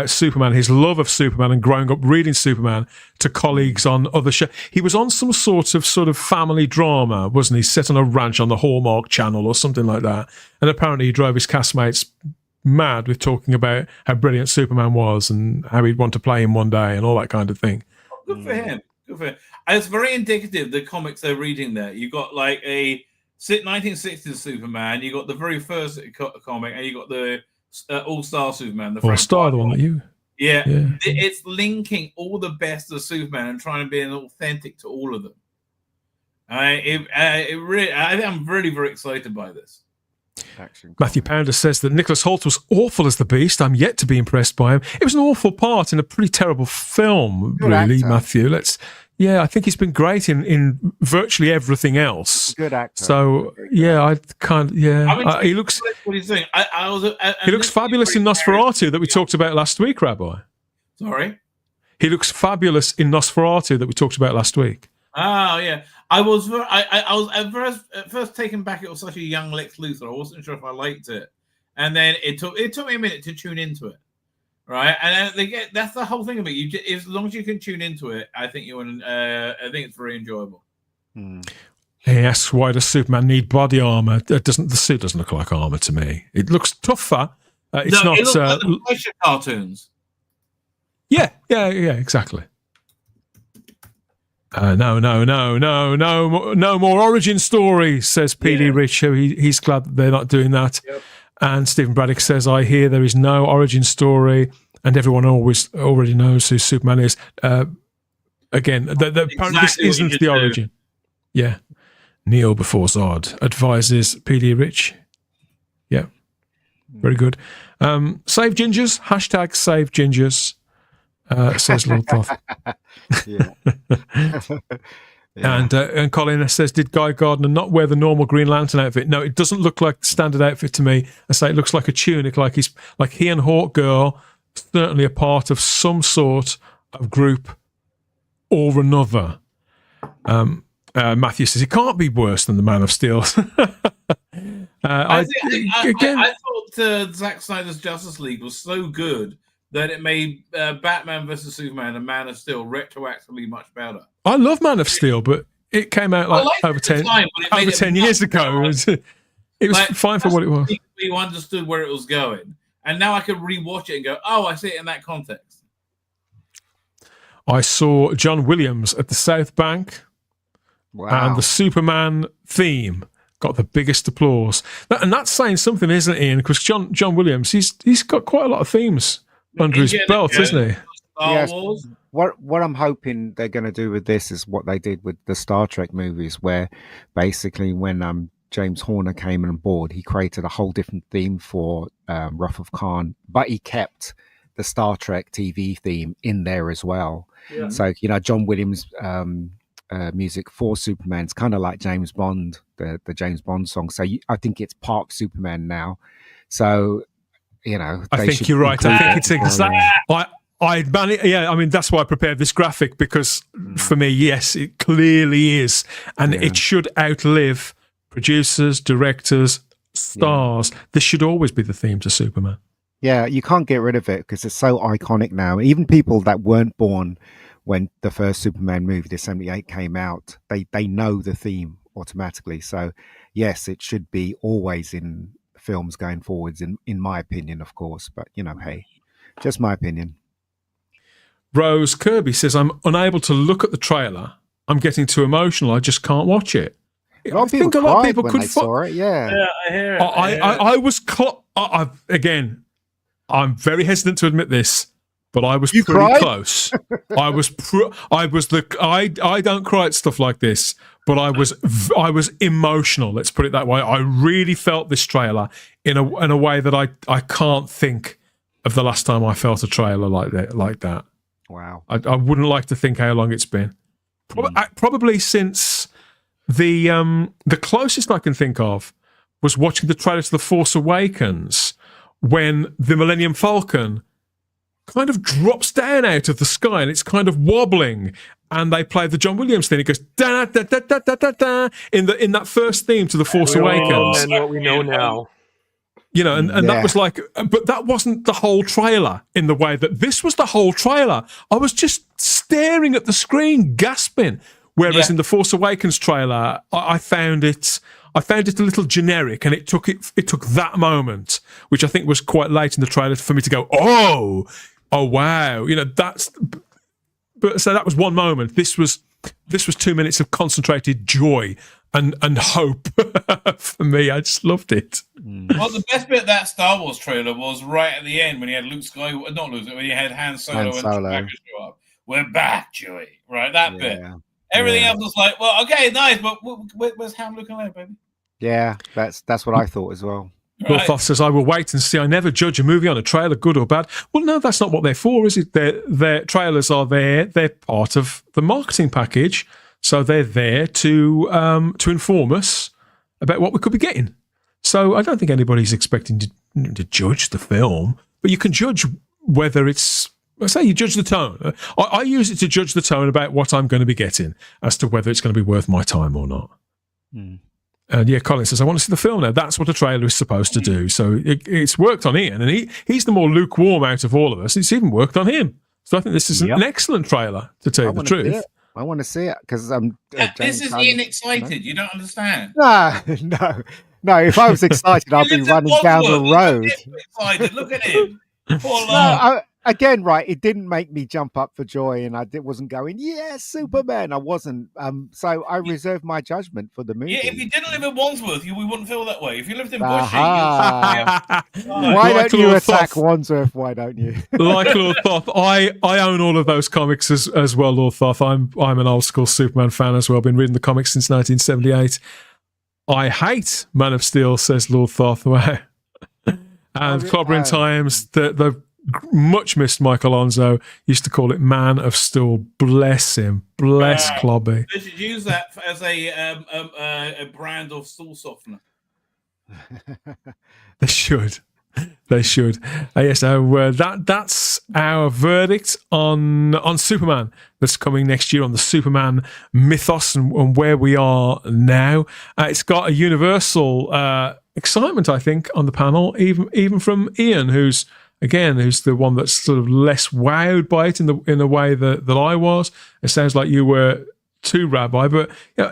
Superman, his love of Superman, and growing up reading Superman to colleagues on other shows. He was on some sort of family drama, wasn't he? Set on a ranch on the Hallmark Channel or something like that. And apparently, he drove his castmates mad with talking about how brilliant Superman was and how he'd want to play him one day and all that kind of thing. Good for him. Good for him. And it's very indicative, the comics they're reading there. You've got like a 1960s Superman, you got the very first comic, and you got the All-Star Superman. The All-Star, the one that you... Yeah. It's linking all the best of Superman and trying to be authentic to all of them. I think I'm really, very excited by this. Matthew Pounder says that Nicholas Hoult was awful as the Beast. I'm yet to be impressed by him. It was an awful part in a pretty terrible film, Good really, actor. Matthew. I think he's been great in virtually everything else. Good actor. So, he looks... What do you think? He looks fabulous in Nosferatu that we talked about last week, Rabbi. Sorry? He looks fabulous in Nosferatu that we talked about last week. Oh, yeah. I was at first taken back. It was such a young Lex Luthor. I wasn't sure if I liked it. And then it took me a minute to tune into it. Right, and that's the whole thing of it. As long as you can tune into it, I think I think it's very enjoyable. He asks, why does Superman need body armor? The suit doesn't look like armor to me. It looks tougher. It looks like the Fleischer cartoons. Yeah, exactly. No more origin story, says PD Rich. He's glad that they're not doing that. Yep. And Stephen Braddock says, I hear there is no origin story and everyone already knows who Superman is. Again, apparently this isn't the origin. Yeah. Neo before Zod advises PD Rich. Yeah. Very good. Save Gingers. # save Gingers. Says Lord Thoth. And Colin says, did Guy Gardner not wear the normal Green Lantern outfit? No, it doesn't look like the standard outfit to me. I say it looks like a tunic, like he and Hawk Girl certainly a part of some sort of group or another. Matthew says it can't be worse than the Man of Steel. I thought Zack Snyder's Justice League was so good that it made Batman vs Superman and Man of Steel retroactively much better. I love Man of Steel, but it came out over 10 years ago. It was fine for what it was. You understood where it was going, and now I can rewatch it and go, "Oh, I see it in that context." I saw John Williams at the South Bank. Wow. And the Superman theme got the biggest applause. And that's saying something, isn't it, Ian? Because John Williams, he's got quite a lot of themes under his belt, isn't he? Yes. What I'm hoping they're going to do with this is what they did with the Star Trek movies, where basically when James Horner came on board, he created a whole different theme for Wrath of Khan, but he kept the Star Trek TV theme in there as well. Yeah. So, John Williams' music for Superman's kind of like James Bond, the James Bond song. So I think it's part of Superman now. So, I think you're right. I think it's exactly. I mean, that's why I prepared this graphic, because for me, yes, it clearly is. And it should outlive producers, directors, stars. This should always be the theme to Superman. Yeah, you can't get rid of it because it's so iconic now. Even people that weren't born when the first Superman movie, the 78, came out, they know the theme automatically. So, yes, it should be always in films going forwards, in my opinion, of course. But, hey, just my opinion. Rose Kirby says, I'm unable to look at the trailer. I'm getting too emotional. I just can't watch it. I think a lot of people could saw it. Yeah, I hear it. I was again. I'm very hesitant to admit this, but I was pretty close. I don't cry at stuff like this, but I was emotional. Let's put it that way. I really felt this trailer in a way that I can't think of the last time I felt a trailer like that. Wow. I wouldn't like to think how long it's been. Probably since the closest I can think of was watching the trailer to The Force Awakens, when the Millennium Falcon kind of drops down out of the sky and it's kind of wobbling, and they play the John Williams thing. It goes da da da da da da da in that first theme to The Force Awakens. And what we know now. And that was like, but that wasn't the whole trailer in the way that this was the whole trailer. I was just staring at the screen, gasping. Whereas in the Force Awakens trailer, I found it a little generic, and it took that moment, which I think was quite late in the trailer, for me to go, oh wow, but so that was one moment. This was 2 minutes of concentrated joy and hope for me. I just loved it. Well, the best bit of that Star Wars trailer was right at the end when you had when you had Han Solo and Chewbacca show up. We're back, Chewie. Right, that bit. Everything else was like, well, okay, nice, but where's Han looking like, baby? Yeah, that's what I thought as well. Lord Thoth says, I will wait and see. I never judge a movie on a trailer, good or bad. Well, no, that's not what they're for, is it? Their trailers are there. They're part of the marketing package. So they're there to inform us about what we could be getting. So I don't think anybody's expecting to judge the film, but you can judge whether it's, I say you judge the tone. I use it to judge the tone about what I'm going to be getting as to whether it's going to be worth my time or not. And Colin says, I want to see the film now. That's what a trailer is supposed to do. So it's worked on Ian, and he's the more lukewarm out of all of us. It's even worked on him. So I think this is an excellent trailer, to tell you the truth. I want to see it because this is Ian excited. You don't understand. No. If I was excited, I'd be running down the road. Excited. Look at him. Poor Again, right, it didn't make me jump up for joy, and I wasn't going, yes, Superman. I wasn't. So I reserved my judgment for the movie. Yeah, if you didn't live in Wandsworth, we wouldn't feel that way. If you lived in Bushey, why don't you attack Wandsworth? Why don't you? Like Lord Thoth, I own all of those comics as well, Lord Thoth. I'm an old school Superman fan as well. Been reading the comics since 1978. I hate Man of Steel, says Lord Thoth. And Clobbering Times, the much missed Mike Alonso used to call it Man of Steel. Bless him. Bless Clobby. They should use that as a brand of stool softener. They should. They should. Yes, so that's our verdict on Superman that's coming next year, on the Superman mythos and where we are now. It's got a universal excitement, I think, on the panel, even from Ian, who's the one that's sort of less wowed by it in the way that I was. It sounds like you were too, Rabbi, but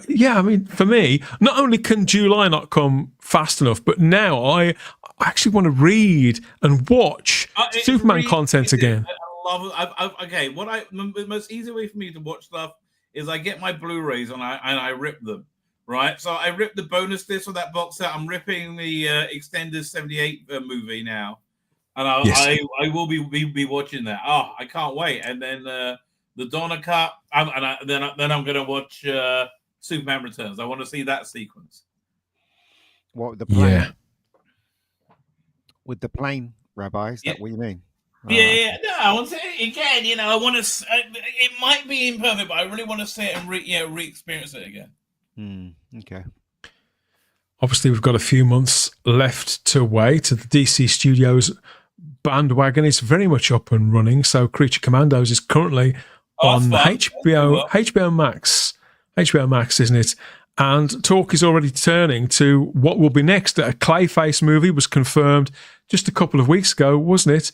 yeah, I mean, for me, not only can July not come fast enough, but now I actually want to read and watch Superman really content again. I love it. Okay, the most easy way for me to watch stuff is I get my Blu-rays and I rip them. Right, so I ripped the bonus disc of that box set. I'm ripping the extended '78 movie now, and I will be watching that. Oh, I can't wait! And then the Donna cut, then I'm going to watch Superman Returns. I want to see that sequence. What, the plane? Yeah. With the plane, Rabbi, is that what you mean? Yeah. No, I want to say it again. You know, I want to. It might be imperfect, but I really want to see it and re-experience it again. Okay. Obviously, we've got a few months left to wait. The DC Studios bandwagon is very much up and running. So, Creature Commandos is currently on HBO Max. HBO Max, isn't it? And talk is already turning to what will be next. A Clayface movie was confirmed just a couple of weeks ago, wasn't it?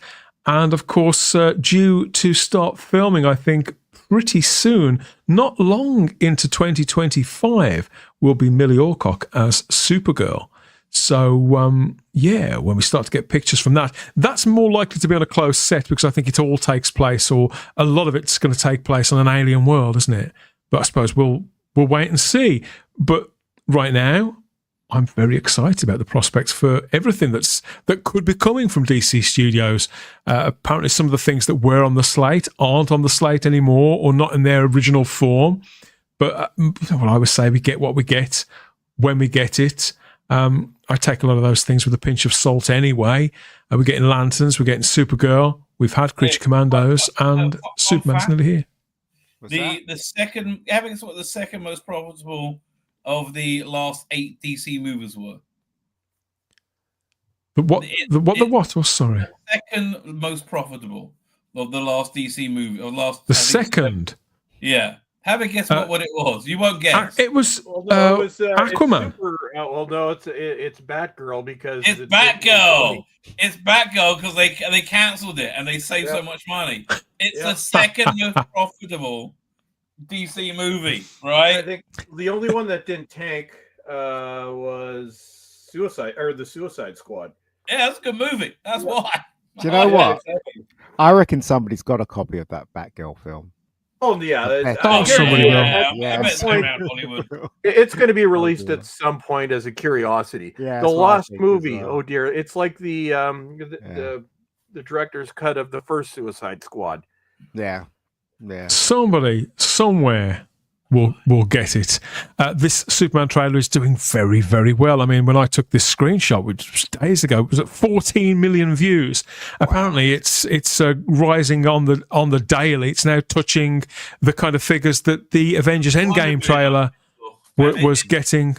And of course, due to start filming, I think, pretty soon, not long into 2025, will be Millie Alcock as Supergirl. So, when we start to get pictures from that, that's more likely to be on a closed set because I think it all takes place, or a lot of it's going to take place on an alien world, isn't it? But I suppose we'll wait and see. But right now, I'm very excited about the prospects for everything that could be coming from DC Studios. Apparently, some of the things that were on the slate aren't on the slate anymore, or not in their original form. But I would say we get what we get when we get it. I take a lot of those things with a pinch of salt anyway. We're getting Lanterns, we're getting Supergirl, we've had Creature Commandos, and Superman's nearly here. The second most profitable of the last 8 DC movies were. Sorry. The second most profitable of the last DC movie. Second? Yeah. Have a guess what it was. You won't guess. It was Aquaman. It's Batgirl because it's Batgirl. It's Batgirl because they cancelled it and they saved so much money. It's the second most profitable DC movie, right? I think the only one that didn't tank was the Suicide Squad. Yeah, that's a good movie. That's why. Do you know what? I reckon somebody's got a copy of that Batgirl film. Oh yeah, somebody will. It's going to be released at some point as a curiosity. Yeah, the last movie. Oh dear, it's like the director's cut of the first Suicide Squad. Yeah. Somebody somewhere will get it. This Superman trailer is doing very, very well. I mean, when I took this screenshot, which was days ago, it was at 14 million views. Apparently, it's rising on the daily. It's now touching the kind of figures that the Avengers Endgame trailer was getting.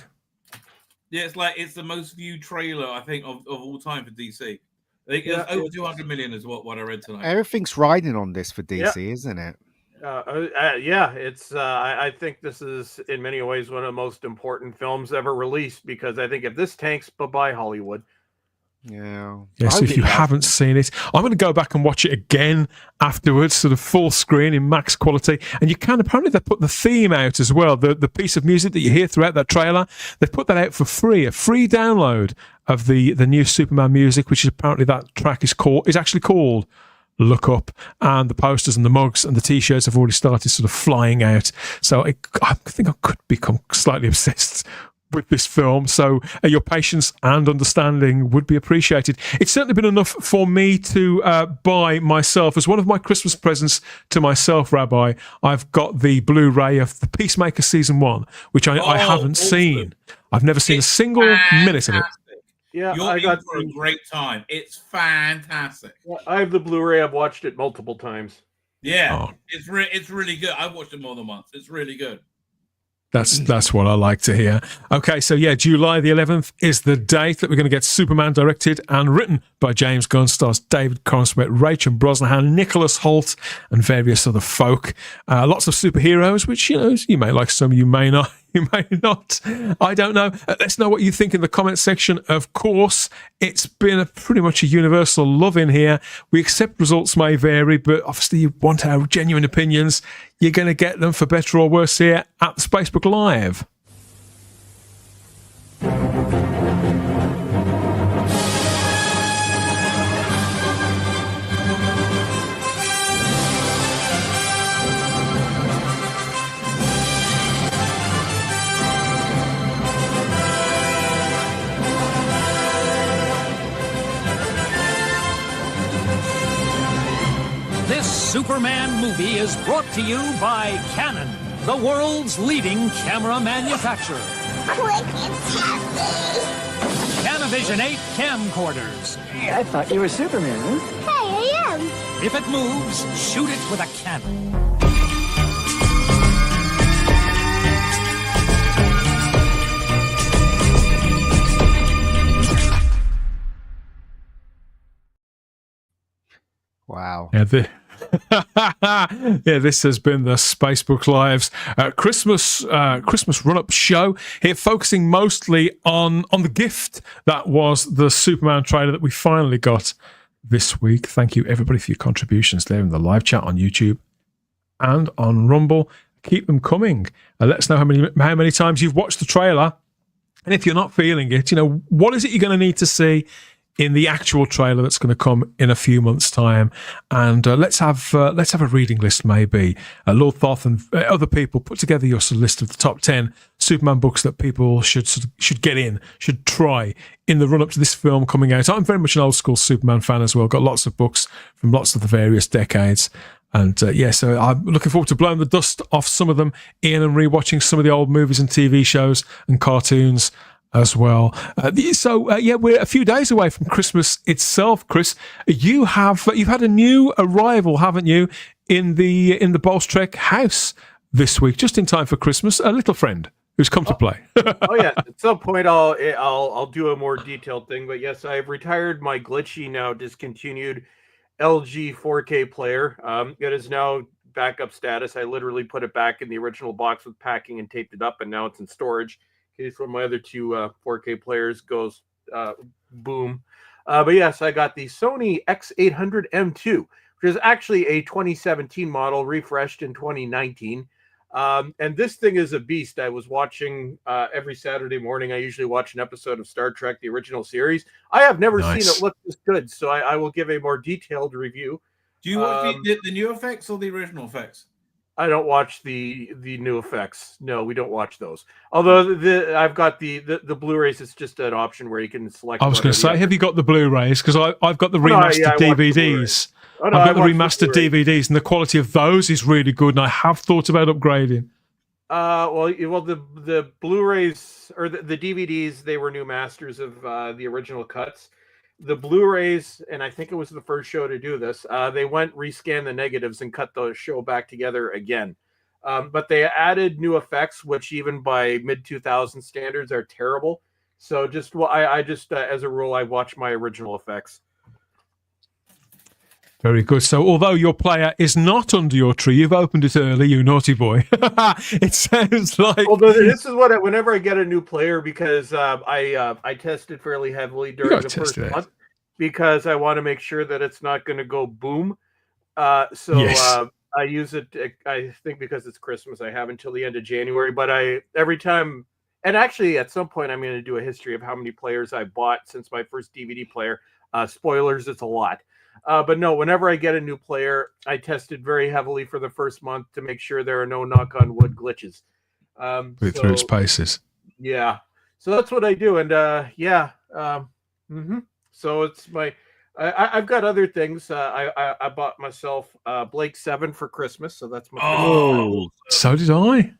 Yeah, it's the most viewed trailer I think of all time for DC. I think it's over 200 million is what I read tonight. Everything's riding on this for DC, isn't it? It's. I think this is in many ways one of the most important films ever released because I think if this tanks, bye Hollywood. Yeah. Yes, if you haven't seen it, I'm going to go back and watch it again afterwards, sort of full screen in max quality. And you can apparently they put the theme out as well, the piece of music that you hear throughout that trailer. They put that out for free, a free download of the new Superman music, which is apparently that track is actually called Look Up, and the posters and the mugs and the t-shirts have already started sort of flying out. So I think I could become slightly obsessed with this film. So your patience and understanding would be appreciated. It's certainly been enough for me to buy myself as one of my Christmas presents to myself, Rabbi. I've got the Blu-ray of the Peacemaker Season 1, which I haven't seen. I've never seen a single minute of it. Yeah, I got for a great time. It's fantastic. I have the Blu-ray. I've watched it multiple times. Yeah, it's really good. I've watched it more than once. It's really good. That's what I like to hear. Okay, so yeah, July the 11th is the date that we're going to get Superman directed and written by James Gunn, stars David Cornswet, Rachel Brosnahan, Nicholas Hoult, and various other folk. Lots of superheroes, which, you may like some, you may not. You may not. I don't know. Let us know what you think in the comment section. Of course, it's been pretty much a universal love in here. We accept results may vary, but obviously you want our genuine opinions. You're going to get them for better or worse here at the Spacebook Live. This Superman movie is brought to you by Canon, the world's leading camera manufacturer. Quick, it's happy. Canavision 8 camcorders. Hey, I thought you were Superman, huh? Hey, I am. If it moves, shoot it with a cannon. Wow. Yeah, this has been the Spacebook Live's Christmas run-up show here, focusing mostly on the gift that was the Superman trailer that we finally got this week. Thank you, everybody, for your contributions there in the live chat on YouTube and on Rumble. Keep them coming. Let us know how many times you've watched the trailer, and if you're not feeling it, what is it you're going to need to see in the actual trailer that's going to come in a few months' time. And let's have a reading list, maybe. Lord Thoth and other people put together your list of the top 10 Superman books that people should try in the run-up to this film coming out. I'm very much an old-school Superman fan as well. Got lots of books from lots of the various decades. And so I'm looking forward to blowing the dust off some of them in and rewatching some of the old movies and TV shows and cartoons as well. We're a few days away from Christmas itself. Chris, you've had a new arrival, haven't you, in the Bolstrek house this week, just in time for Christmas. A little friend who's come to play. Oh yeah, at some point I'll do a more detailed thing. But yes, I've retired my glitchy, now discontinued LG 4K player. It is now backup status. I literally put it back in the original box with packing and taped it up, and now it's in storage. Case one of my other two 4K players goes boom. But yes, I got the Sony X800 M2, which is actually a 2017 model, refreshed in 2019. And this thing is a beast. I was watching every Saturday morning. I usually watch an episode of Star Trek, the original series. I have never seen it look this good, so I will give a more detailed review. Do you watch the new effects or the original effects? I don't watch the new effects. No, we don't watch those. Although I've got the Blu-rays. It's just an option where you can select. I was going to say, have you got the Blu-rays? Because I've got the remastered DVDs. I've got the remastered DVDs, and the quality of those is really good. And I have thought about upgrading. The Blu-rays or the DVDs, they were new masters of the original cuts. The Blu-rays, and I think it was the first show to do this, they rescan the negatives and cut the show back together again. But they added new effects, which even by mid-2000 standards are terrible. So I just as a rule, I watch my original effects. Very good. So although your player is not under your tree, you've opened it early, you naughty boy. It sounds like... Well, this is whenever I get a new player, because I tested fairly heavily during the first month, because I want to make sure that it's not going to go boom. I use it, I think because it's Christmas, I have until the end of January, but every time, and actually at some point I'm going to do a history of how many players I bought since my first DVD player. Spoilers, it's a lot. But no, whenever I get a new player, I tested very heavily for the first month to make sure there are no knock on wood glitches. Through its paces. Yeah. So that's what I do. And so it's I've got other things. I bought myself Blake 7 for Christmas. So that's my so did I.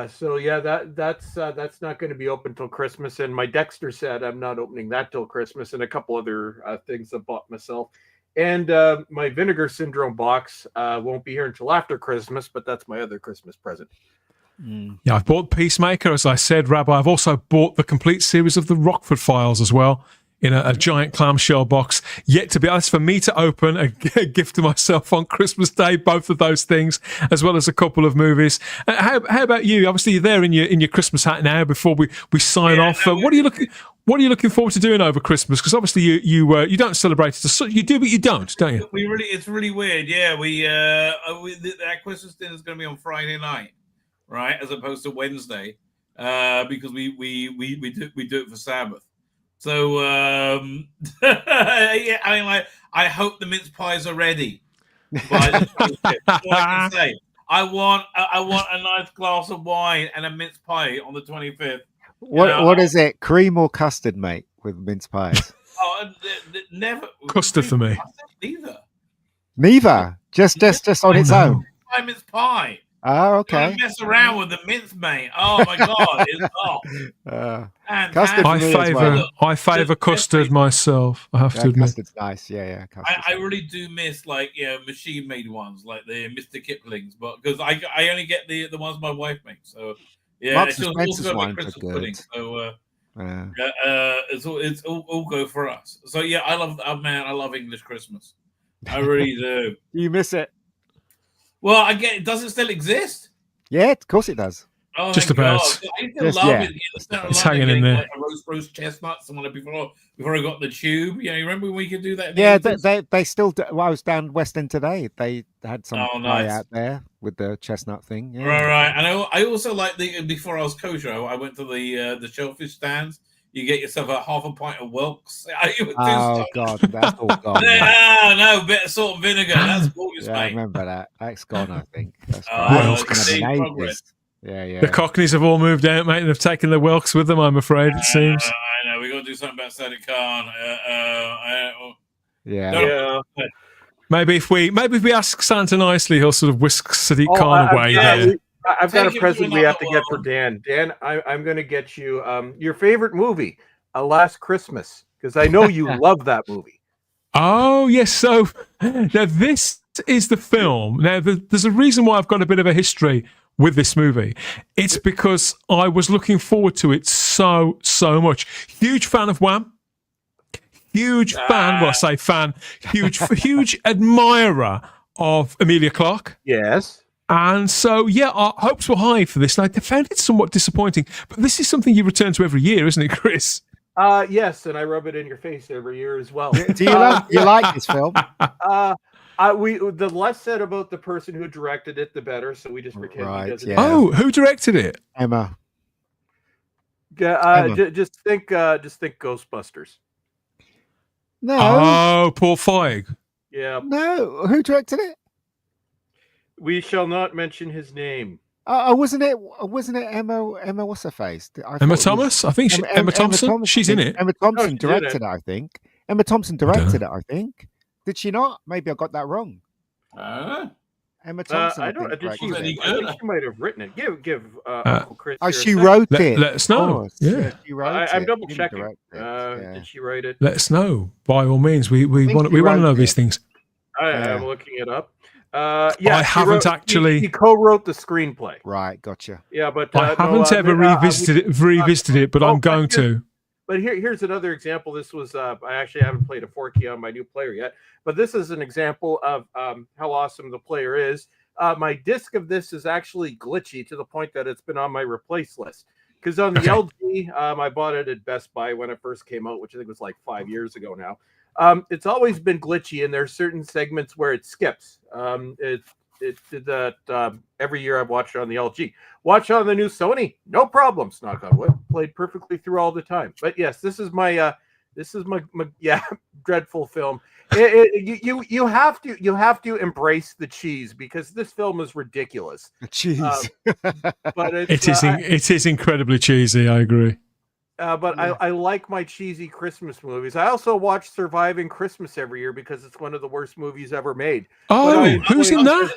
So yeah, that's not going to be open till Christmas, and my Dexter set, I'm not opening that till Christmas, and a couple other things I bought myself, and my Vinegar Syndrome box won't be here until after Christmas, but that's my other Christmas present. Yeah, I've bought Peacemaker, as I said, Rabbi. I've also bought the complete series of the Rockford Files as well in a giant clamshell box. Yet to be honest, for me to open a gift to myself on Christmas Day, both of those things, as well as a couple of movies. How about you? Obviously, you're there in your Christmas hat now. Before we sign off, what are you looking forward to doing over Christmas? Because obviously you don't celebrate it. You do, but you don't you? It's really weird. Yeah, our Christmas dinner is going to be on Friday night, right, as opposed to Wednesday, because we do it for Sabbath. So yeah, I mean, I hope the mince pies are ready by the 25th. That's all I can say. I want a nice glass of wine and a mince pie on the 25th. What is it? Cream or custard, mate, with mince pies? Never custard for me. Neither. Just on its own. Mince pie. Oh, okay. Don't mess around with the mince, mate. Oh my god, it's custard. I favour custard myself. I have to admit, custard's nice. Yeah. I really do miss machine-made ones like the Mr. Kipling's, but because I only get the ones my wife makes. So yeah, Marks it's and also Spencer's got wines Christmas are good. pudding. So it's all go for us. So yeah, I love English Christmas. I really do. You miss it. Well, I get it. Does it still exist? Yeah, of course it does. Oh, just about. I used to love it. It's hanging in there. Like a roast chestnuts and before I got the tube. You remember when we could do that? Yeah, they still do. Well, I was down West End today. They had some nice. out there with the chestnut thing. Yeah. Right. And I also like before I was kosher, I went to the shellfish stands. You get yourself half a pint of Whelks. Oh God, that's all gone. No, bit of salt and vinegar. That's gorgeous, mate. I remember that. That's gone, I think. That's Yeah. The Cockneys have all moved out, mate, and have taken their Whelks with them. I'm afraid it seems. I know. We got to do something about Sadiq Khan. Yeah. Maybe if we ask Santa nicely, he'll sort of whisk Sadiq Khan away. There. I've got a present we have to get for Dan. Dan, I'm going to get you your favorite movie, Last Christmas, because I know you love that movie. Oh, yes. So now this is the film. Now, there's a reason why I've got a bit of a history with this movie. It's because I was looking forward to it so much. Huge fan of Wham. Huge fan. Well, I say fan. Huge admirer of Emilia Clarke. Yes. And so, yeah, our hopes were high for this. And I found it somewhat disappointing. But this is something you return to every year, isn't it, Chris? Yes, and I rub it in your face every year as well. Do you like this film? The less said about the person who directed it, the better. So we just pretend he doesn't. Yeah. Oh, who directed it? Emma. Just think Ghostbusters. No. Oh, Paul Feig. Yeah. No, who directed it? We shall not mention his name. Wasn't it Emma? What's her face? Emma Thomas. I think Emma Thompson. She's in it. Emma Thompson directed it. I think. Emma Thompson directed it. I think. Did she not? Maybe I got that wrong. Emma Thompson. I think she might have written it. Give Uncle Chris. She wrote it. Let us know. Yeah, she wrote I'm double checking. Did she write it? Let us know by all means. We want to know these things. I'm looking it up. I haven't actually. He co-wrote the screenplay. Right, gotcha. Yeah, but I haven't ever revisited it, but I'm going to. But here's another example. This was I actually haven't played a 4K on my new player yet, but this is an example of how awesome the player is. My disc of this is actually glitchy to the point that it's been on my replace list. Because on the LG, I bought it at Best Buy when it first came out, which I think was like 5 years ago now. It's always been glitchy, and there's certain segments where it skips. It did that every year I've watched it on the LG. Watch on the new Sony, no problems. Knock on wood, played perfectly through all the time. But yes, this is my dreadful film. You have to embrace the cheese because this film is ridiculous. The cheese, but it is incredibly cheesy. I agree. But I like my cheesy Christmas movies. I also watch Surviving Christmas every year because it's one of the worst movies ever made. Oh, who's in that?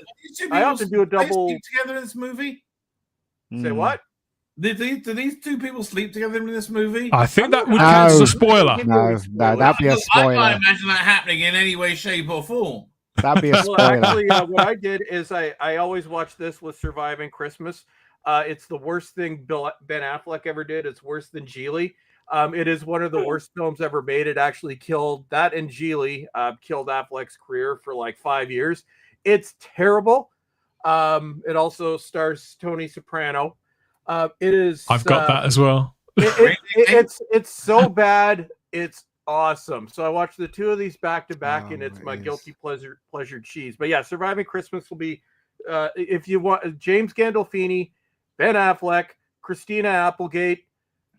I often do a double. Sleep together in this movie? Say what? Do these two people sleep together in this movie? I think that would count as a spoiler. No, that'd be a spoiler. I can't imagine that happening in any way, shape, or form. That'd be a spoiler. Well, actually, what I did is I always watch this with Surviving Christmas. It's the worst thing Ben Affleck ever did. It's worse than Geely. It is one of the worst films ever made. It actually killed that, and Geely killed Affleck's career for like 5 years. It's terrible. It also stars Tony Soprano. It is. I've got that as well. It's so bad. It's awesome. So I watched the two of these back to back, and it's my guilty pleasure cheese. But yeah, Surviving Christmas will be if you want James Gandolfini, Ben Affleck, Christina Applegate.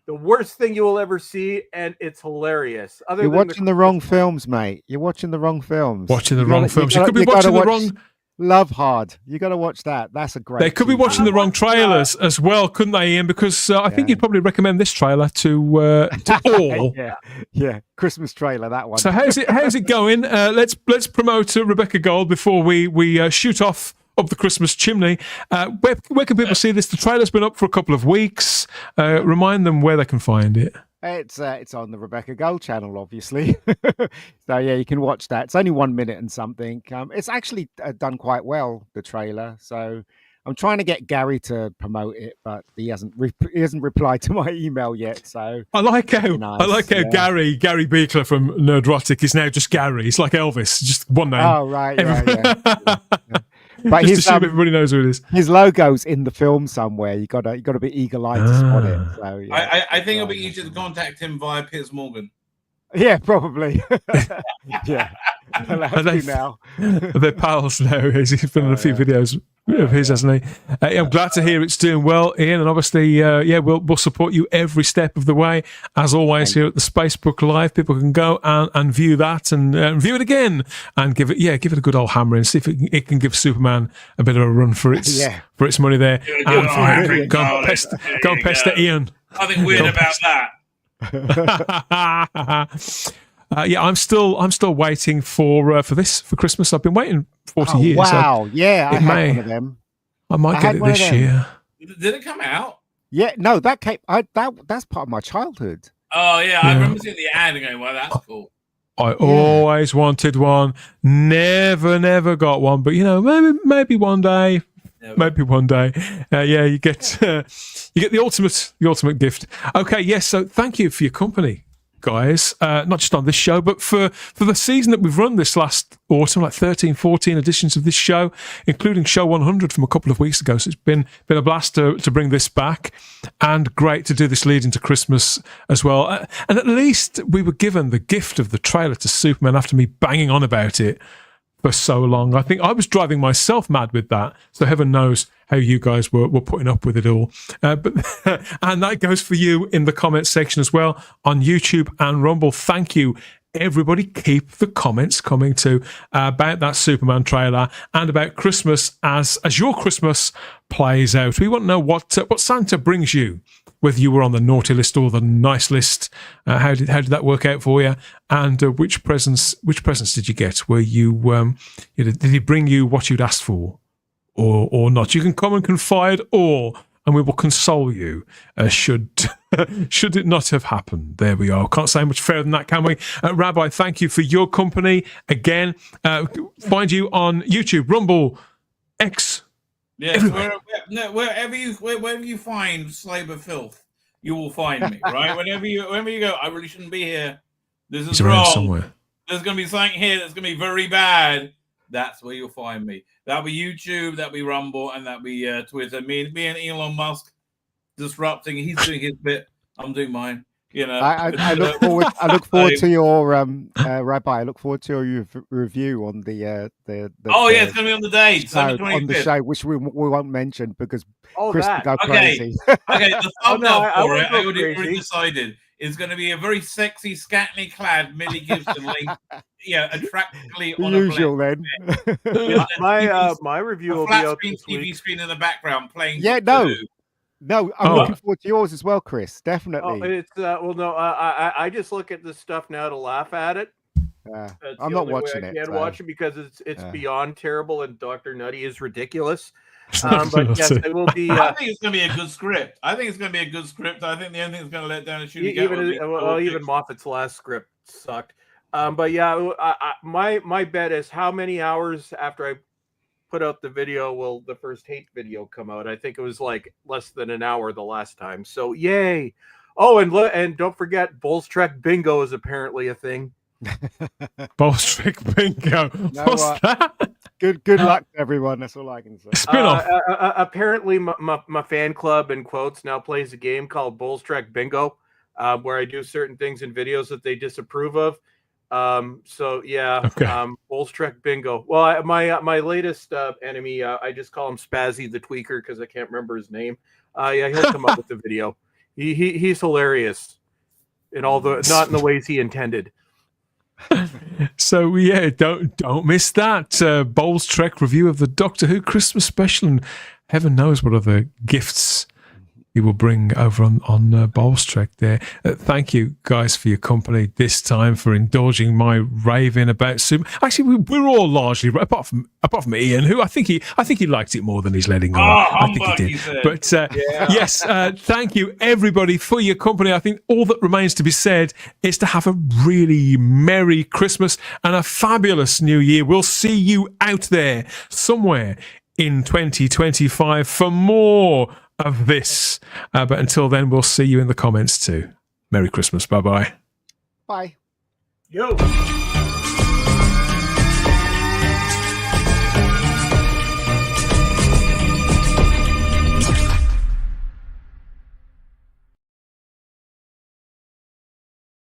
The worst thing you will ever see, and it's hilarious. You're watching the wrong films, mate. You're watching the wrong films. Watching the wrong films. You could be watching the wrong. Love Hard. You got to watch that. That's a great. They could be watching the wrong trailers as well, couldn't they, Ian? Because I think you'd probably recommend this trailer to all. Yeah, Christmas trailer, that one. So how's it going? Let's promote Rebecca Gold before we shoot off up the Christmas chimney. Where can people see this? The trailer's been up for a couple of weeks. Remind them where they can find it. It's on the Rebecca Gold channel, obviously. So yeah, you can watch that. It's only 1 minute and something. It's actually done quite well, the trailer. So I'm trying to get Gary to promote it, but he hasn't replied to my email yet. So I like how Gary Beekler from Nerdrotic is now just Gary. He's like Elvis, just one name. Oh right, yeah. But just assume everybody knows who it is. His logo's in the film somewhere. You got to be eagle-eyed to spot it. So, yeah. I think it'll be easier to contact him via Piers Morgan. Yeah, probably. Yeah, now. They're pals now. He's been in a few videos of his, hasn't he? I'm glad to hear it's doing well, Ian, and obviously, we'll support you every step of the way. As always, here at the Spacebook Live, people can go and view that and view it again and give it a good old hammering, see if it can give Superman a bit of a run for its money there. Go and pester Ian. Nothing weird about that. I'm still waiting for Christmas. I've been waiting 40 years. Wow! I had one of them. I might get it this year. Did it come out? Yeah, no, that came. That's part of my childhood. Oh yeah, I remember seeing the ad and going, "Well, that's cool." I always wanted one. Never got one, but maybe one day. Maybe one day. You get the ultimate gift. Okay, yes. So thank you for your company, guys. Not just on this show, but for the season that we've run this last autumn, like 13, 14 editions of this show, including show 100 from a couple of weeks ago. So it's been a blast to bring this back, and great to do this lead into Christmas as well. And at least we were given the gift of the trailer to Superman after me banging on about it for so long. I think I was driving myself mad with that. So heaven knows how you guys were putting up with it all. But and that goes for you in the comments section as well on YouTube and Rumble. Thank you, everybody. Keep the comments coming too about that Superman trailer and about Christmas as your Christmas plays out. We want to know what Santa brings you, whether you were on the naughty list or the nice list. How did that work out for you? And which presents did you get? Were you did he bring you what you'd asked for, or not? You can come and confide all, and we will console you. Should it not have happened? There we are. Can't say much fairer than that, can we? Rabbi, thank you for your company again. Find you on YouTube, Rumble, X. Yeah, wherever you find Slaver Filth, you will find me. Right, whenever you go, I really shouldn't be here. This is wrong. Somewhere. There's going to be something here that's going to be very bad. That's where you'll find me. That'll be YouTube, that'll be Rumble, and that'll be Twitter. Me and Elon Musk disrupting. He's doing his bit. I'm doing mine. I look forward. I look forward to your Rabbi. I look forward to your review on the. It's going to be on the date on the show, which we won't mention because Chris will go crazy. Okay, the thumbnail for it, I already decided, is going to be a very sexy, scantily clad Millie Gibson link, attractively on usual a then. My review will be flat out screen this TV week. screen in the background playing. Yeah, no, I'm looking forward to yours as well, Chris. Definitely. It's I just look at this stuff now to laugh at it. I'm not watching it. I can't watch it because it's beyond terrible, and Dr. Nutty is ridiculous. But yes, it will be. I think it's going to be a good script. I think the only thing that's going to let down a shooting. Even Moffat's last script sucked. But yeah, my bet is how many hours after I put out the video will the first hate video come out. I think it was like less than an hour the last time. So yay. Oh, and don't forget Bulls Trek Bingo is apparently a thing. Bulls Trek Bingo. What's that? Good luck to everyone. That's all I can say. Spin-off. Apparently my fan club in quotes now plays a game called Bulls Trek Bingo, where I do certain things in videos that they disapprove of. So yeah, okay. Bulls Trek Bingo. Well, my latest enemy, I just call him Spazzy the Tweaker because I can't remember his name. Yeah, he'll come up with the video. He's hilarious in all the not in the ways he intended. So yeah, don't miss that Bowles Trek review of the Doctor Who Christmas special, and heaven knows what other gifts he will bring over on Bowles Trek there. Thank you guys for your company this time, for indulging my raving about Super. Actually, we're all largely apart from Ian, who I think he liked it more than he's letting on. I think he did. But yes, thank you everybody for your company. I think all that remains to be said is to have a really Merry Christmas and a fabulous New Year. We'll see you out there somewhere in 2025 for more of this. But until then, we'll see you in the comments too. Merry Christmas. Bye-bye. Bye. Yo.